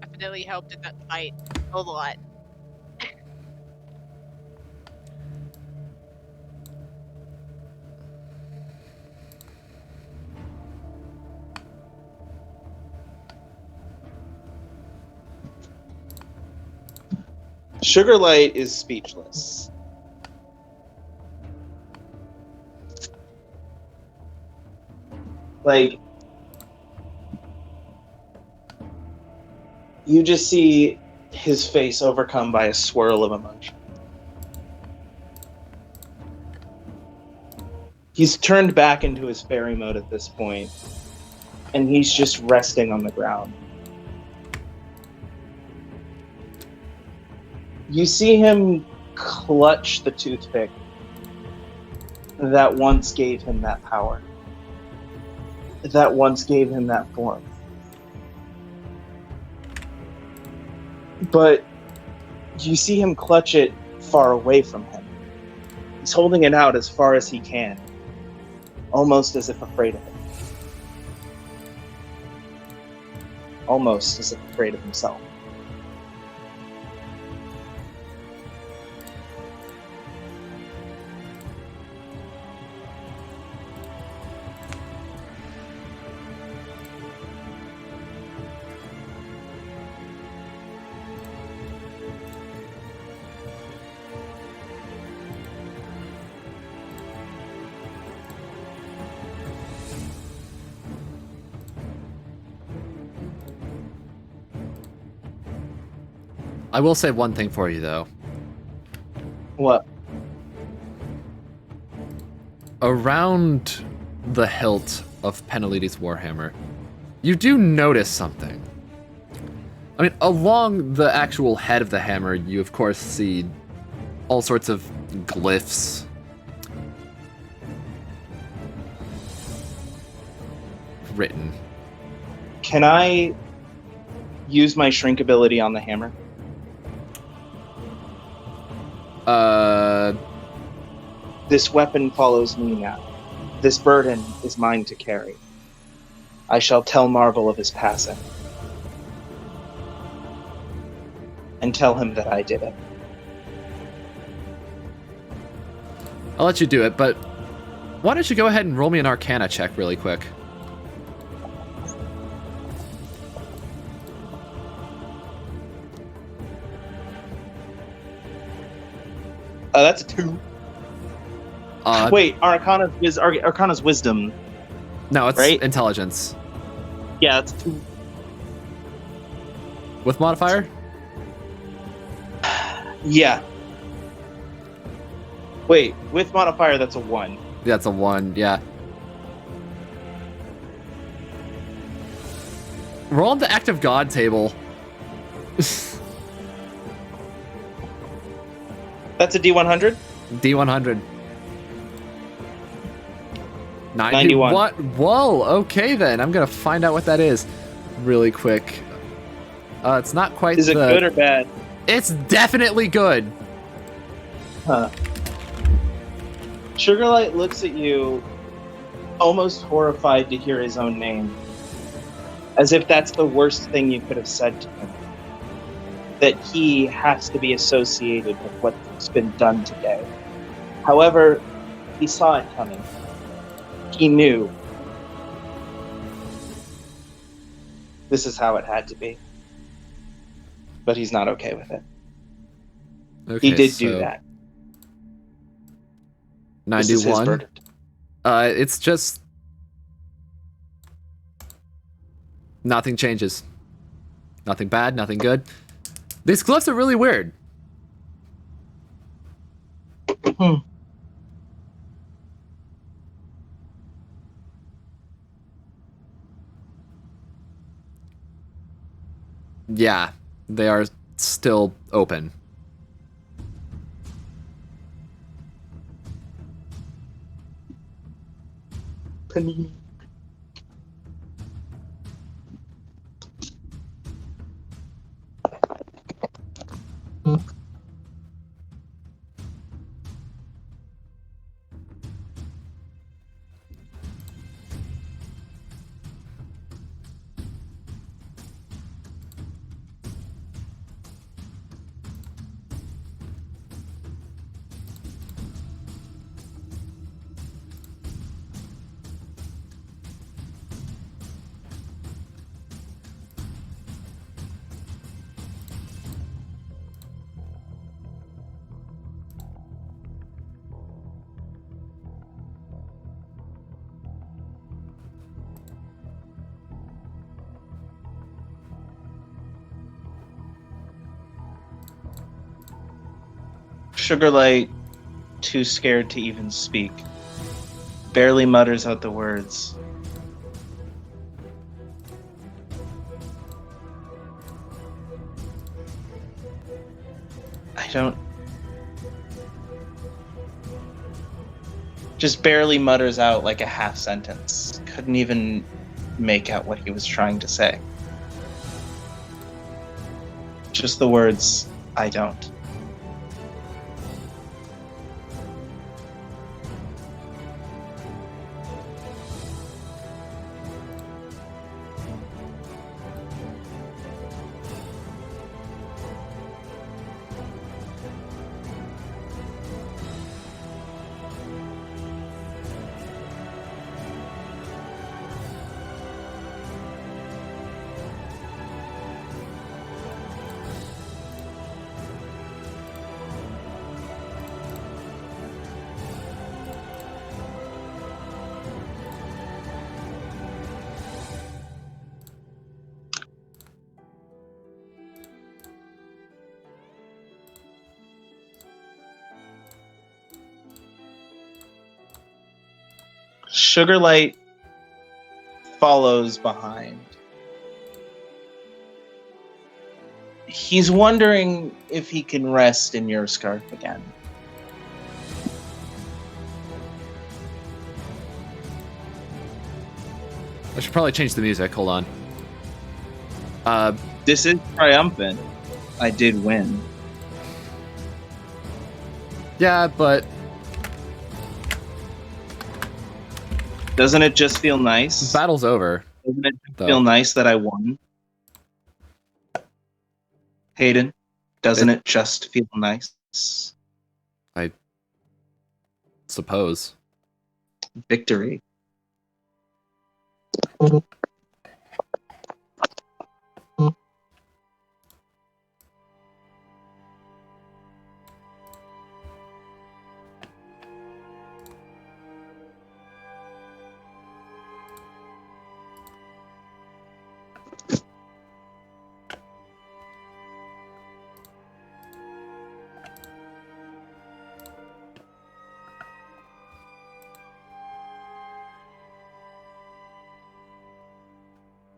Definitely helped in that fight a lot. Sugarlight is speechless. Like, you just see his face overcome by a swirl of emotion. He's turned back into his fairy mode at this point, and he's just resting on the ground. You see him clutch the toothpick that once gave him that power, that once gave him that form. But you see him clutch it far away from him. He's holding it out as far as he can, almost as if afraid of it. Almost as if afraid of himself. I will say one thing for you, though. What? Around the hilt of Peneliti's warhammer, you do notice something. I mean, along the actual head of the hammer, you of course see all sorts of glyphs. Written. Can I use my shrink ability on the hammer? This weapon follows me now. This burden is mine to carry. I shall tell Marvel of his passing. And tell him that I did it. I'll let you do it, but why don't you go ahead and roll me an Arcana check really quick? That's a 2. Wait, Arcana's wisdom. No, it's right? intelligence. Yeah, that's a 2. With modifier? Yeah. Wait, with modifier, that's a 1. Yeah, it's a 1, yeah. Roll on the Act of God table. That's a D100? D100. 91. What? Whoa, okay then. I'm gonna find out what that is really quick. It's not quite Is it good or bad? It's definitely good. Huh. Sugarlight looks at you, almost horrified to hear his own name. As if that's the worst thing you could have said to him. That he has to be associated with what's been done today. However, he saw it coming. He knew. This is how it had to be. But he's not okay with it. Okay, He did do that. This is his 91. verdict. It's just nothing changes. Nothing bad, nothing good. These glyphs are really weird. Yeah, they are still open. Panini. Sugarlight, too scared to even speak, barely mutters out the words. I don't... Just barely mutters out like a half sentence. Couldn't even make out what he was trying to say. Just the words, I don't. Sugarlight follows behind. He's wondering if he can rest in your scarf again. I should probably change the music. Hold on. This is triumphant. I did win. Yeah, but Doesn't it just feel nice? battle's over. Doesn't it though. feel nice that I won? Hayden, doesn't it just feel nice? Suppose. Victory.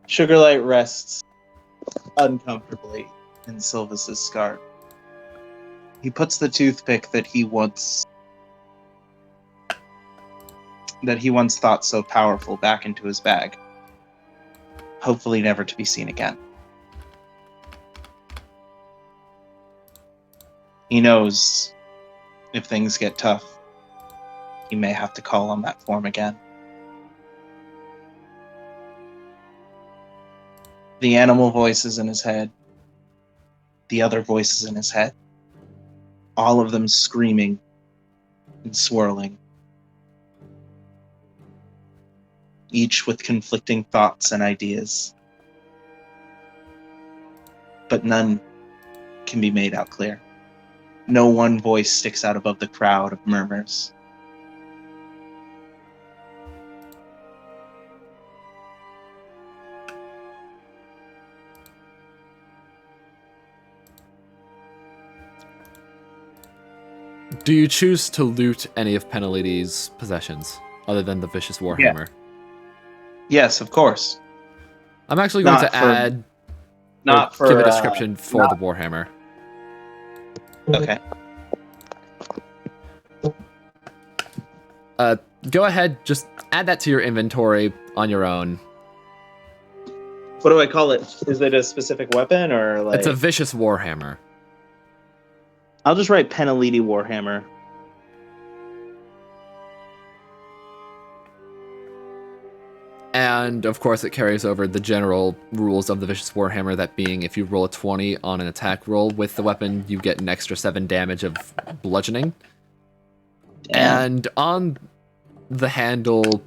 Sugarlight rests uncomfortably in Sylvis's scarf. He puts the toothpick that he once thought so powerful back into his bag, hopefully never to be seen again. He knows if things get tough, he may have to call on that form again. The animal voices in his head, the other voices in his head, all of them screaming and swirling, each with conflicting thoughts and ideas. But none can be made out clear. No one voice sticks out above the crowd of murmurs. Do you choose to loot any of Peneliti's possessions, other than the Vicious Warhammer? Yes, of course. I'm actually going Not to for- add... Not or for give a description for not- the Warhammer. Okay. Go ahead, just add that to your inventory on your own. What do I call it? Is it a specific weapon or like? It's a Vicious Warhammer. I'll just write Peneliti Warhammer. And, of course, it carries over the general rules of the Vicious Warhammer, that being if you roll a 20 on an attack roll with the weapon, you get an extra 7 damage of bludgeoning. Damn. And on the handle,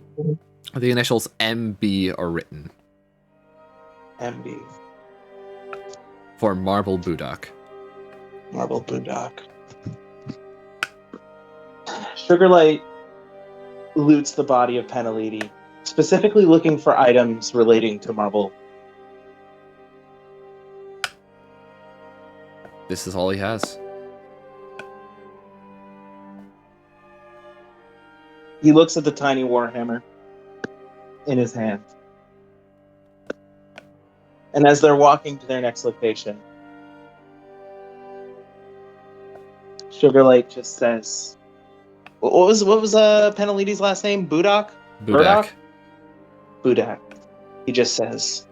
the initials MB are written MB. for Marble Budak. Marble Boondock. Sugarlight loots the body of Peneliti, specifically looking for items relating to Marble. This is all he has. He looks at the tiny warhammer in his hand. And as they're walking to their next location, Sugarlight just says, "What was Peneliti's last name? Budak? Budak. Budak." He just says,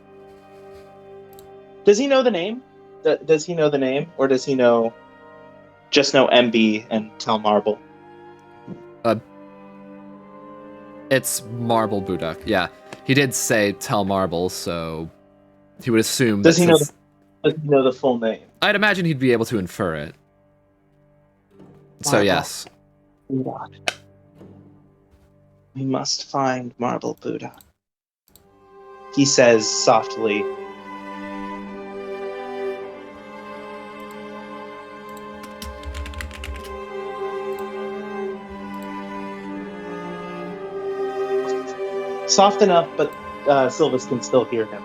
"Does he know the name? Does he know the name, or does he just know MB and Tell Marble?" It's Marble Budak. Yeah, he did say tell Marble, so he would assume. Does he know the full name? I'd imagine he'd be able to infer it. So Marble. yes. Budak. We must find Marble Budak. He says softly, soft enough, but Sylvis can still hear him.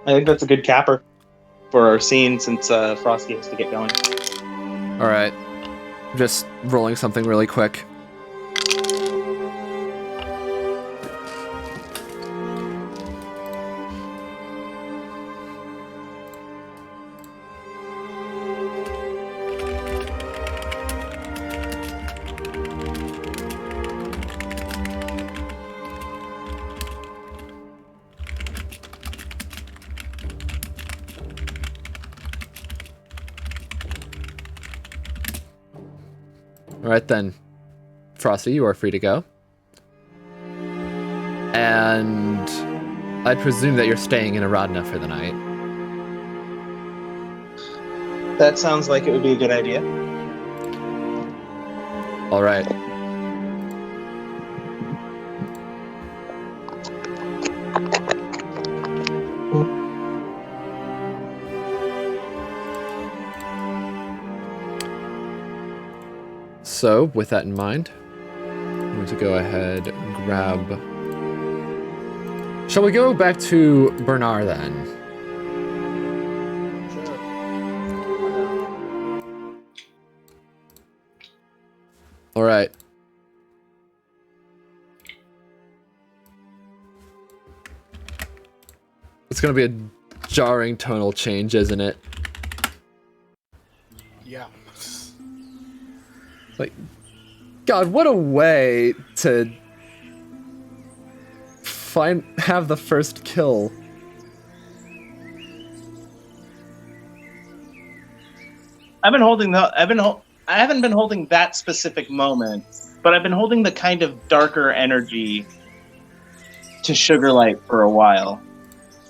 I think that's a good capper for our scene, since Frosty has to get going. All right. Just rolling something really quick. All right then, Frosty, you are free to go. And I'd presume that you're staying in Iradna for the night. That sounds like it would be a good idea. All right. So, with that in mind, I'm going to go ahead and grab... Shall we go back to Bernar then? All right. It's going to be a jarring tonal change, isn't it? Yeah. Like, God, what a way to have the first kill. I haven't been holding that specific moment, but I've been holding the kind of darker energy to Sugarlight for a while.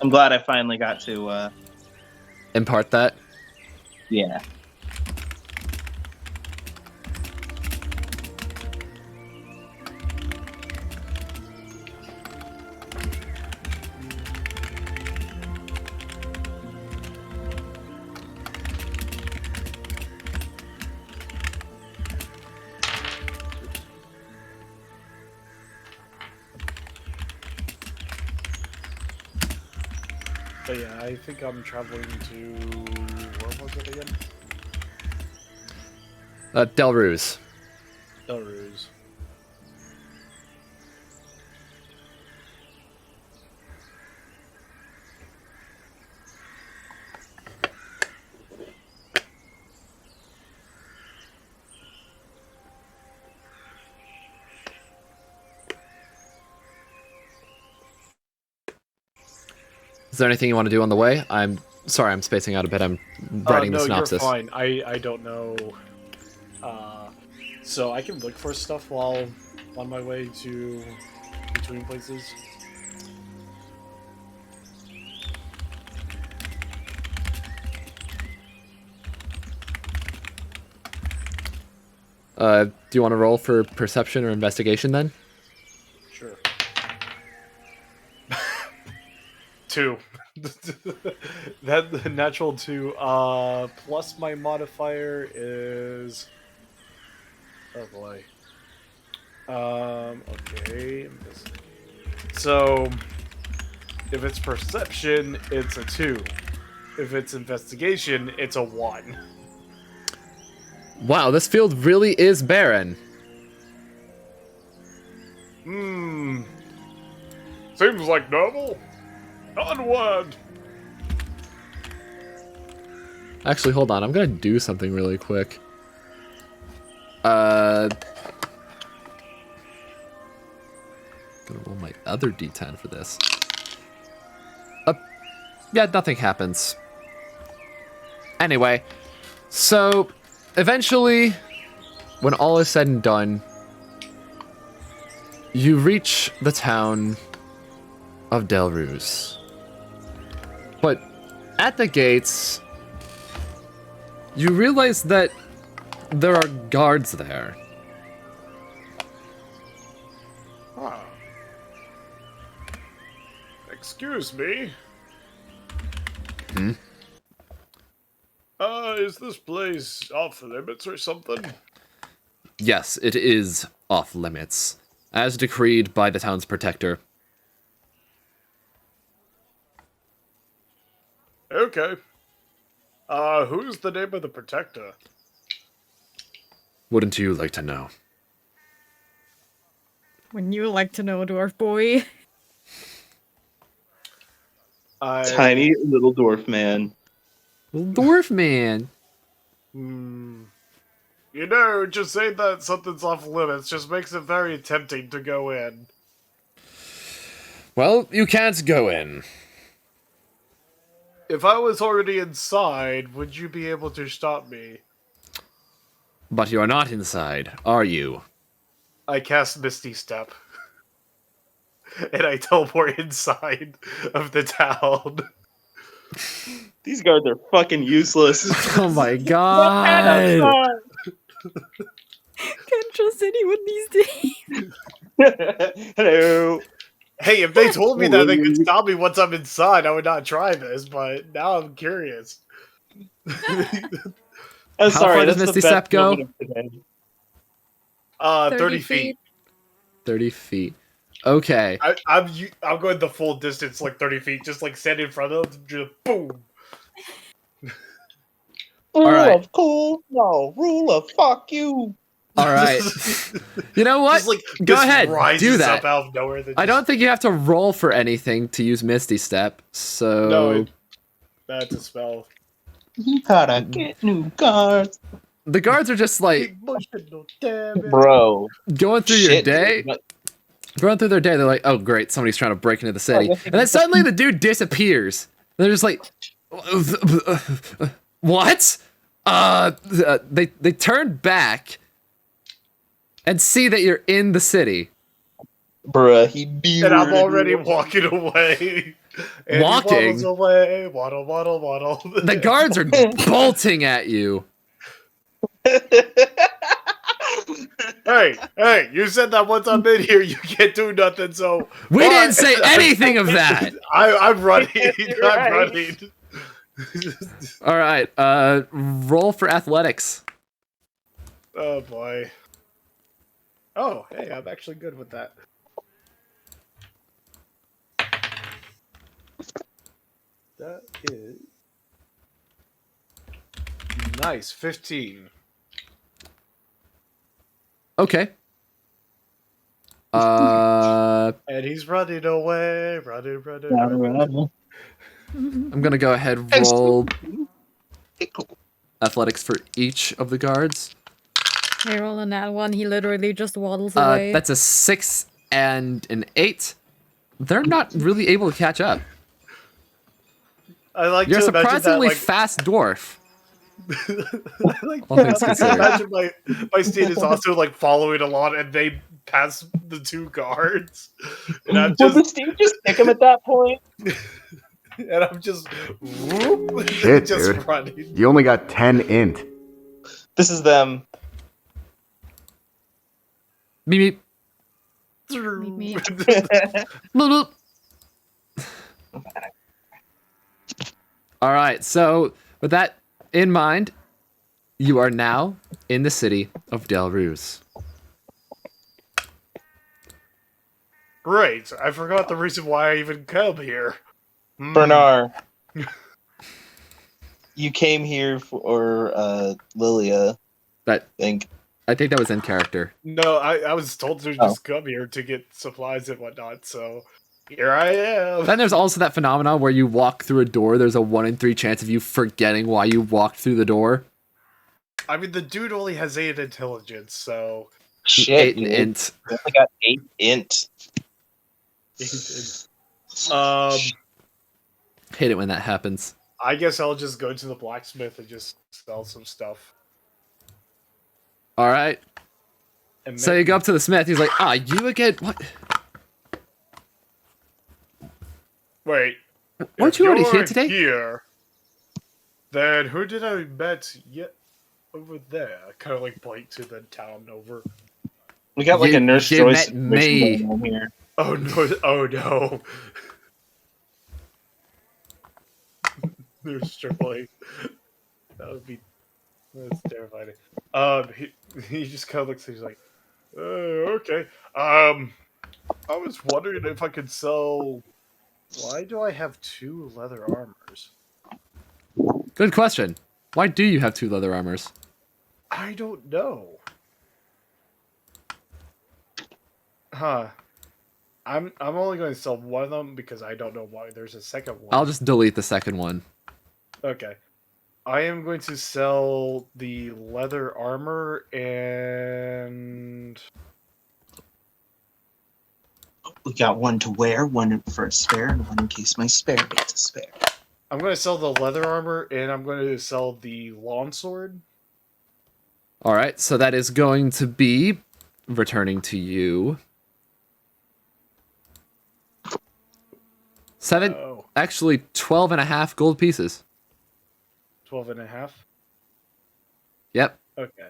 I'm glad I finally got to Impart that? Yeah. But yeah, I think I'm traveling to... where was it again? Dehlruse. Dehlruse. Is there anything you want to do on the way? I'm sorry, I'm spacing out a bit. I'm writing the synopsis. No, you're fine. I don't know. So I can look for stuff while on my way to between places. Do you want to roll for perception or investigation then? Sure. 2. That the natural 2. Plus my modifier is. Oh boy. Okay. So If it's perception, it's a 2. If it's investigation, it's a 1. Wow, this field really is barren. Seems like Noble. Onward! Actually, hold on. I'm gonna do something really quick. Gonna roll my other d10 for this. Yeah, nothing happens. Anyway, so eventually, when all is said and done, you reach the town of Dehlruse. But at the gates, you realize that there are guards there. Huh. Excuse me. Is this place off limits or something? Yes, it is off limits, as decreed by the town's protector. Okay. Who's the name of the protector? Wouldn't you like to know? Wouldn't you like to know, dwarf boy? Tiny little dwarf man. Dwarf man. You know, just saying that something's off limits just makes it very tempting to go in. Well, you can't go in. If I was already inside, would you be able to stop me? But you are not inside, are you? I cast Misty Step. And I teleport inside of the town. These guards are fucking useless. Oh my god! Can't trust anyone these days. Hello. Hey, if they told me that they could stop me once I'm inside, I would not try this, but now I'm curious. Oh, How far does that's the Misty best Step go? moment of today. 30 feet. 30 feet. Okay. I'm going the full distance, like 30 feet, just like stand in front of them, just boom. All right. Rule of cool, no. Rule of fuck you. All right. You know what? Just, like, Go this ahead. rises Do that. up out of nowhere, I don't think you have to roll for anything to use Misty Step, so... No, that's a spell. You gotta get new cards. The guards are just like Bro. going through your Shit, day. dude. Going through their day, they're like, oh great, somebody's trying to break into the city. And then suddenly the dude disappears. They're just like, what? They turn back and see that you're in the city. Bruh, he beat And I'm already walking away. And Walking? He waddles away. Waddle, waddle, waddle. The guards are bolting at you. Hey, you said that once I'm in here, you can't do nothing, so... We didn't say anything of that. I'm running. Right. I'm running. All right, roll for athletics. Oh, boy. Oh, hey, I'm actually good with that. That is... Nice, 15. Okay. And he's running away, running. I'm gonna go ahead and roll athletics for each of the guards. Hey, rolling that one, he literally just waddles away. That's a 6 and an 8. They're not really able to catch up. I like You're a to imagine surprisingly that, like, fast dwarf. I like All things to considered. imagine my state is also like following along, and they pass the two guards, and I'm Will the just Steve just pick him at that point? and I'm just whoop, Shit, just dude. running. You only got 10 int. This is them. Meep, Meep, meep. meep. Bloop, bloop. All right, so with that in mind, you are now in the city of Dehlruse. Right, I forgot the reason why I even come here. Bernar, you came here for Lilia, That I think. I think that was in character. No, I was told to just come here to get supplies and whatnot, so here I am. Then there's also that phenomenon where you walk through a door, there's a 1 in 3 chance of you forgetting why you walked through the door. I mean, the dude only has 8 intelligence, so... Shit, 8 dude. int. I only got 8 int. Hate it when that happens. I guess I'll just go to the blacksmith and just sell some stuff. Alright. And So you go up to the smith, he's like, you again? What? Wait. Weren't if you already you're here today? Here, then who did I met yet over there? Kind of like point to the town over. We got like You- a Nurse you Joyce met me. situation going on here. Oh no! Oh no! They're struggling. That would be. That's terrifying. He just kind of looks. He's like, okay. I was wondering if I could sell. Why do I have 2 leather armors? Good question. Why do you have 2 leather armors? I don't know. Huh. I'm only going to sell one of them because I don't know why there's a second one. I'll just delete the second one. Okay. I am going to sell the leather armor and We got one to wear, one for a spare, and one in case my spare gets a spare. I'm going to sell the leather armor and I'm going to sell the longsword. Alright, so that is going to be returning to you. 7, Oh, actually 12.5 gold pieces. 12 and a half. Yep. Okay.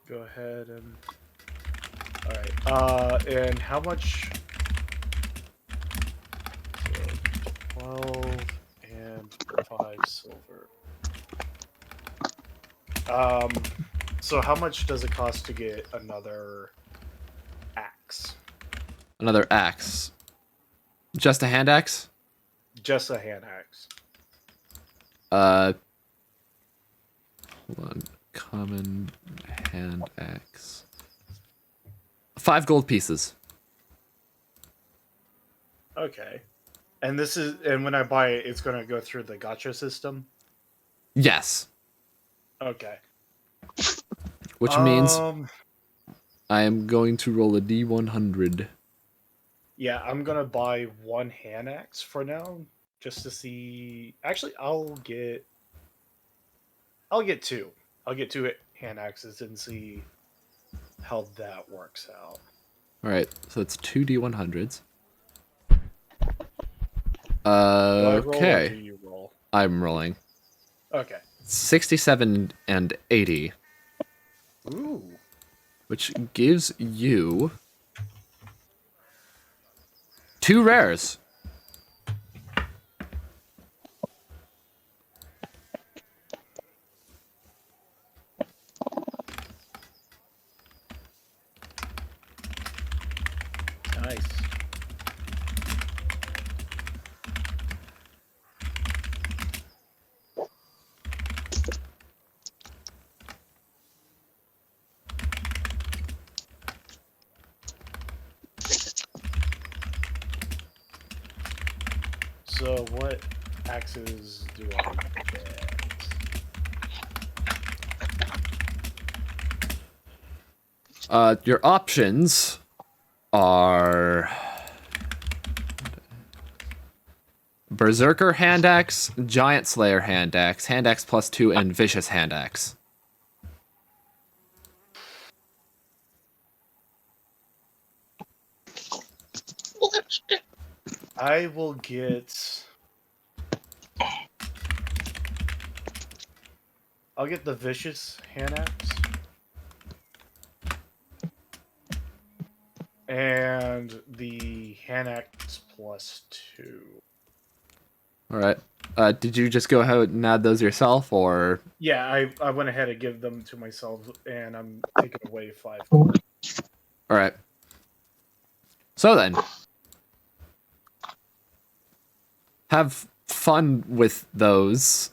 Go ahead and... Alright, and how much... 12 and 5 silver. So how much does it cost to get another axe? Another axe. Just a hand axe? Just a hand axe. Hold on. Common hand axe. 5 gold pieces. Okay. And this is, and when I buy it, it's going to go through the gacha system? Yes. Okay. Which means I am going to roll a D100. Yeah, I'm going to buy 1 hand axe for now, just to see... Actually, I'll get 2. I'll get 2 hand axes and see how that works out. Alright, so it's 2 D100s. Do I roll or do Okay. you roll? I'm rolling. Okay. 67 and 80, Ooh. which gives you 2 rares. Nice. So what axes do I get? Your options are Berserker hand axe, Giant Slayer hand axe plus 2, and Vicious hand axe. I will get... I'll get the Vicious hand axe. And the hand axe plus 2. All right. Did you just go ahead and add those yourself, or? Yeah, I went ahead and give them to myself, and I'm taking away 5. All right. So then, have fun with those.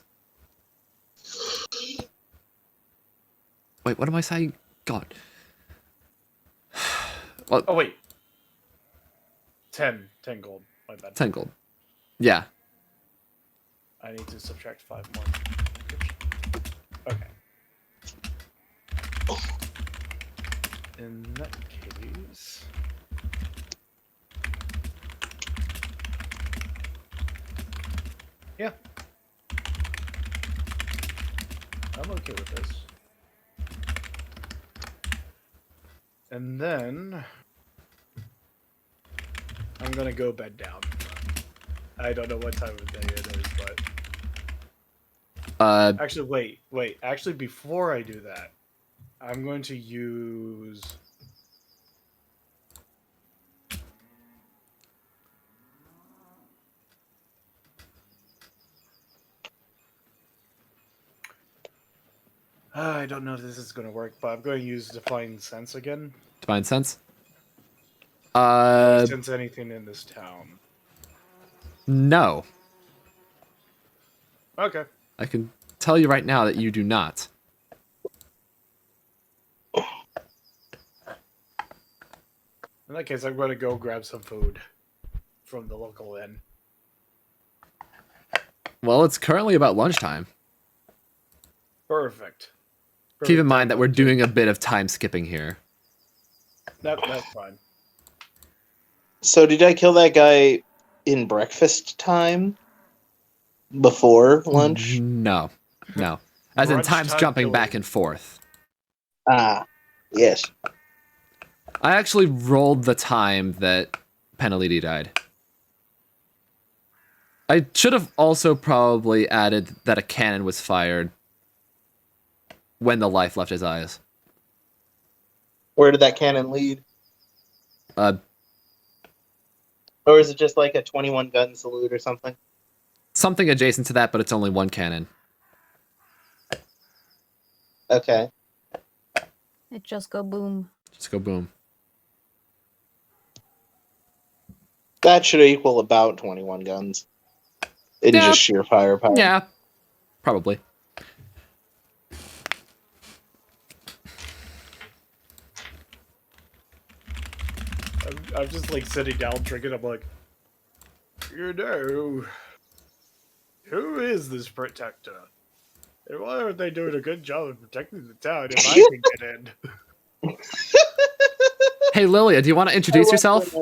Wait, what am I saying? God. Well, Oh wait, 10 gold. My bad. 10 gold. Yeah. I need to subtract 5 more. Okay. In that case... Yeah. I'm okay with this. And then... I'm gonna go bed down. I don't know what time of day it is, but... Actually, wait. Actually, before I do that, I'm going to use... I don't know if this is going to work, but I'm going to use Divine Sense again. Divine Sense? Sense anything in this town. No. Okay. I can tell you right now that you do not. In that case, I'm going to go grab some food from the local inn. Well, it's currently about lunchtime. Perfect. Keep in mind that we're doing a bit of time skipping here. That's fine. So did I kill that guy in breakfast time? Before lunch? No. As in Brunch time's time jumping killing. back and forth. Ah, yes. I actually rolled the time that Peneliti died. I should have also probably added that a cannon was fired when the life left his eyes. Where did that cannon lead? Uh, Or is it just like a 21 gun salute or something? something adjacent to that, but it's only one cannon. Okay. It just go boom. Just go boom. That should equal about 21 guns. In Yeah. just sheer firepower. Yeah, probably. I'm just like sitting down drinking. I'm like, you know, who is this protector? And why aren't they doing a good job of protecting the town if I can get in? Hey, Lilia, do you want to introduce yourself?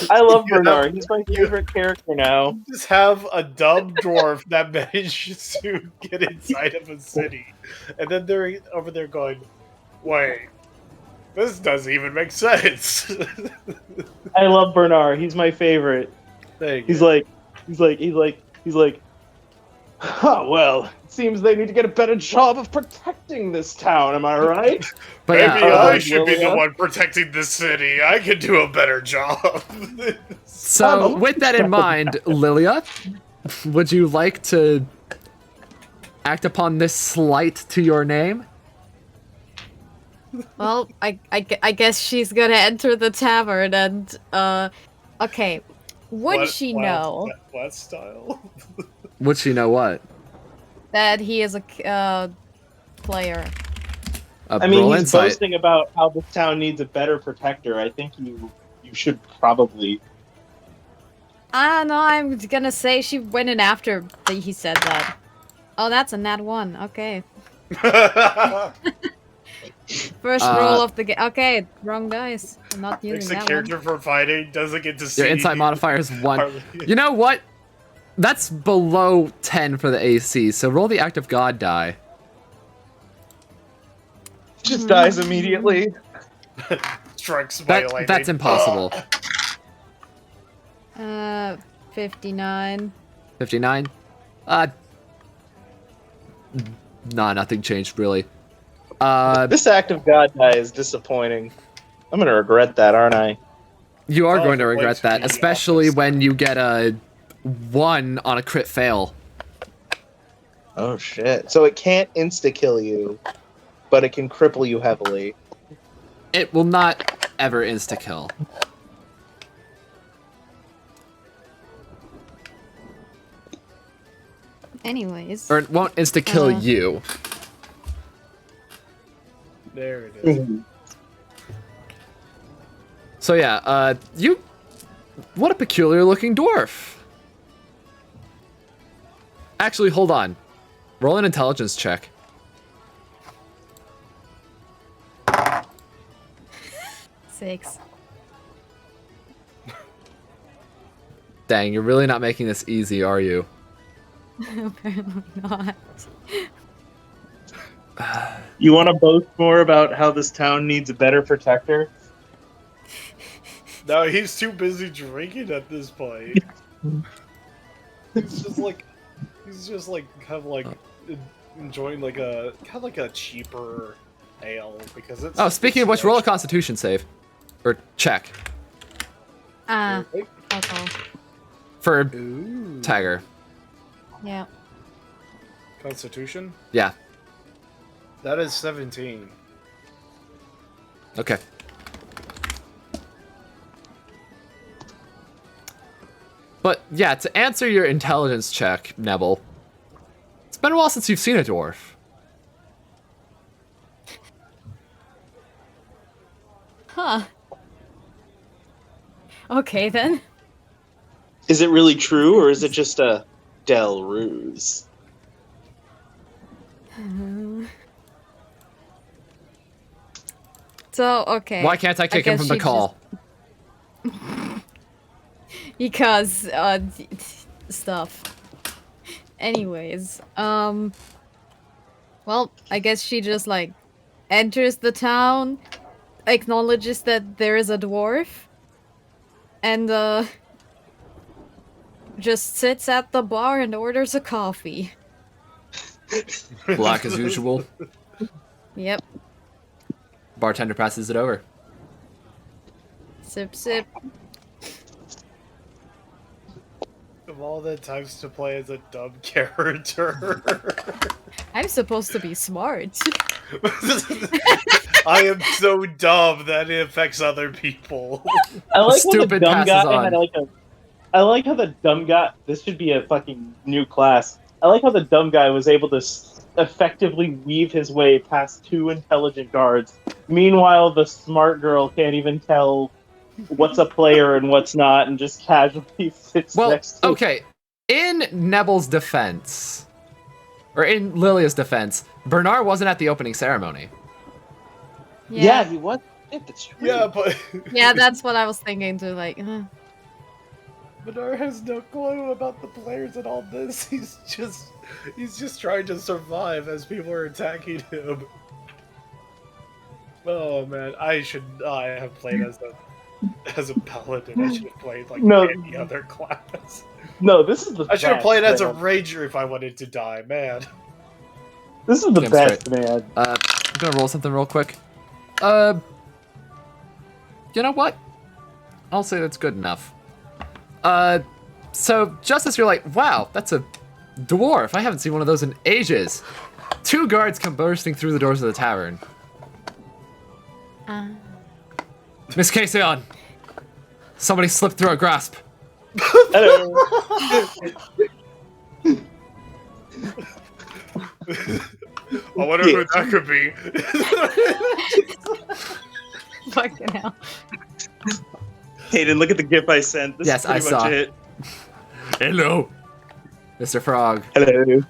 I love You know, Bernar. He's my favorite character now. Just have a dumb dwarf that manages to get inside of a city, and then they're over there going, "Wait, this doesn't even make sense." I love Bernar. He's my favorite. Thank He's you. like, oh, well, it seems they need to get a better job of protecting this town, am I right? But Maybe yeah, I should be the Lilia? one protecting the city. I could do a better job. so with that in mind, Lilia, would you like to act upon this slight to your name? Well, I guess she's gonna enter the tavern and, okay. Would she know What style? Would she know what? that he is a player? I mean, Roll he's insight. boasting about how this town needs a better protector. I think you should probably... Ah, no, I'm gonna say she went in after he said that. Oh, that's a nat 1. Okay. First roll of the game. Okay, wrong dice. I'm not Makes using the that character one. for fighting doesn't get to see. Your insight modifier is 1. hardly- You know what? That's below 10 for the AC, so roll the Act of God die. Just dies immediately. Strikes by lightning. That's impossible. 59. 59? Nah, nothing changed, really. This act of God die is disappointing. I'm gonna regret that, aren't I? You are Oh, going to wait regret to that, the especially office. when you get a 1 on a crit fail. Oh shit! So it can't insta kill you, but it can cripple you heavily. It will not ever insta kill. Anyways. Or it won't insta kill you. There it is. So yeah, you. What a peculiar looking dwarf. Actually, hold on. Roll an intelligence check. Six. Dang, you're really not making this easy, are you? Apparently not. You want to boast more about how this town needs a better protector? No, he's too busy drinking at this point. He's just like kind of like enjoying like a cheaper ale because it's. Oh, speaking of which, roll a Constitution save, or check Alcohol. for Ooh. Tagger. Yeah. Constitution. Yeah. That is 17. Okay. But yeah, to answer your intelligence check, Nebel, it's been a while since you've seen a dwarf. Huh. Okay then. Is it really true, or is it just a Dehlruse? So, okay. Why can't I kick him guess from the she call? Because, stuff. Anyways, well, I guess she just, like, enters the town, acknowledges that there is a dwarf, and, just sits at the bar and orders a coffee. Black as usual. Yep. Bartender passes it over. Sip, sip. Of all the times to play as a dumb character. I'm supposed to be smart. I am so dumb that it affects other people. I like how the Stupid dumb passes guy on. had like a. I like how the dumb guy. This should be a fucking new class. I like how the dumb guy was able to effectively weave his way past 2 intelligent guards. Meanwhile, the smart girl can't even tell what's a player and what's not, and just casually sits Well, next to. okay. In Nebel's defense, or in Lilia's defense, Bernar wasn't at the opening ceremony. Yeah, he was. Yeah, that's true. Yeah, but Yeah, that's what I was thinking too, like, Bernar has no clue about the players and all this. He's just trying to survive as people are attacking him. Oh man, I should not have played as a paladin. I should have played like any other class. No, this is the. I should have best, played as a man. ranger if I wanted to die, man. This is the Damn best, man. I'm gonna roll something real quick. You know what? I'll say that's good enough. So just as you're like, wow, that's a dwarf. I haven't seen one of those in ages. 2 guards come bursting through the doors of the tavern. Miss Caseon, somebody slipped through our grasp. Hello. I wonder who that could be. fucking hell. Hayden, look at the gif I sent. This Yes, is pretty I much saw. it. Hello, Mr. Frog. Hello.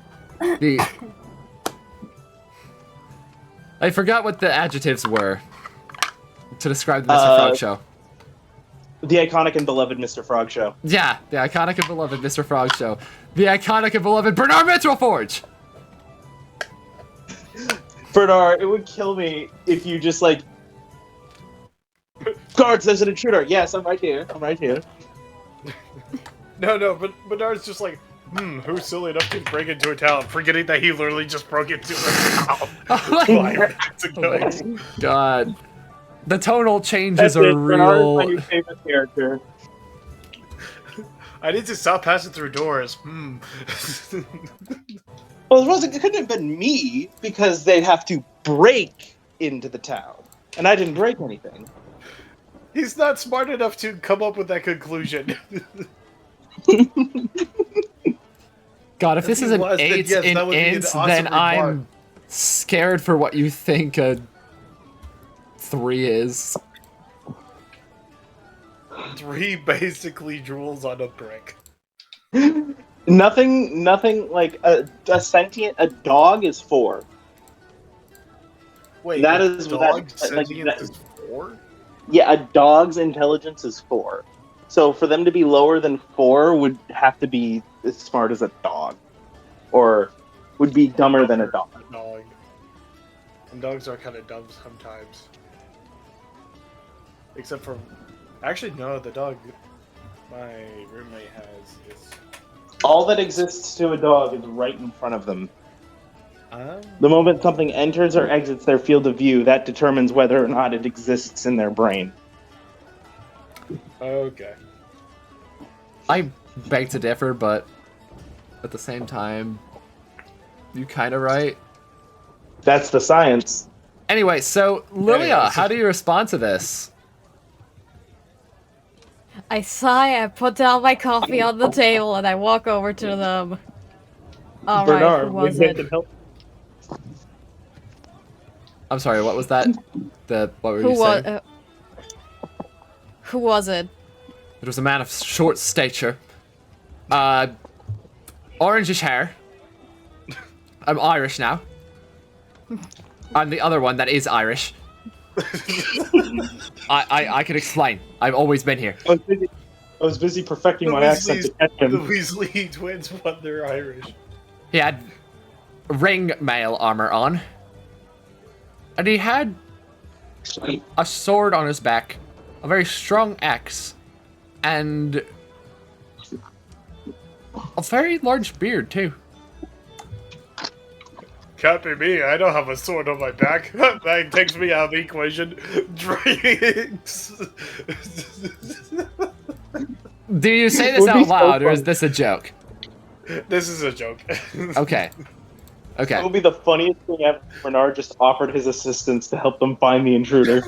I forgot what the adjectives were to describe the Mr. Frog show. The iconic and beloved Mr. Frog show. Yeah, the iconic and beloved Mr. Frog show. The iconic and beloved Bernar Mitchellforge! Bernar, it would kill me if you just like. Guards, there's an intruder. Yes, I'm right here. I'm right here. No, but Bernard's just like, who's silly enough to break into a town, forgetting that he literally just broke into a town. Oh 5 minutes ago. God. The tonal changes That's are it. Bernard is my real. new favorite character. I need to stop passing through doors. Well, it couldn't have been me because they'd have to break into the town, and I didn't break anything. He's not smart enough to come up with that conclusion. God, if this is an then 8 yes, in that would be an int, awesome then remark. I'm scared for what you think a 3 is. 3 basically drools on a brick. Nothing like a dog is 4. Wait, That a is dog that- like, sentient that- is 4? Yeah, a dog's intelligence is 4. So for them to be lower than 4 would have to be as smart as a dog, or would be dumber than a dog. Dog. And dogs are kind of dumb sometimes. Except for... Actually, no, the dog my roommate has is... All that exists to a dog is right in front of them. Um, The moment something enters or exits their field of view, that determines whether or not it exists in their brain. okay. I beg to differ, but at the same time, you kind of right. That's the science. Anyway, so Lilia, Anyways. how do you respond to this? I sigh, I put down my coffee on the table, and I walk over to them. Alright, Bernar, who was maybe I it? can help. I'm sorry, what was that? What were Who you was saying? who was it? It was a man of short stature. Orangish hair. I'm Irish now. I'm the other one that is Irish. I can explain. I've always been here. I was busy perfecting my accent to catch The him. Weasley twins, but they're Irish. He had ring mail armor on. And he had a sword on his back, a very strong axe, and a very large beard, too. Can't be me, I don't have a sword on my back. That takes me out of the equation. Drinks! Do you say this Would be out so loud, or fun. is this a joke? This is a joke. Okay. It Okay. would be the funniest thing ever. Bernard just offered his assistance to help them find the intruder.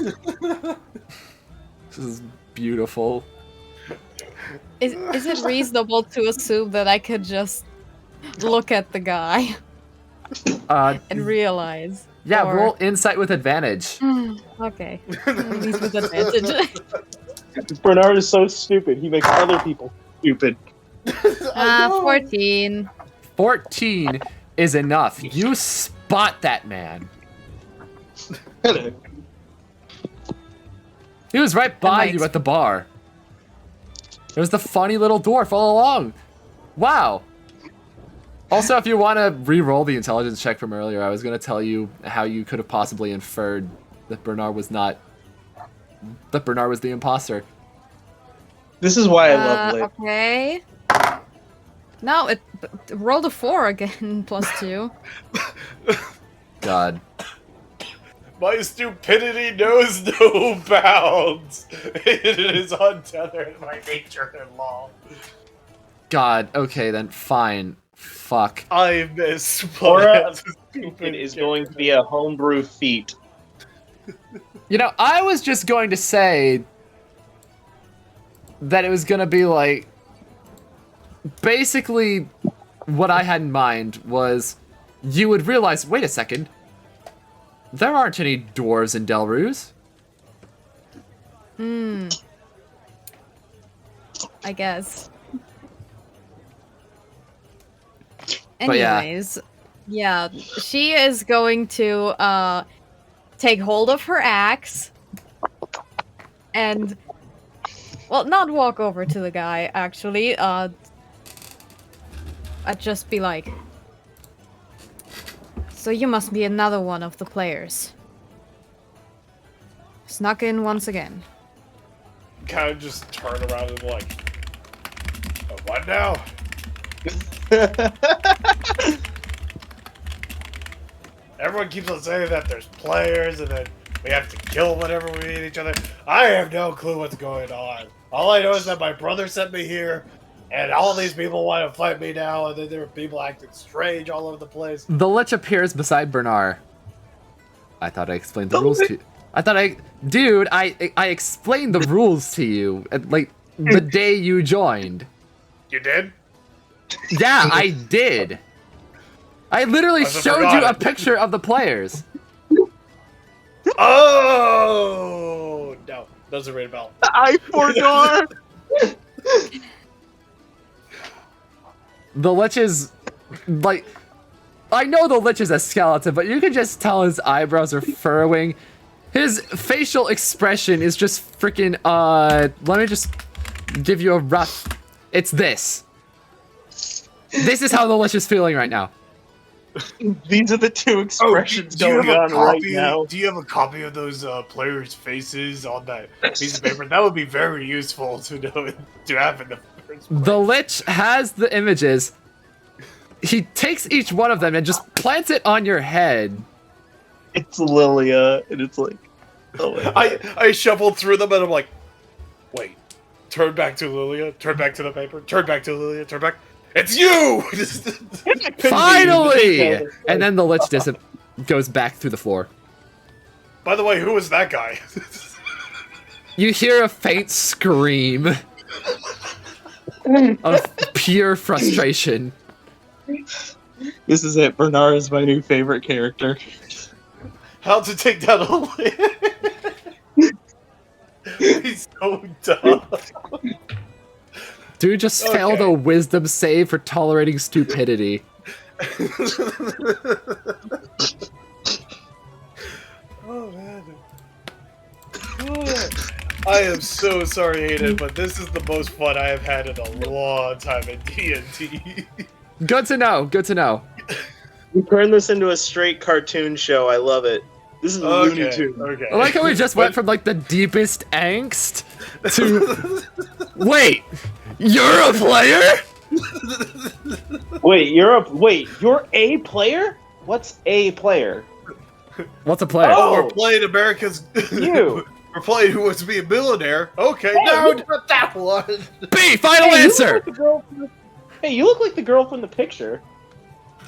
This is beautiful. Is it reasonable to assume that I could just look at the guy and realize? Yeah, or- roll insight with advantage. Okay. At least with advantage. Bernard is so stupid. He makes other people stupid. 14. 14 is enough. You spot that man. Hello. He was right by Nice. you at the bar. It was the funny little dwarf all along. Wow. Also, if you want to re-roll the intelligence check from earlier, I was going to tell you how you could have possibly inferred that Bernar was not... that Bernar was the imposter. This is why I love Lich. Okay. No, it rolled a 4 again, +2. God. My stupidity knows no bounds. It is untethered by nature and law. God. Okay, then fine. Fuck. I miss Aura stupid It is going to be a homebrew feat. You know, I was just going to say that it was going to be like... Basically, what I had in mind was you would realize, wait a second, there aren't any dwarves in Dehlruse. I guess. But yeah. Anyways, yeah, she is going to take hold of her axe and, well, not walk over to the guy, actually. I'd just be like, so you must be another one of the players. Snuck in once again. Kind of just turn around and like, what now? Everyone keeps on saying that there's players and then we have to kill whenever we meet each other. I have no clue what's going on. All I know is that my brother sent me here And all these people want to fight me now, and then there are people acting strange all over the place. The Lich appears beside Bernar. I thought I explained the rules to you. Dude, I explained the rules to you, like, the day you joined. You did? Yeah, I did. I literally showed you a picture of the players. Oh! No, doesn't ring a bell. I forgot. The Lich is, like, I know the Lich is a skeleton, but you can just tell his eyebrows are furrowing. His facial expression is just freaking, let me just give you a rough, it's this. This is how the Lich is feeling right now. These are the two expressions going on right now. Do you have a copy of those players' faces on that piece of paper? That would be very useful to know to have in the first place. The Lich has the images. He takes each one of them and just plants it on your head. It's Lilia, and it's like, oh my God. I shuffled through them and I'm like, wait, turn back to Lilia, turn back to the paper, turn back to Lilia, turn back. It's you! Finally! And then the Lich goes back through the floor. By the way, who was that guy? You hear a faint scream of pure frustration. This is it. Bernar is my new favorite character. How to take down a Lich? He's so dumb. Dude just failed a wisdom save for tolerating stupidity. Oh man. I am so sorry, Hayden, but this is the most fun I have had in a long time in D&D. Good to know, good to know. We turned this into a straight cartoon show. I love it. This is Looney Tunes. Okay. I like how we just went from like the deepest angst to... Wait! You're a player? Wait, you're a player? What's a player? What's a player? Oh, we're playing America's... You! We're playing Who Wants to Be a Millionaire. Okay, no, not that one. B, final answer! Hey, you look like the girl from the picture.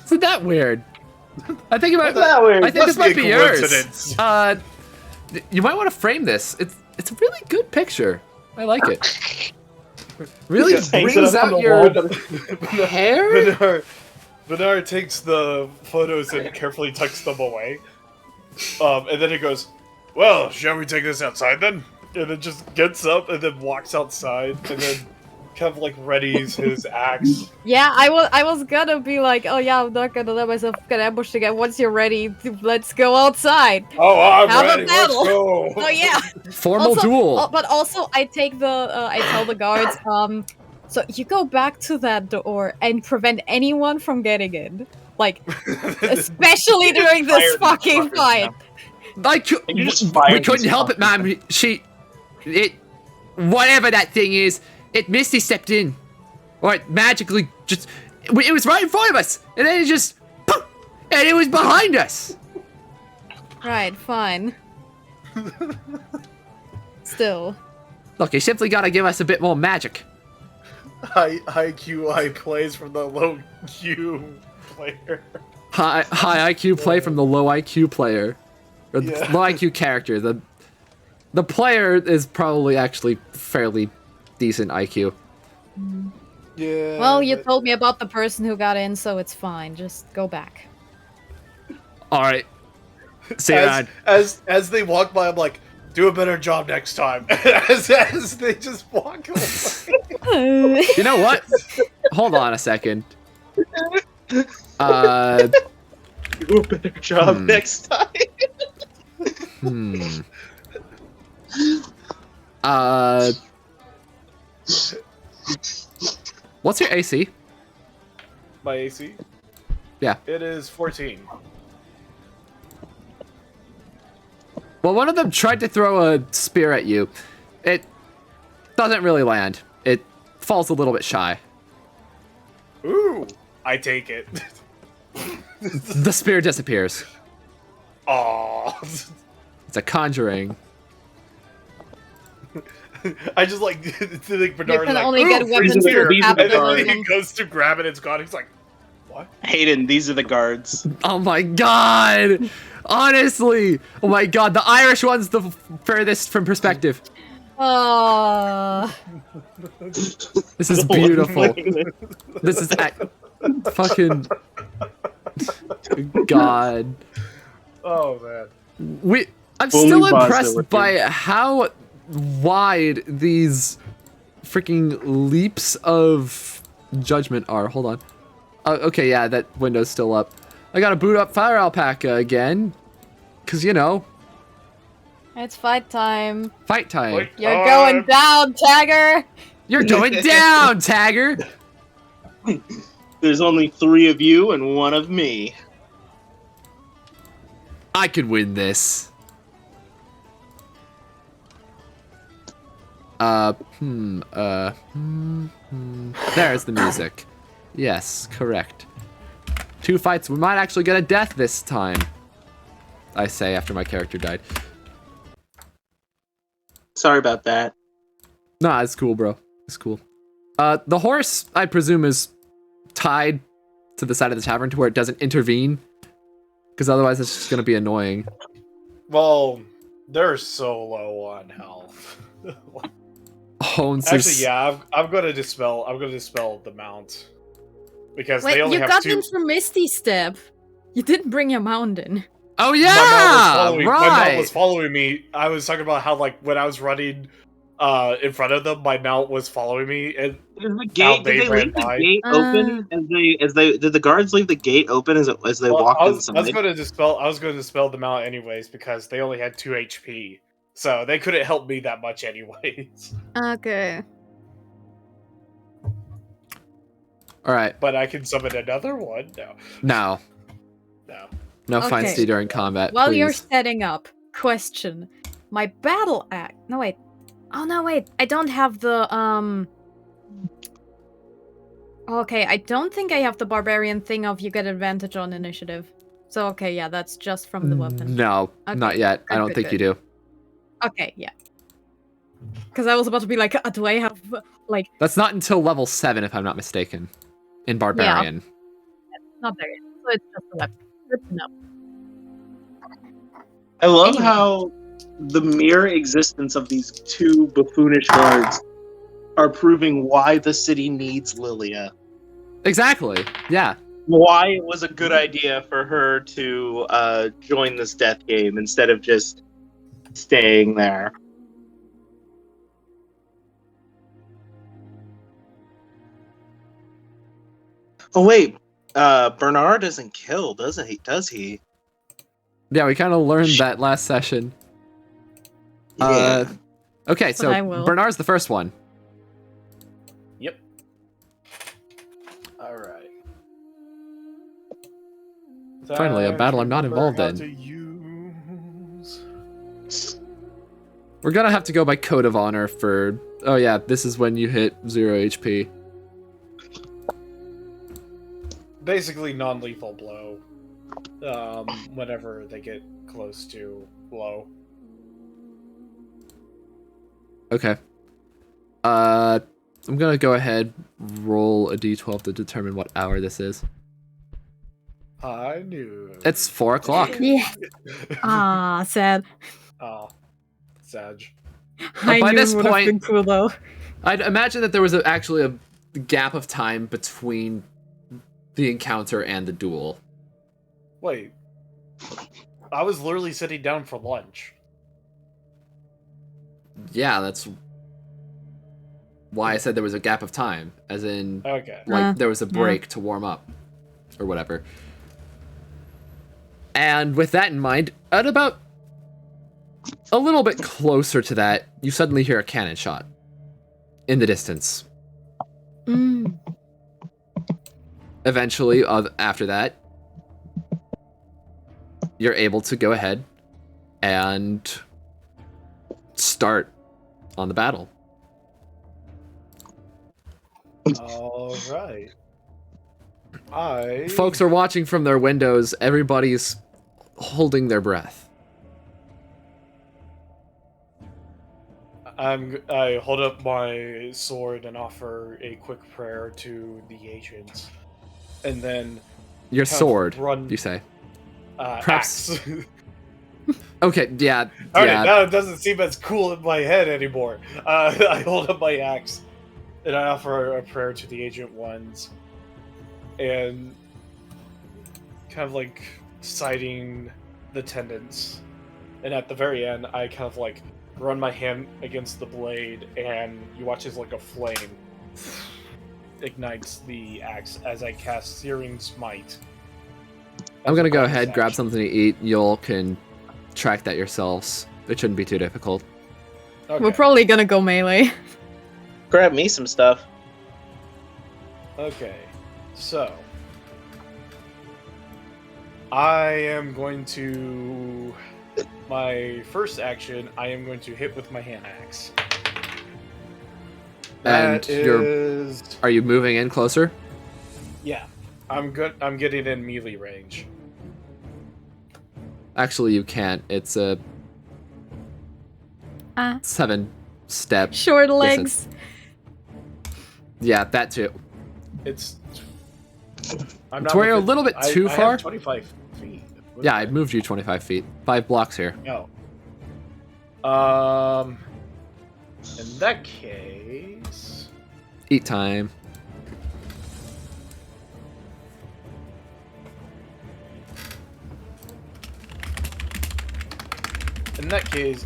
Isn't that weird? I think it might. What's that weird? I think this might be yours. Coincidence. You might want to frame this. It's a really good picture. I like it. Really brings out your hair. Bernar takes the photos and carefully tucks them away. And then he goes, well, shall we take this outside then? And then just gets up and then walks outside and then kind of like readies his axe. Yeah, I was gonna be like, oh yeah, I'm not gonna let myself get ambushed again. Once you're ready, let's go outside. Oh, I'm Have a ready. Let's battle. go. Oh yeah. Formal Also- duel. But also, I take I tell the guards, so you go back to that door and prevent anyone from getting in. Like, especially during this fucking fight. Like You just we fired couldn't these help it, man. Whatever that thing is, it Misty stepped in, or it magically just. It was right in front of us, and then it just, poof, and it was behind us. Right, fine. Still. Look, you simply gotta give us a bit more magic. High QI plays from the low Q player. High IQ play from the low IQ player, or the Yeah. low IQ character. The player is probably actually fairly decent IQ. Yeah. Well, you told me about the person who got in, so it's fine. Just go back. All right, see you around. as they walk by, I'm like, do a better job next time. as they just walk away. You know what? Hold on a second. Do a better job next time. What's your AC? My AC? Yeah. It is 14. Well, one of them tried to throw a spear at you. It doesn't really land. It falls a little bit shy. Ooh, I take it. The spear disappears. Aww. It's a conjuring. I just like to think Bernar You can like, only "Ooh, get weapons these are for the and then guards. he goes to grab it, it's gone. He's like, what? Hayden, these are the guards. Oh my god! Honestly! Oh my god, the Irish one's the furthest from perspective. Oh. This is beautiful. This is fucking... God. Oh man. I'm Only still boss that impressed we're by how wide these freaking leaps of judgment are. Hold on. Okay, yeah, that window's still up. I gotta boot up Fire Alpaca again. Cause, you know, It's fight time. fight time. Wait. You're going down, Tagger! You're going down, Tagger! There's only 3 of you and 1 of me. I could win this. There's the music. Yes, correct. 2 fights. We might actually get a death this time. I say after my character died. Sorry about that. Nah, it's cool, bro. It's cool. The horse, I presume, is tied to the side of the tavern to where it doesn't intervene. Because otherwise it's just gonna be annoying. Well, they're so low on health. Hones Actually, is... yeah, I'm gonna dispel the mount. Because Wait, they only you have got 2. them from Misty Step. You didn't bring your mount in. Oh My yeah! mount Right! was following me. I was talking about how, like, when I was running in front of them, my mount was following me, and Is the How gate? they Did they ran leave the by. gate open as they did the guards leave the gate open as they well, walked I was inside? going to dispel the mount anyways because they only had 2 HP, so they couldn't help me that much anyways. Okay. Alright, But I can summon another one. now. No. No Okay. feisty during combat, While please. you're setting up, question. My battle axe. No, wait. Oh, no, wait. I don't have the, Okay, I don't think I have the barbarian thing of you get advantage on initiative. So, okay, yeah, that's just from the weapon. No, Okay, not yet. I good, don't good, think you good. do. Okay, yeah. Because I was about to be like, do I have, like, That's not until level 7, if I'm not mistaken. In Barbarian. not there yet. So it's just a weapon. Good to know. I love Anyway. how the mere existence of these 2 buffoonish guards are proving why the city needs Lilia. Exactly. Yeah. Why it was a good idea for her to join this death game instead of just staying there. Oh wait, Bernar doesn't kill, does he? Does he? Yeah, we kind of learned that last session. Yeah. Okay, so I will. Bernard's the first one. Yep. Alright. Finally, a battle I'm not involved in. To use. We're gonna have to go by code of honor for... Oh yeah, this is when you hit 0 HP. Basically non-lethal blow. Whenever they get close to low. Okay. I'm gonna go ahead, roll a d12 to determine what hour this is. I knew. It's 4 o'clock. Yeah. Ah, sad. Oh, Sag. I by knew this it would have point- been cool though. I'd imagine that there was actually a gap of time between the encounter and the duel. Wait. I was literally sitting down for lunch. Yeah, that's why I said there was a gap of time, as in, Okay. like, there was a break to warm up, or whatever. And with that in mind, at about a little bit closer to that, you suddenly hear a cannon shot in the distance. Mm. Eventually, after that, you're able to go ahead and start on the battle. Alright. Folks are watching from their windows. Everybody's holding their breath. I hold up my sword and offer a quick prayer to the agents, and then Your kind of sword, run. you say? Perhaps. Perhaps- Okay, yeah, Alright, yeah. now it doesn't seem as cool in my head anymore. I hold up my axe, and I offer a prayer to the Agent Ones, and kind of like citing the tendons. And at the very end, I kind of like run my hand against the blade, and you watch as like a flame ignites the axe as I cast Searing Smite. I'm gonna go ahead, Bonus grab action. something to eat. Y'all can track that yourselves. It shouldn't be too difficult. Okay. We're probably gonna go melee. Grab me some stuff. Okay, so I am going to my first action. I am going to hit with my hand axe. And That you're- is Are you moving in closer? yeah. I'm good. I'm getting in melee range. Actually, you can't. It's a 7-step. Short legs. Yeah, that too. It's. It's where you're a little bit too I far. have 25 feet. What Yeah, is I moved you 25 feet. 5 blocks here. that? No. In that case. Eat time. In that case,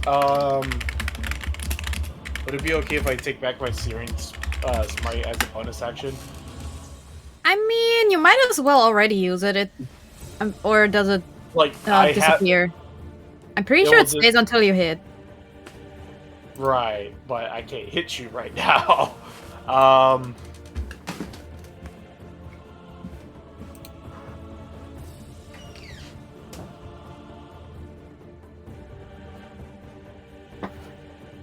would it be okay if I take back my Searing Smite as a bonus action? I mean, you might as well already use it. Or does it Like, I have. disappear? I'm pretty Yeah, sure well, it stays until you hit. Right, but I can't hit you right now.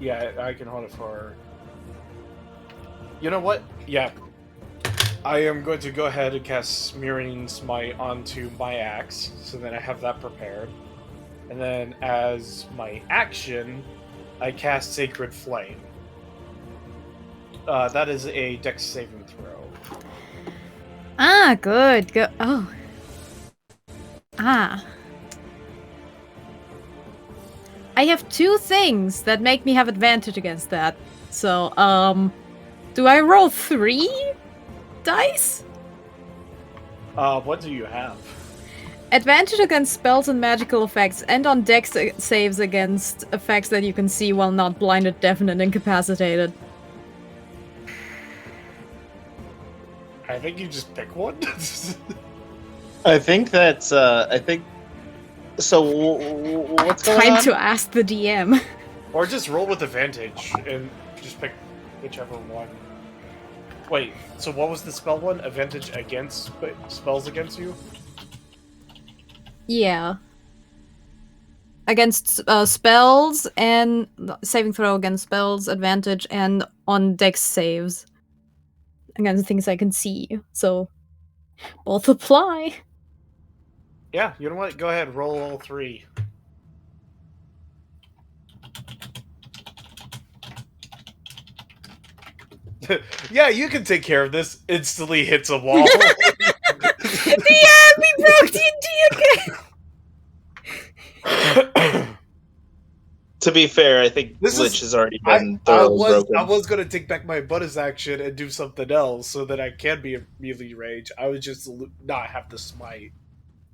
Yeah, I can hold it for. You know what? Yeah. I am going to go ahead and cast Smearing Smite onto my axe, so then I have that prepared. And then as my action, I cast Sacred Flame. That is a Dex saving throw. Ah, good. Good. Oh. Ah. I have 2 things that make me have advantage against that. So, do I roll 3 dice? What do you have? Advantage against spells and magical effects, and on dex saves against effects that you can see while not blinded, deafened, and incapacitated. I think you just pick one. I think that's. So what's going Time on? to ask the DM. Or just roll with advantage and just pick whichever one. Wait, so what was the spell one? Advantage against spells against you? Yeah. Against spells and saving throw against spells, advantage, and on dex saves. Against things I can see. So, both apply. Yeah, you know what? Go ahead, roll all 3. Yeah, you can take care of this. Instantly hits a wall. DM, we broke D&D again! To be fair, I think This Lich is- has already I been thoroughly broken. was gonna take back my bonus action and do something else so that I can be a melee rage. I would just not have the smite,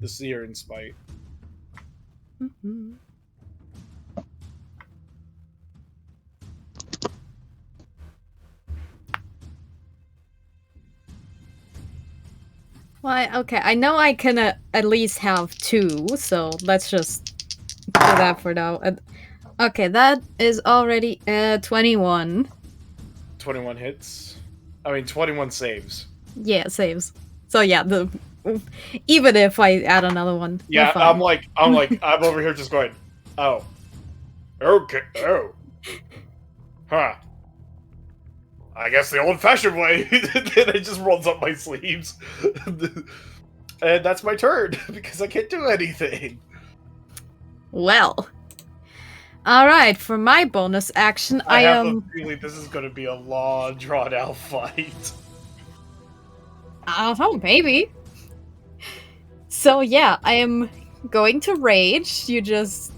the Searing Smite. Why? Okay, I know I can at least have 2, so let's just do that for now. Okay, that is already 21. 21 hits. I mean, 21 saves. Yeah, saves. So yeah, even if I add another one, Yeah, we're fine. I'm over here just going, oh. Okay, oh. Huh. I guess the old-fashioned way. Then it just rolls up my sleeves. And that's my turn, because I can't do anything. Well, All right, for my bonus action, I I have am. a feeling this is going to be a long, drawn-out fight. Oh, maybe. So yeah, I am going to rage. You just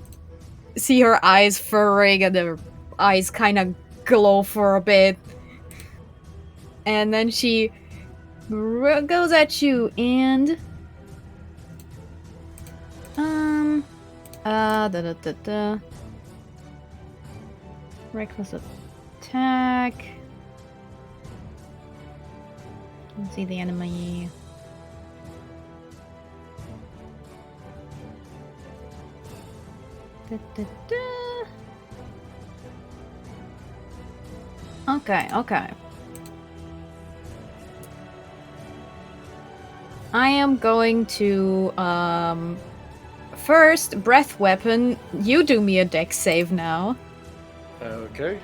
see her eyes furrowing and her eyes kind of glow for a bit. And then she goes at you and da. Reckless attack. Let's see the enemy. Okay. I am going to first breath weapon. You do me a dex save now. Okay.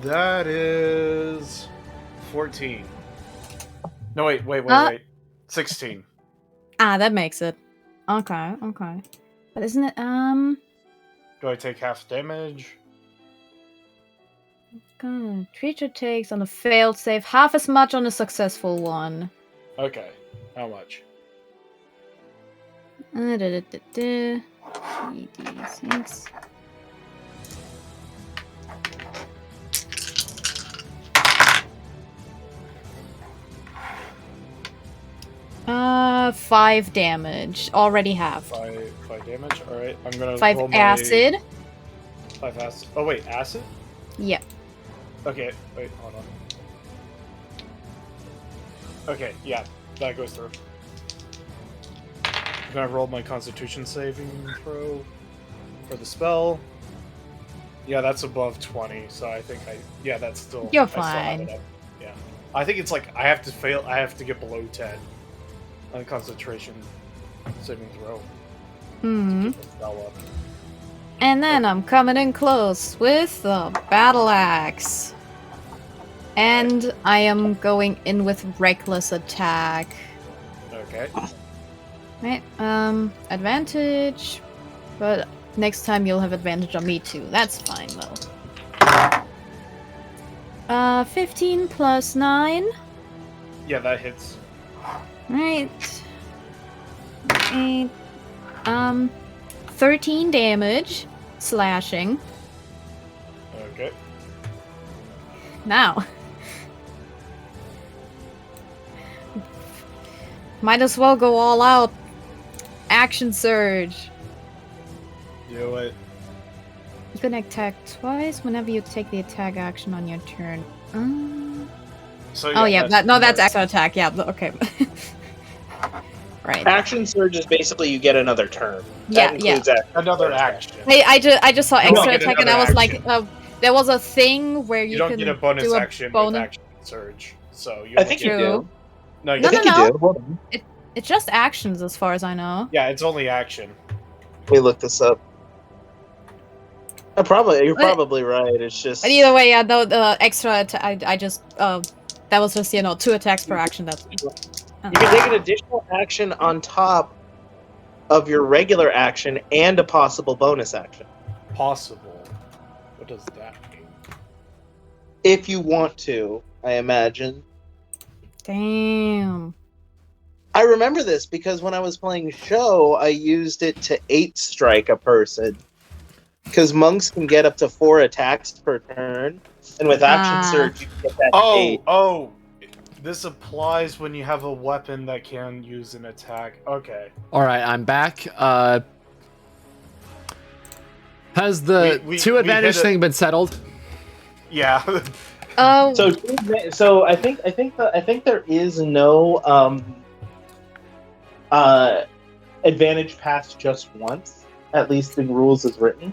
That is 14. No, wait. 16. Ah, that makes it. Okay. But isn't it Do I take half damage? creature takes on a failed save half as much on a successful one. Okay. How much? 3d6. 5 damage. Already half. 5 damage? Alright, I'm gonna 5 roll my... acid. 5 acid. Oh, wait, acid? Yeah. Okay, wait, hold on. Okay, yeah, that goes through. I'm gonna roll my constitution saving throw for the spell. Yeah, that's above 20, so I think yeah, that's still... You're I still have fine. it up. Yeah. I think it's like, I have to get below 10 on concentration saving throw. Hmm. To keep the spell up. And then I'm coming in close with the battle axe. And I am going in with reckless attack. Okay. Right, advantage. But next time you'll have advantage on me too. That's fine though. 15 plus 9. Yeah, that hits. Right. 8. 13 damage. Slashing. Okay. Now. Might as well go all out. Action surge. Do it. You can attack twice whenever you take the attack action on your turn. So, Oh yeah, that's more. extra attack. Yeah, okay. Right. Action surge is basically you get another turn. Yeah, That includes Another action. I just saw You don't extra get attack and I another was action. like, there was a thing where you You don't can get a bonus do a action bonus. with action surge. So you I only think get... you True. do. No, you No, I think no, you no. do. Hold on. It's just actions as far as I know. Yeah, it's only action. Let me look this up. You're But- probably right. It's just But either way, yeah, no, the extra attack. I just that was just 2 attacks per action. That's. you can take an additional action on top of your regular action and a possible bonus action Possible. What does that mean? if you want to. I imagine. Damn. I remember this because when I was playing Show, I used it to 8-strike a person. Because monks can get up to 4 attacks per turn, and with action surge, you can get that to 8. Oh, this applies when you have a weapon that can use an attack. Okay. Alright, I'm back. Has the We 2 advantage hit a- thing been settled? Yeah. Oh. So I think there is no advantage past just once, at least in rules as written.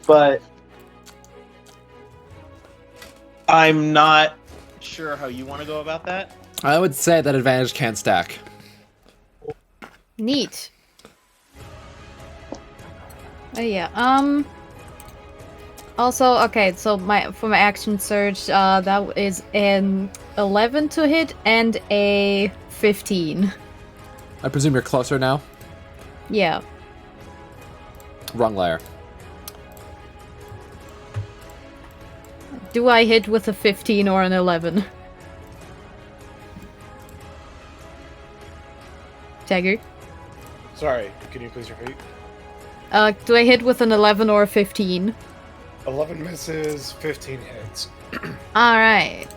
But I'm not sure how you want to go about that. I would say that advantage can't stack. Neat. Oh yeah. Also, okay. So for my action surge, that is an 11 to hit and a 15. I presume you're closer now? Yeah. Wrong layer. Do I hit with a 15 or an 11? Tagger? Sorry, can you please repeat? Do I hit with an 11 or a 15? 11 misses, 15 hits. Alright.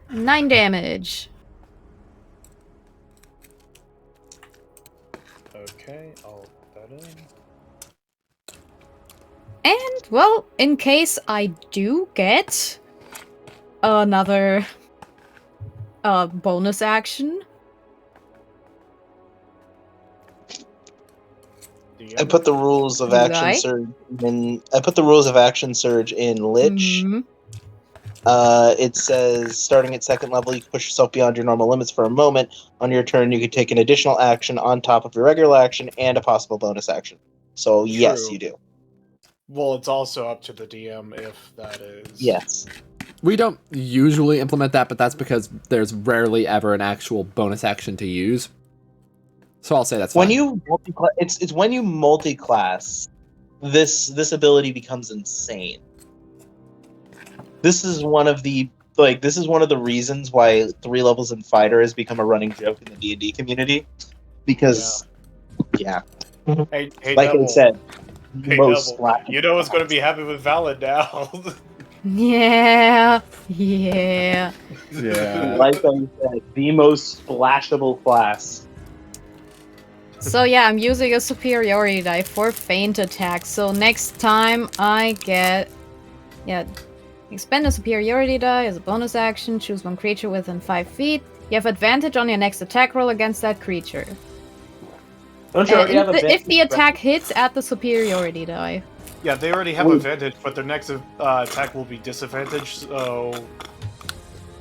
9 damage. Okay, I'll put that in. And, well, in case I do get another bonus action. I put the rules of action surge in. I put the rules of action surge in Lich. Mhm. It says starting at second level, you can push yourself beyond your normal limits for a moment. On your turn, you can take an additional action on top of your regular action and a possible bonus action. So yes, True. you do. Well, it's also up to the DM if that is. Yes. We don't usually implement that, but that's because there's rarely ever an actual bonus action to use. So I'll say that's fine. When you it's when you multi-class, this ability becomes insane. This is one of the reasons why 3 levels in fighter has become a running joke in the D&D community, because yeah. Hey, Like Nebel. I said, Hey, most Nebel. You know what's going to be happening with Valid now. Yeah. Yeah. Yeah. like I said, the most splashable class. So yeah, I'm using a superiority die for feint attack. So next time I get... Yeah. Expend a superiority die as a bonus action. Choose one creature within 5 feet. You have advantage on your next attack roll against that creature. Don't you already have If the attack hits at the superiority die. Yeah, they already have advantage, but their next attack will be disadvantaged, so...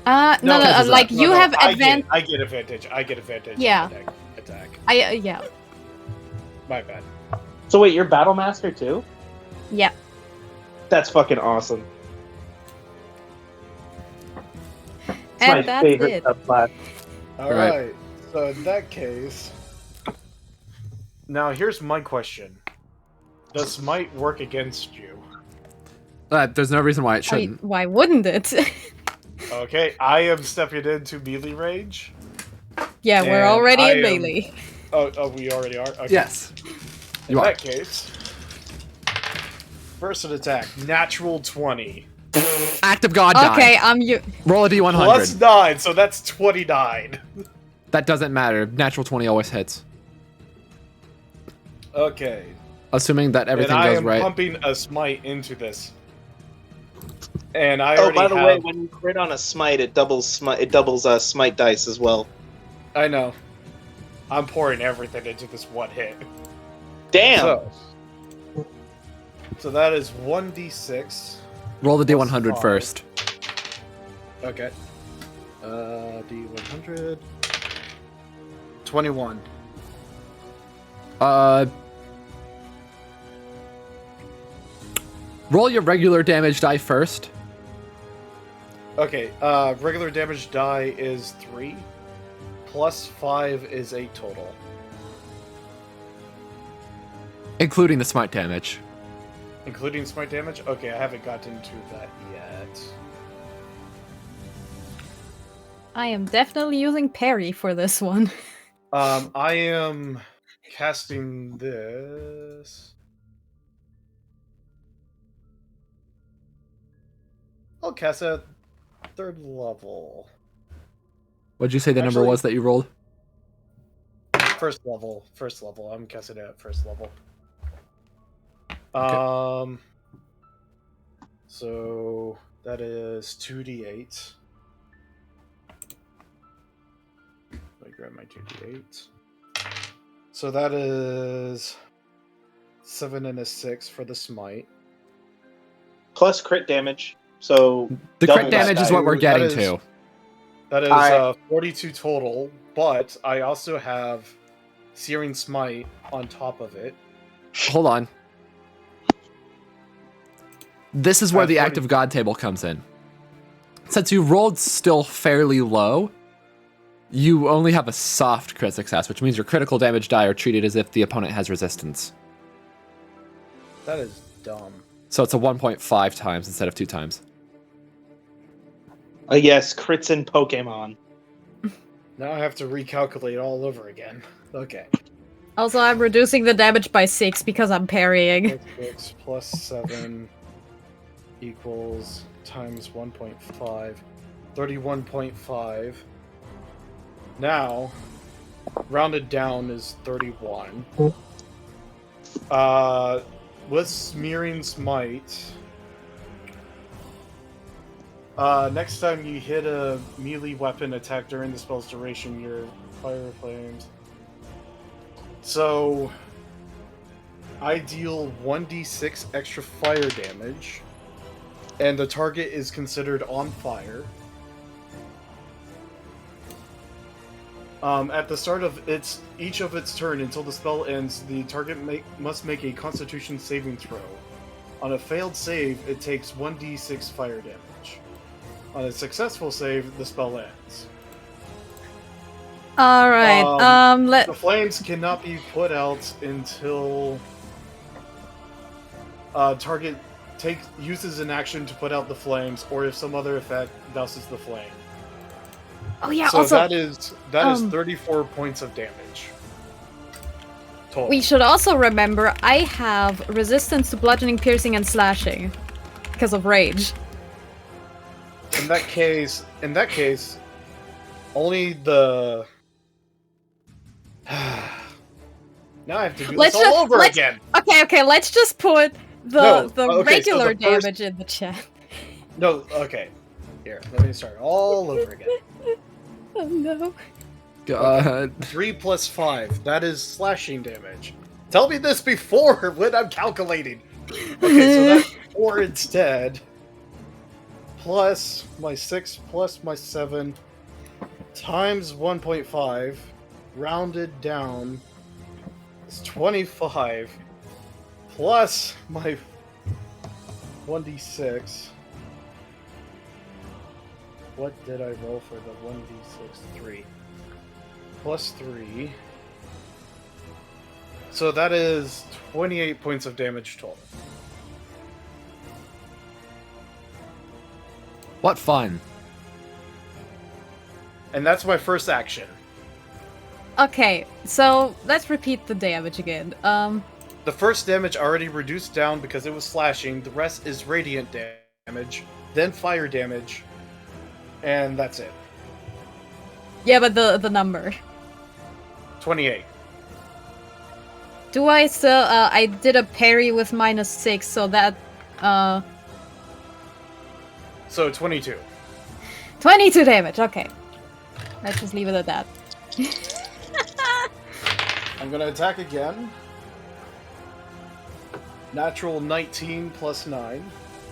No, like, you have advantage... I get advantage. I get advantage. Yeah. Attack. Yeah. My bad. So wait, you're Battle Master too? Yeah. That's fucking awesome. It's And my that's favorite it. subclass. Alright, so in that case... Now, here's my question. Does Smite work against you? There's no reason why it shouldn't. Why wouldn't it? Okay, I am stepping into melee range. Yeah, we're And already I in am- melee. Oh, we already are? Okay. Yes. In You are. that case... First an attack, natural 20. Act of God die. Okay, you. Roll a d100. Plus 9, so that's 29. That doesn't matter. Natural 20 always hits. Okay. Assuming that everything and I goes am right. pumping a smite into this. And I Oh, already by the have... way, when you crit on a smite, it doubles smite dice as well. I know. I'm pouring everything into this one hit. Damn. So that is 1d6. Roll the plus d100 5. first. Okay. D100. 21. Roll your regular damage die first. Okay, regular damage die is 3. Plus 5 is 8 total. Including the smite damage. Including smite damage? Okay, I haven't gotten to that yet. I am definitely using parry for this one. I am casting this. I'll cast at 3rd level. What'd you say the number Actually- was that you rolled? First level. I'm casting it at 1st level. So that is 2d8. Let me grab my 2d8. So that is 7 and a 6 for the smite. Plus crit damage. So The double crit damage that is what die. we're getting That is- to. That is Alright. 42 total, but I also have Searing Smite on top of it. Hold on. This is where the 40. Act of God table comes in. Since you rolled still fairly low, You only have a soft crit success, which means your critical damage die are treated as if the opponent has resistance. That is dumb. So it's a 1.5 times instead of 2 times. Yes, crits in Pokemon. Now I have to recalculate all over again. Okay. Also, I'm reducing the damage by 6 because I'm parrying. Plus 6 plus 7 equals times 1.5. 31.5. Now, rounded down is 31. With Smearing Smite, next time you hit a melee weapon attack during the spell's duration, your fire flames. So, I deal 1d6 extra fire damage, and the target is considered on fire. At the start of each of its turn until the spell ends, the target must make a Constitution saving throw. On a failed save, it takes 1d6 fire damage. On a successful save, the spell ends. Alright, The flames cannot be put out until target uses an action to put out the flames, or if some other effect douses the flame. Oh yeah, So also, that is 34 points of damage. Total. we should also remember I have resistance to bludgeoning, piercing, and slashing because of rage. In that case, only the. Now I have to do this all over again. Okay, let's just put the so regular the first- damage in the chat. No, okay. Here, let me start all over again. Oh no. God. 3 plus 5. That is slashing damage. Tell me this before when I'm calculating. Okay, so that's 4 instead. Plus my 6 plus my 7 times 1.5. Rounded down. It's 25. Plus my 1d6. What did I roll for the 1d6? 3. Plus 3. So that is 28 points of damage total. What fun. And that's my first action. Okay, so let's repeat the damage again. The first damage already reduced down because it was slashing. The rest is radiant damage, then fire damage, and that's it. Yeah, but the number. 28. Do I still? I did a parry with -6, so that So 22. 22 damage. Okay, let's just leave it at that. I'm gonna attack again. Natural 19 plus 9.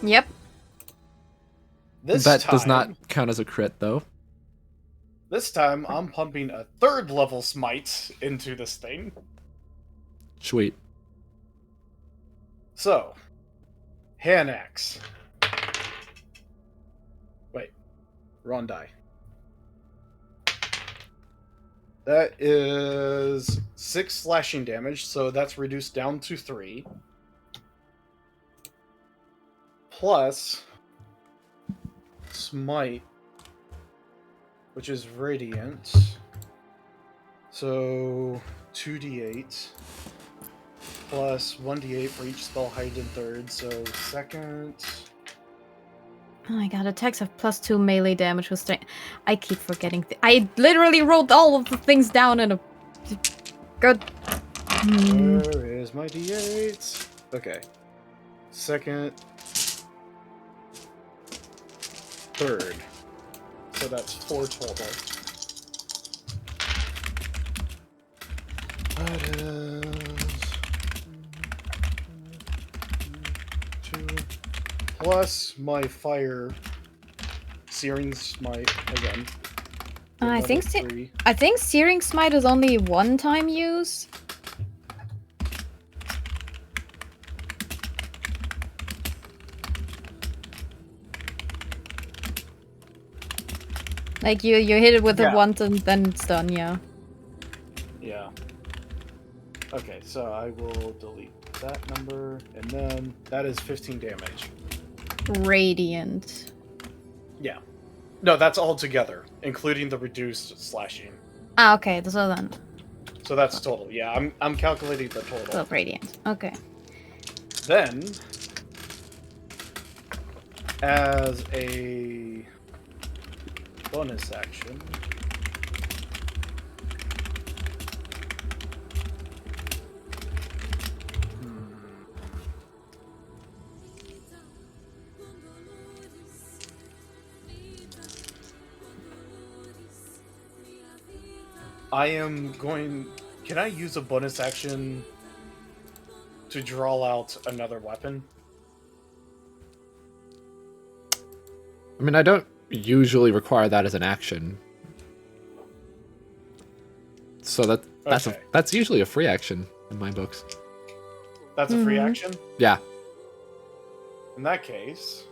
Yep. This That time, does not count as a crit, though. This time, I'm pumping a 3rd level smite into this thing. Sweet. So, hand axe. Wait, wrong die. That is 6 slashing damage, so that's reduced down to 3. Plus smite, which is radiant. So 2d8 plus 1d8 for each spell height in 3rd. So 2nd. Oh my god, attacks have +2 melee damage with strength. I keep forgetting. I literally wrote all of the things down in a. Good. Where is my d8? Okay. 2nd. 3rd. So that's 4 total. That is 2 plus my fire searing smite again. I think Another 3. I think Searing Smite is only one-time use. Like you hit it with Yeah. it once and then it's done, yeah. Yeah. Okay, so I will delete that number, and then that is 15 damage. Radiant. Yeah. No, that's all together, including the reduced slashing. Ah, okay, so then. So that's total. Yeah, I'm calculating the total. So radiant. Okay. Then, as a bonus action, I am going... Can I use a bonus action to draw out another weapon? I mean, I don't usually require that as an action. So that's usually a free action in my books. That's a free action? Yeah. In that case,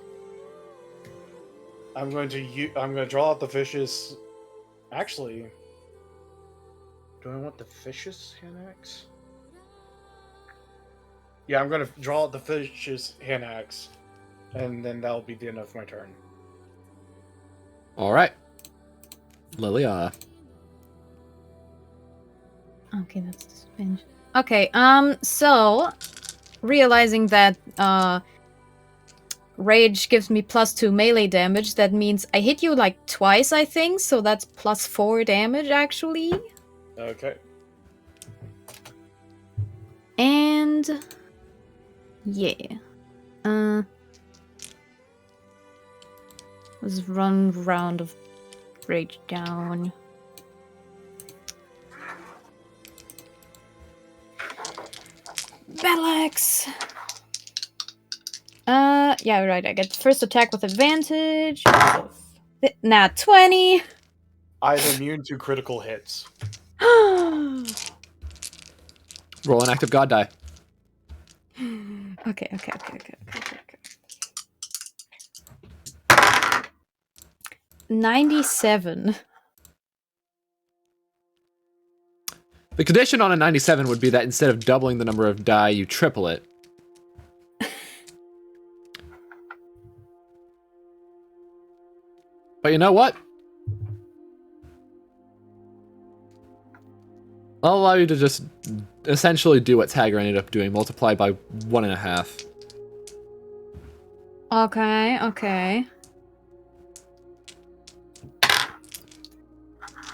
I'm going to draw out the vicious... Actually, do I want the vicious hand axe? Yeah, I'm going to draw out the vicious hand axe, and then that'll be the end of my turn. All right. Lilia. Okay, that's the spin. Okay, so realizing that rage gives me +2 melee damage, that means I hit you like twice, I think, so that's +4 damage actually. Okay. And yeah. Let's run round of rage down. Battle axe. Yeah, right. I get first attack with advantage. Nat 20. I'm immune to critical hits. Roll an active god die. Okay. 97. The condition on a 97 would be that instead of doubling the number of die, you triple it. But you know what? I'll allow you to just essentially do what Taggerune ended up doing, multiply by 1.5. Okay.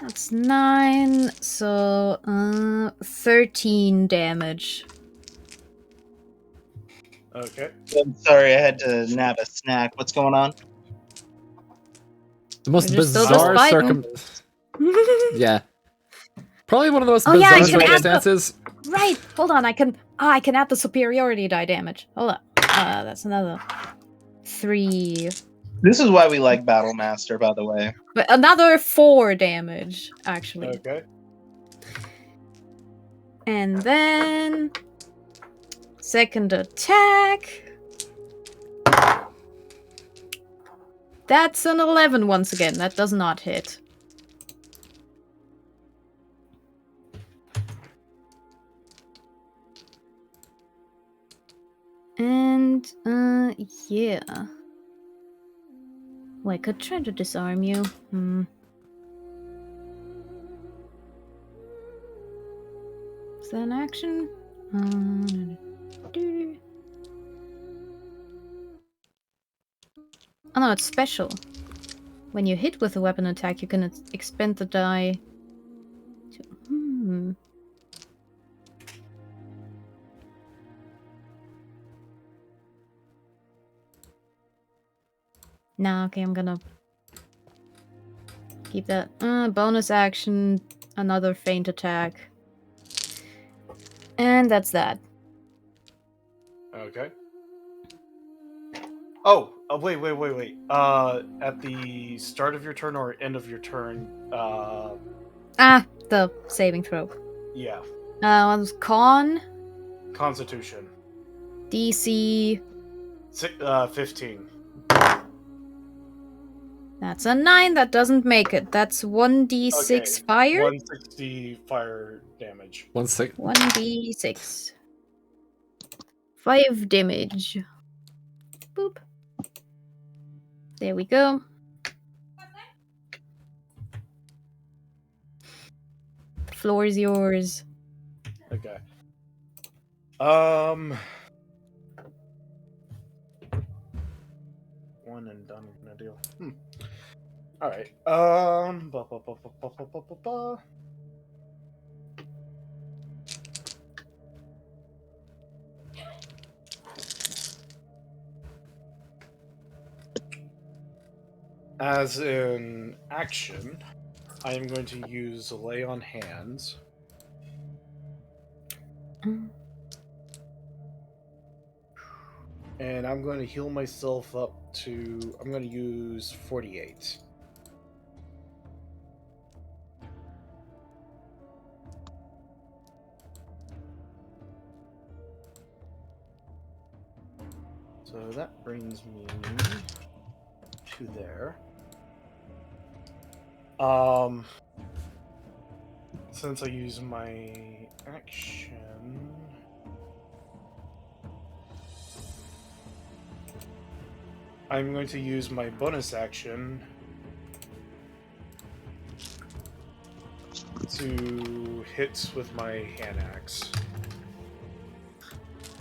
That's 9, so 13 damage. Okay. I'm sorry, I had to nab a snack. What's going on? The most We're just still bizarre just fighting. Yeah. Probably one of the most Oh, yeah, I bizarre can add the- circumstances. Right, hold on, I can add the superiority die damage. Hold up. That's another 3. This is why we like Battle Master, by the way. But another 4 damage, actually. Okay. And then second attack. That's an 11 once again. That does not hit. And yeah. Well, I could try to disarm you. Is that an action? Oh no, it's special. When you hit with a weapon attack, you can expend the die to... Nah, okay, I'm gonna keep that. Bonus action, another feint attack. And that's that. Okay. Oh, wait. At the start of your turn or end of your turn, The saving throw. yeah. One's con, Constitution. DC. 15. That's a 9. That doesn't make it. That's 1d6 fire. 160 fire damage. 1/6. 1d6. 5 damage. Boop. There we go. The floor is yours. Okay. One and done. No deal. All right. As an action, I am going to use Lay on Hands. And I'm going to heal myself up to... I'm going to use 48. So that brings me to there. Since I use my action... I'm going to use my bonus action to hit with my hand axe.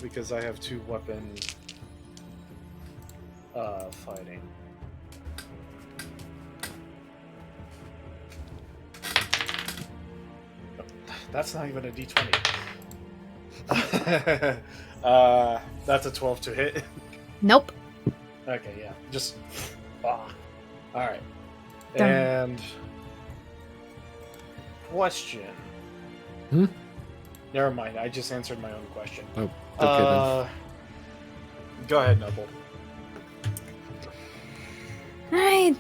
Because I have 2 weapon fighting. That's not even a d20. That's a 12 to hit. Nope. Okay, yeah. Just... Alright. Done. And... Question. Never mind, I just answered my own question. Oh, okay then. Go ahead, Nebel. Alright.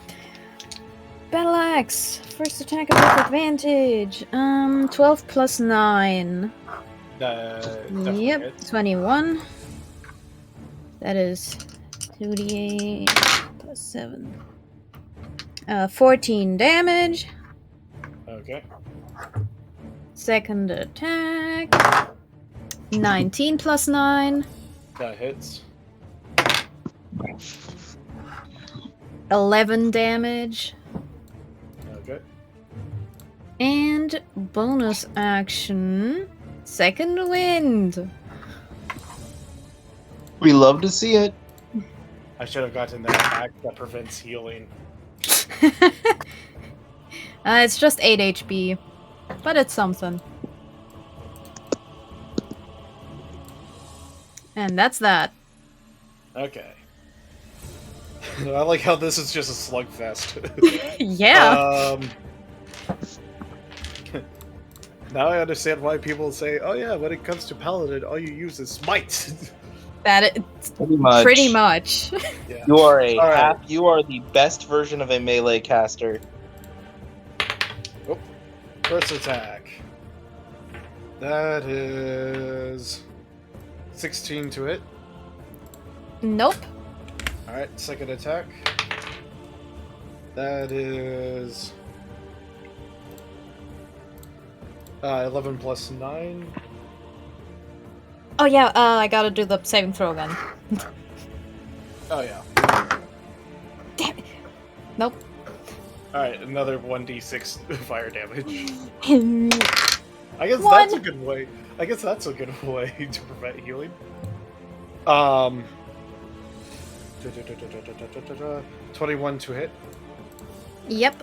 Battle axe. First attack with advantage. 12 plus 9. Definitely Yep, hits. 21. That is 2d8 plus 7. 14 damage. Okay. Second attack. 19 plus 9. That hits. 11 damage. Okay. And bonus action. Second wind. We love to see it. I should have gotten that attack that prevents healing. It's just 8 HP. But it's something. And that's that. Okay. I like how this is just a slugfest. Yeah. Now I understand why people say, "Oh yeah, when it comes to paladin, all you use is smite." That is Pretty much. pretty much. Yeah. You are a All right. you are the best version of a melee caster. First attack. That is 16 to hit. Nope. Alright, second attack. That is 11 plus 9. Oh yeah, I gotta do the saving throw again. Oh yeah. Damn it. Nope. Alright, another 1d6 fire damage. One. I guess that's a good way. I guess that's a good way to prevent healing. 21 to hit. Yep.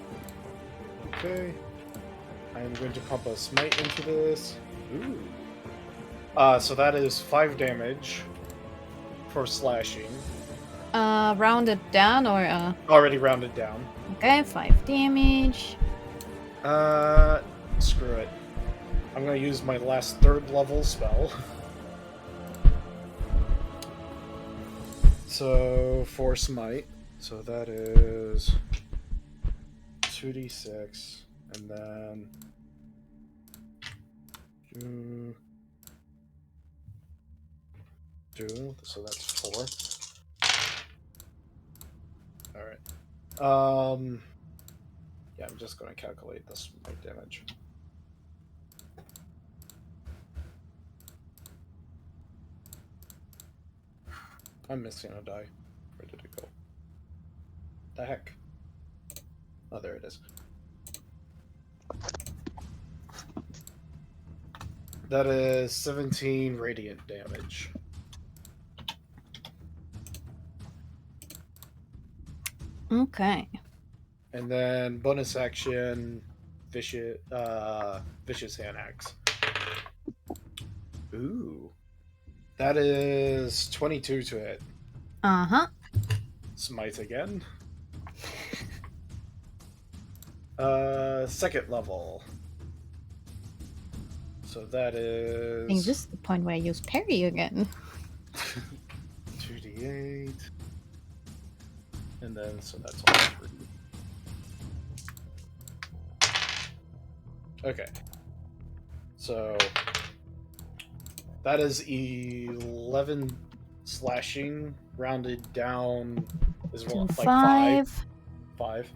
Okay. I am going to pump a smite into this. Ooh. So that is 5 damage for slashing. Rounded down or Already rounded down. okay, 5 damage. Screw it. I'm gonna use my last 3rd level spell. So, 4 smite. So that is 2d6, and then 2, so that's 4. Alright. Yeah, I'm just going to calculate this smite damage. I'm missing a die. Where did it go? The heck? Oh, there it is. That is 17 radiant damage. Okay. And then bonus action, vicious hand axe. Ooh. That is 22 to hit. Uh-huh. Smite again. Second level. So that is... I think this is the point where I use parry again. 2d8. And then, so that's all 3. Okay. So... that is 11 slashing, rounded down is To like 5. 5.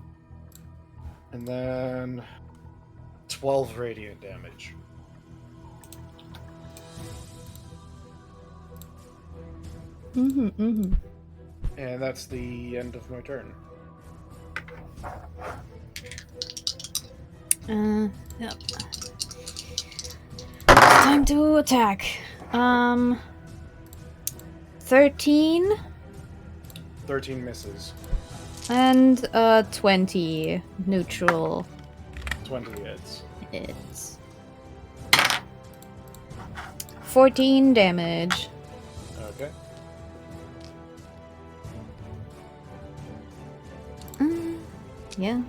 And then 12 radiant damage. Mm-hmm. And that's the end of my turn. Yep. Time to attack. 13 13 misses. and 20 neutral. 20 hits. It's 14 damage. Okay. Yeah.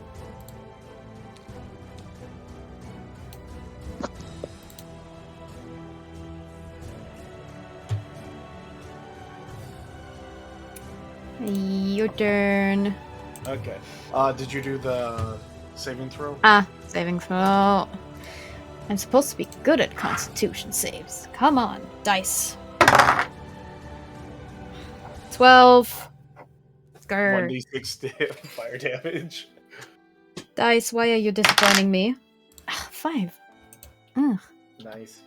Your turn. Okay. Did you do the saving throw? Saving throw. I'm supposed to be good at Constitution saves. Come on, dice. 12. Grr. 1d6 fire damage. Dice, why are you disappointing me? 5. Ugh. Nice.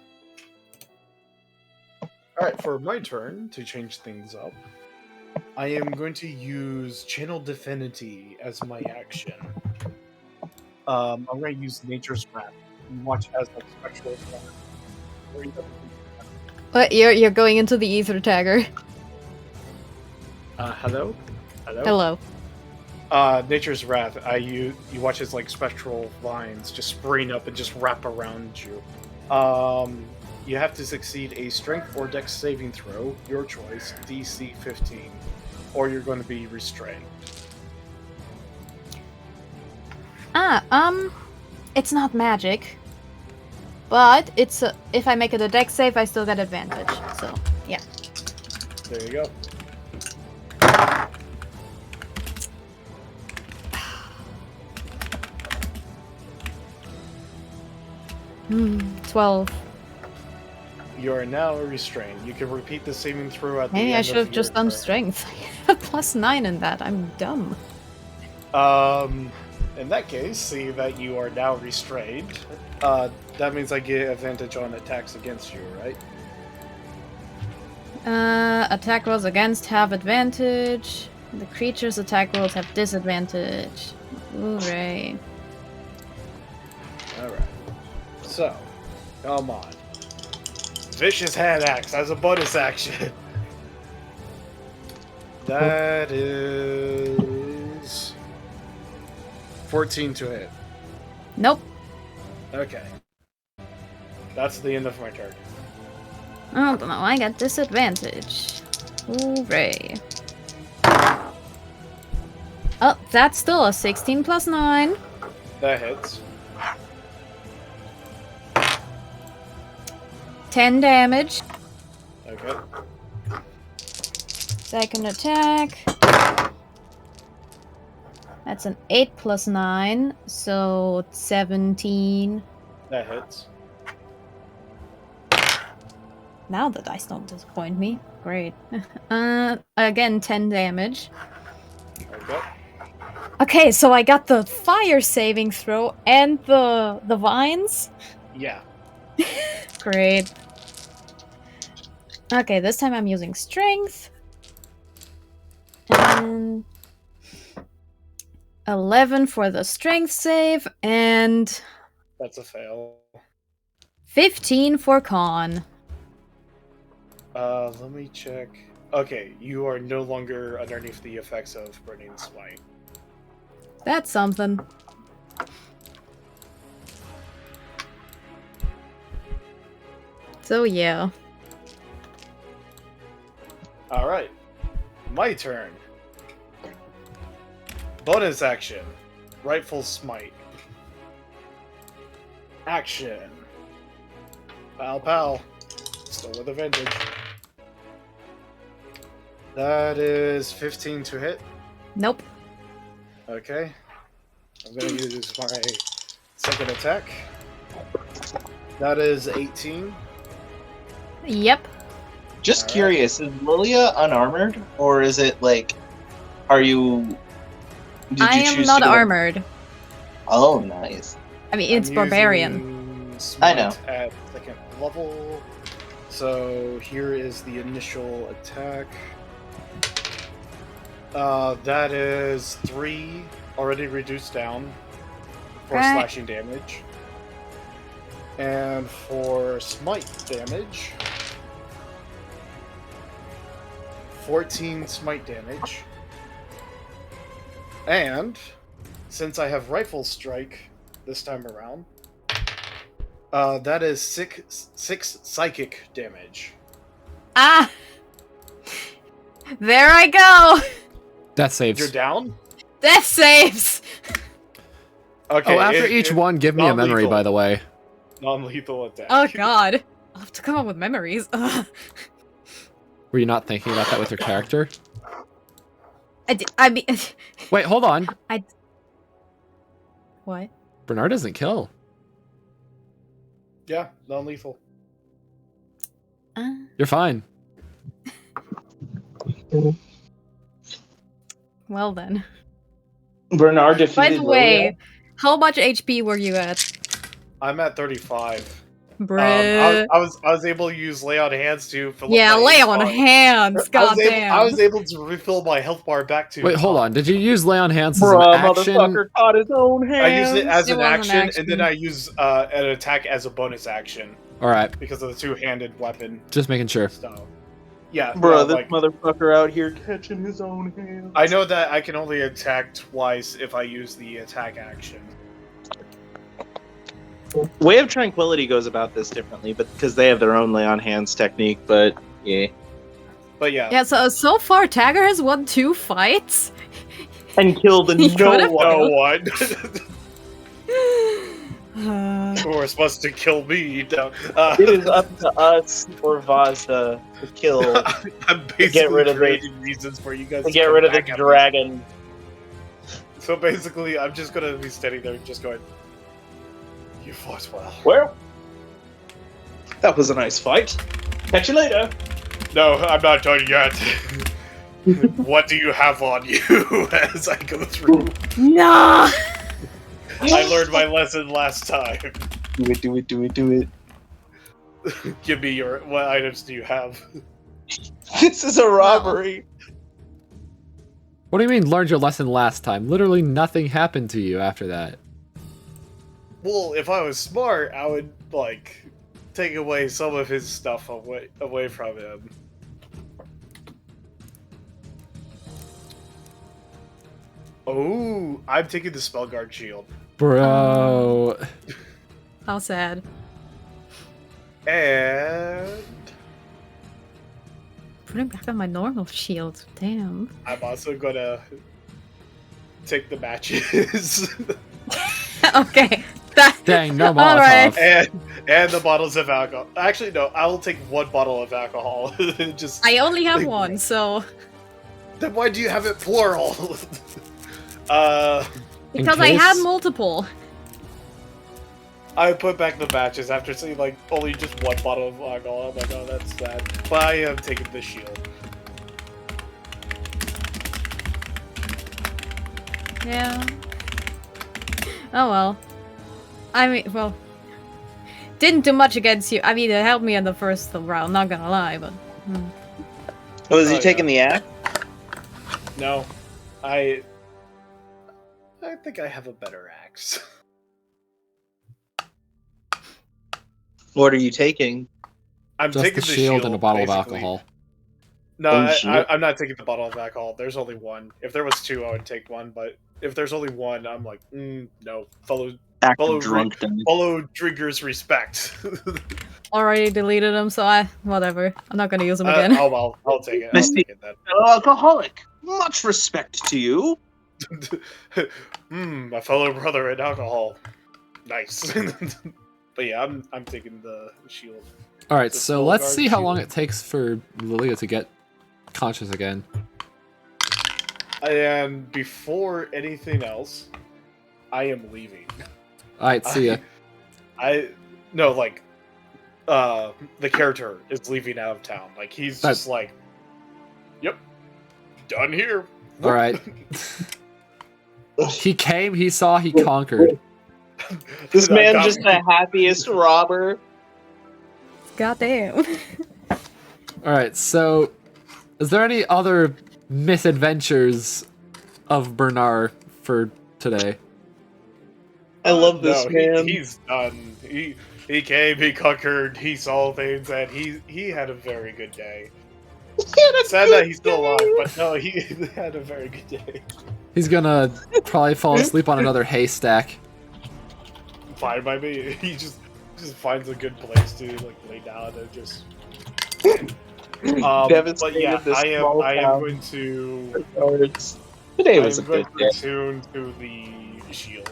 Alright, for my turn, to change things up, I am going to use Channel Divinity as my action. I'm going to use Nature's Wrath. Watch as like spectral attack. What? You're going into the ether tagger. Hello? Hello? Hello. Nature's Wrath. You watch as like spectral lines just spring up and just wrap around you. You have to succeed a Strength or Dex saving throw, your choice, DC 15, or you're going to be restrained. It's not magic, but it's if I make it a Dex save, I still get advantage. So yeah. There you go. 12. You are now restrained. You can repeat the saving throw at the Maybe end I of should have your just done turn. strength. I have +9 in that. I'm dumb. In that case, see that you are now restrained. That means I get advantage on attacks against you, right? Attack rolls against have advantage. The creature's attack rolls have disadvantage. Hooray. Alright. So, come on. Vicious hand axe as a bonus action. That is 14 to hit. Nope. Okay. That's the end of my turn. Oh, no, I got disadvantage. Hooray. Oh, that's still a 16 + 9. That hits. 10 damage. Okay. Second attack. That's an 8 + 9, so 17. That hits. Now the dice don't disappoint me. Great. Again, 10 damage. Okay. Okay, so I got the fire saving throw and the vines. Yeah. Great. Okay, this time I'm using strength. And 11 for the strength save and That's a fail. 15 for con. Let me check. Okay, you are no longer underneath the effects of Burning Smite. That's something. So yeah. Alright. My turn. Bonus action. Rightful Smite. Action. Pow pow. Still with advantage. That is 15 to hit. Nope. Okay. I'm gonna use my second attack. That is 18. Yep. Just Alright. curious, is Lilia unarmored, or is it like, are you? Did I you am choose not to go- armored. Oh, nice. I mean, it's I'm barbarian. using I Smite know. At second level. So here is the initial attack. That is 3, already reduced down for Right. slashing damage. And for smite damage, 14 smite damage. And since I have rifle strike this time around, that is 6 psychic damage. Ah! There I go! That saves. You're down? Death saves! Okay. Oh, after each one, give me a memory, non-lethal. by the way. Non-lethal attack. Oh god. I'll have to come up with memories. Ugh. Were you not thinking about that with your character? I mean... Wait, hold on. What? Bernar doesn't kill. Yeah, non-lethal. You're fine. Well then. Bernard defeated By the way, Lilia. how much HP were you at? I'm at 35. Bruh. I was able to use lay on hands to fill Yeah, up my lay health on bar. hands, goddamn. I was able to refill my health bar back to. Wait, hold on. Did you use Lay on Hands as an Bruh, action? motherfucker caught his own hands. I used it as It an was an action, action. and then I use an attack as a bonus action Alright, because of the two-handed weapon just making sure. stuff. Yeah, Bro, no, this like, motherfucker out here catching his own hands. I know that I can only attack twice if I use the attack action. Way of Tranquility goes about this differently, but because they have their own lay on hands technique. But yeah, But yeah, Yeah, so far Tagger has won 2 fights. and killed He no could've one. no one Uh, who are supposed to kill me. No. It is up to us or Vodzuh to kill I'm basically get rid of the- creating reasons for you guys to get come rid of the back at me. dragon. So basically, I'm just gonna be standing there, just going, "You fought well." Well, that was a nice fight. Catch you later. No, I'm not done yet. What do you have on you as I go through? no! I learned my lesson last time. Do it, do it, do it, do it. Give me what items do you have? This is a robbery. What do you mean learned your lesson last time? Literally nothing happened to you after that. Well, if I was smart, I would like take away some of his stuff away from him. Oh, I'm taking the Spellguard Shield. Bro. How sad. And Putting back on my normal shield. Damn. I'm also gonna take the matches. Okay. That, Dang, no Molotov. Alright. and the bottles of alcohol. Actually, no, I will take 1 bottle of alcohol. Just I only have Like, one, so... then why do you have it plural? In Because I had case- multiple. I put back the matches after seeing like only just 1 bottle of alcohol. I'm like, oh, that's sad. But I am taking the shield. Yeah. Oh well. I mean, well, didn't do much against you. I mean, it helped me in the first round, not gonna lie, but... Oh, is he Oh, taking the axe? No. I think I have a better axe. What are you taking? I'm Just taking the shield and a bottle of basically. alcohol. No, Oh, shit. I'm not taking the bottle of alcohol. There's only one. If there was two, I would take one, but if there's only one, I'm like, no. Active drunk then. Follow drinkers respect. Already deleted them, so whatever. I'm not gonna use them again. Oh well, I'll take it. I'll Misty. take it then. Alcoholic. Much respect to you. My fellow brother in alcohol. Nice. But yeah, I'm taking the shield. All right, The so let's Spellguard see how long Shield. it takes for Lilia to get conscious again. And before anything else, I am leaving. All right, see ya. No, like, the character is leaving out of town. Like, he's just like, yep, done here. All right. He came, he saw, he conquered. This I man got- just the happiest robber. Goddamn. All right, so is there any other misadventures of Bernar for today? I love this No, man. He's done. He came, he conquered, he saw things, and he had a very good day. Sad that he's still alive, but no, he had a very good day. He's gonna probably fall asleep on another haystack. Fine by me. He just finds a good place to like lay down and just. But Devastated yeah, this I am small town. going to. Today I was a am going good to day. return to the shield.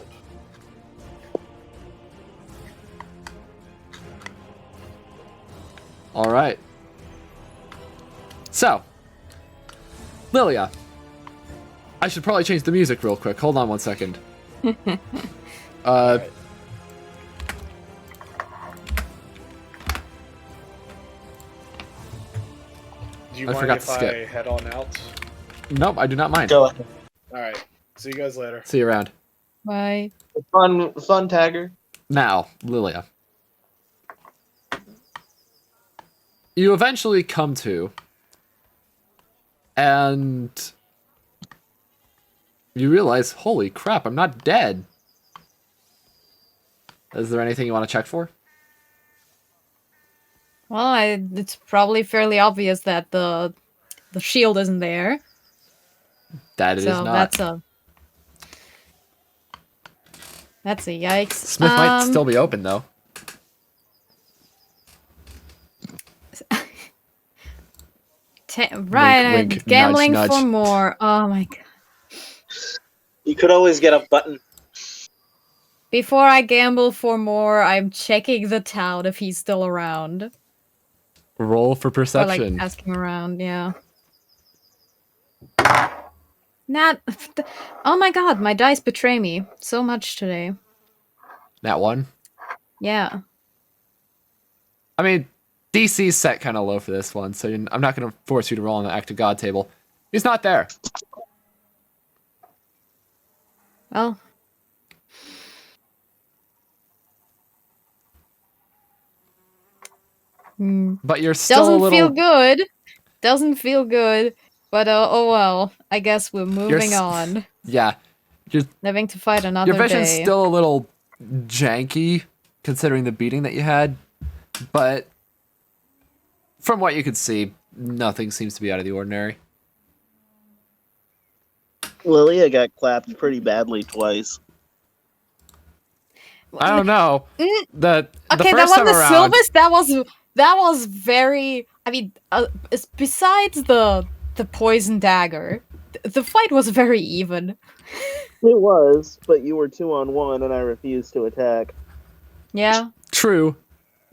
All right. So, Lilia, I should probably change the music real quick. Hold on one second. Alright. Do you I mind forgot if to skip. I head on out? Nope, I do not mind. Go ahead. Alright. See you guys later. See you around. Bye. Fun tagger. Now, Lilia. You eventually come to, and you realize, holy crap, I'm not dead. Is there anything you want to check for? Well, it's probably fairly obvious that the shield isn't there. That it is So not. that's a yikes. Smith might still be open, though. Right, Wink, wink, gambling nudge, for nudge. more. Oh my god. You could always get a button. Before I gamble for more, I'm checking the town if he's still around. Roll for Or perception. like asking around, yeah. Not. Oh my god, my dice betray me so much today. That one. Yeah. I mean, DC's set kind of low for this one, so I'm not going to force you to roll on the Act of God table. He's not there. Well. But you're still a Doesn't little... feel good. Doesn't feel good. But oh well. I guess we're moving s- on. Yeah. Living to fight another Your vision's day. still a little janky, considering the beating that you had. But from what you could see, nothing seems to be out of the ordinary. Lilia got clapped pretty badly twice. I don't know. The Okay, first that one, time the around, Sylvis, that was very. I mean, besides the poison dagger, the fight was very even. It was, but you were 2-on-1 and I refused to attack. Yeah. True.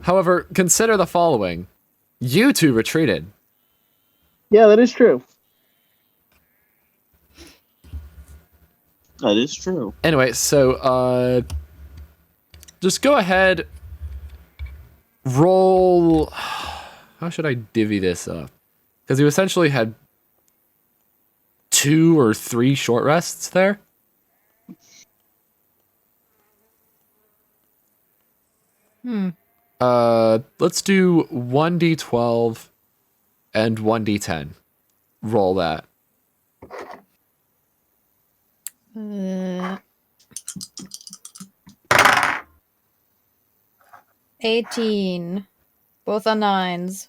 However, consider the following. You two retreated. Yeah, that is true. That is true. Anyway, so, just go ahead, roll... How should I divvy this up? Because you essentially had 2 or 3 short rests there. Let's do 1d12 and 1d10. Roll that. 18. Both are 9s.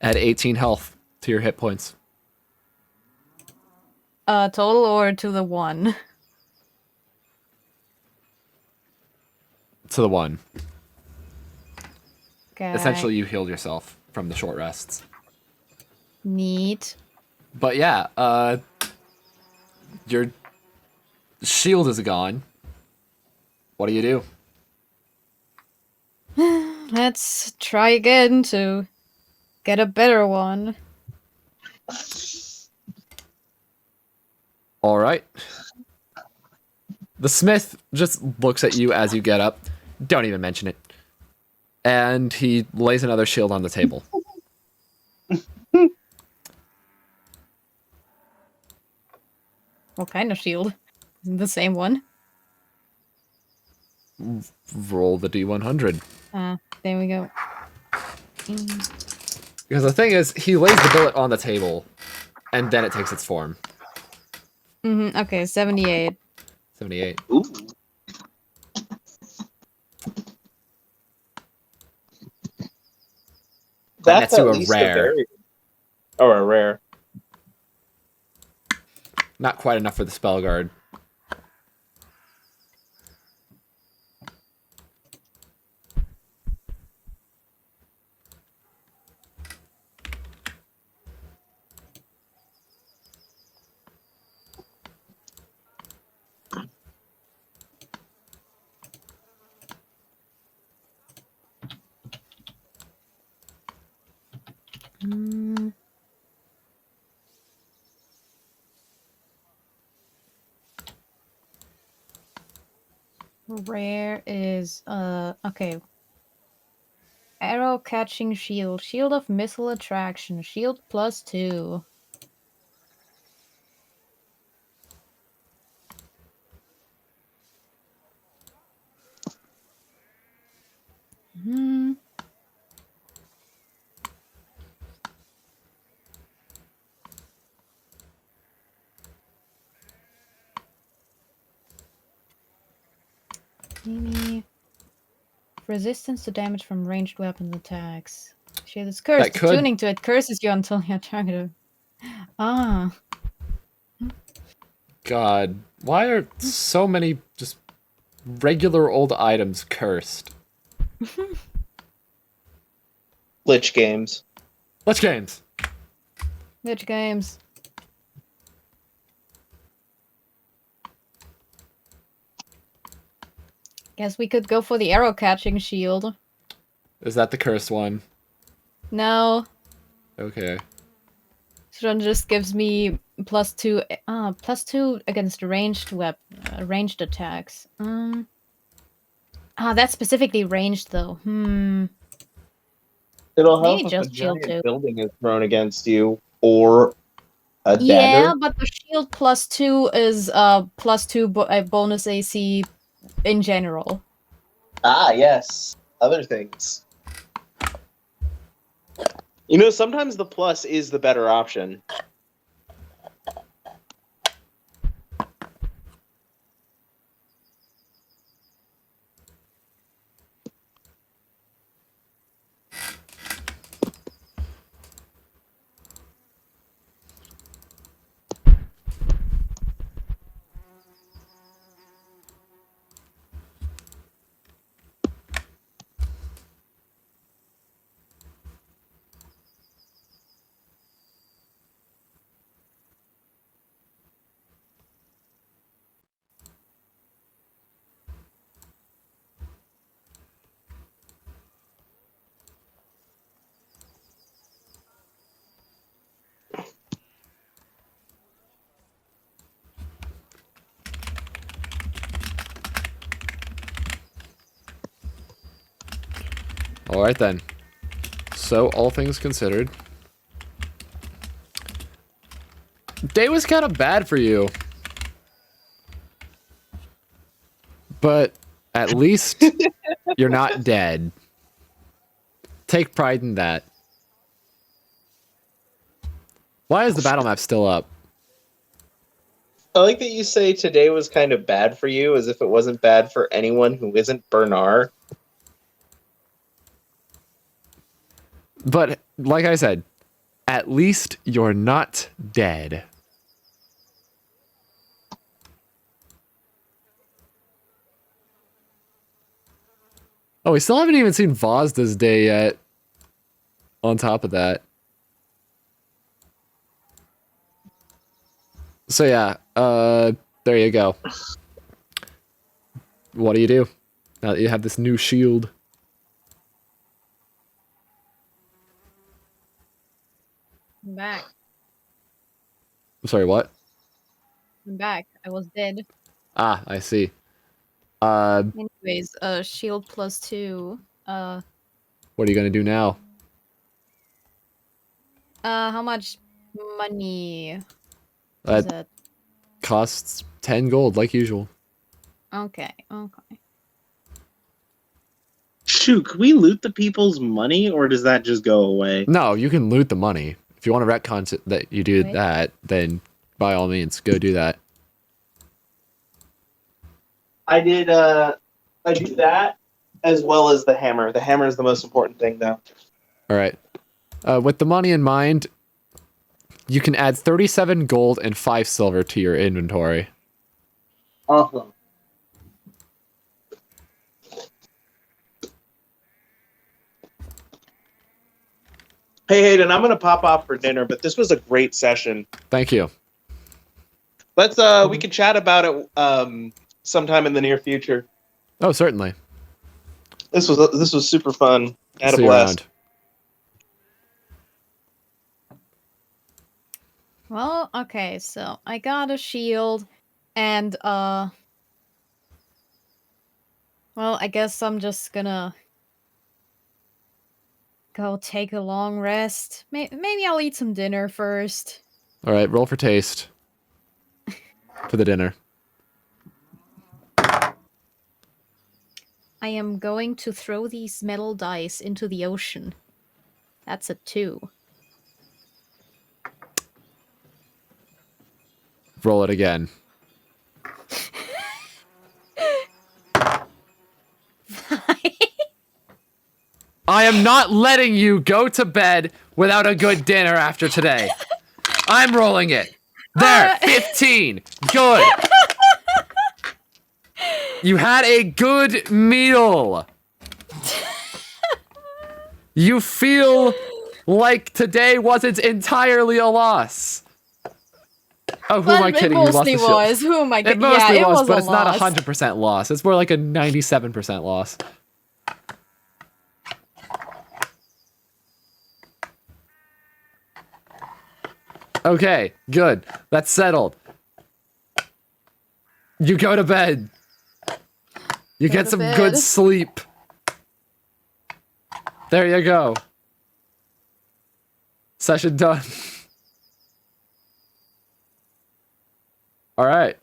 Add 18 health to your hit points. Total or to the 1? To the 1. Okay. Essentially, you healed yourself from the short rests. Neat. But yeah, your shield is gone. What do you do? Let's try again to get a better one. All right. The smith just looks at you as you get up. Don't even mention it. And he lays another shield on the table. What kind of shield? The same one? Roll the D100. There we go. Because the thing is, he lays the billet on the table, and then it takes its form. Okay, 78. 78. Ooh. That's That's to at a least rare. very... Oh, a rare. Not quite enough for the spell guard. Rare is, okay. Arrow catching shield. Shield of missile attraction. Shield +2. Maybe resistance to damage from ranged weapon attacks. Shield is cursed. That could- Tuning to it curses you until you're targeted. Ah. God, why are so many just regular old items cursed? Lich games. Lich games. Lich games. Guess we could go for the arrow catching shield. Is that the cursed one? No. Okay. So it just gives me +2 +2 against ranged attacks. That's specifically ranged though. It'll help Maybe if just a shield giant too. building is thrown against you, or a Yeah, dagger. but the shield +2 is +2 bonus AC in general. Ah, yes. Other things. You know, sometimes the plus is the better option. Alright then. So, all things considered, day was kind of bad for you. But at least You're not dead. Take pride in that. Why is the battle map still up? I like that you say today was kind of bad for you, as if it wasn't bad for anyone who isn't Bernar. But, like I said, at least you're not dead. Oh, we still haven't even seen Vozda's day yet. On top of that. So yeah, there you go. What do you do now that you have this new shield? I'm back. I'm sorry, what? I'm back. I was dead. Ah, I see. Anyways, shield +2. What are you gonna do now? How much money is That it? costs 10 gold, like usual. Okay, okay. Shoot, can we loot the people's money, or does that just go away? No, you can loot the money. If you want to retcon that you do Wait. that, then by all means, go do that. I do that, as well as the hammer. The hammer is the most important thing, though. Alright. With the money in mind, you can add 37 gold and 5 silver to your inventory. Awesome. Hey, Hayden, I'm going to pop off for dinner, but this was a great session. Thank you. Let's, we can chat about it, sometime in the near future. Oh, certainly. This was super fun. Had a See you blast. around. Well, okay, so I got a shield, and, well, I guess I'm just gonna go take a long rest. Maybe I'll eat some dinner first. Alright, roll for taste. For the dinner. I am going to throw these metal dice into the ocean. That's a 2. Roll it again. I am not letting you go to bed without a good dinner after today. I'm rolling it. There, 15. Good. You had a good meal. You feel like today wasn't entirely a loss. Oh, who am I kidding? You lost the It mostly shield. was. Who am I It kidding? mostly Yeah, it was, was but a it's not loss. 100% loss. It's more like a 97% loss. Okay, good. That's settled. You go to bed. You Go get to some bed. good sleep. There you go. Session done. All right.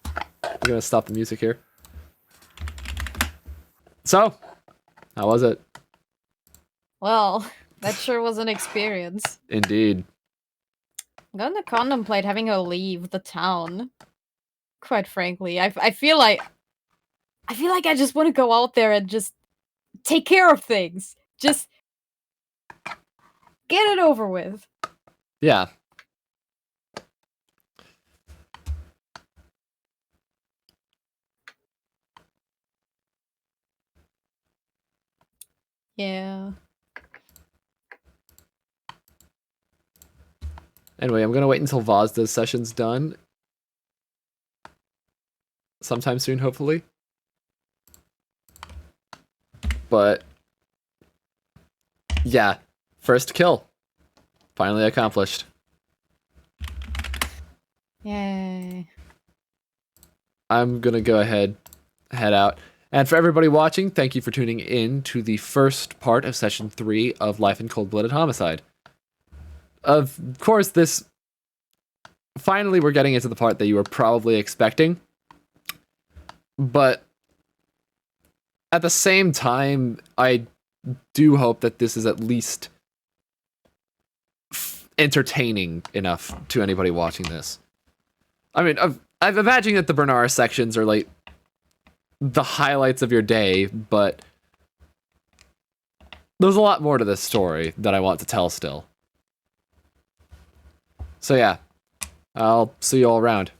I'm gonna stop the music here. So, how was it? Well, that sure was an experience. Indeed. I'm gonna contemplate having her leave the town. Quite frankly, I feel like I just want to go out there and just take care of things. Just get it over with. Yeah. Yeah. Anyway, I'm gonna wait until Vozda's session's done. Sometime soon, hopefully. But yeah, first kill. Finally accomplished. Yay. I'm gonna go ahead, head out. And for everybody watching, thank you for tuning in to the first part of Session 3 of Life in Cold-Blooded Homicide. Of course, this... Finally, we're getting into the part that you were probably expecting. But at the same time, I do hope that this is at least entertaining enough to anybody watching this. I mean, I've imagined that the Bernar sections are like the highlights of your day, but there's a lot more to this story that I want to tell still. So yeah, I'll see you all around.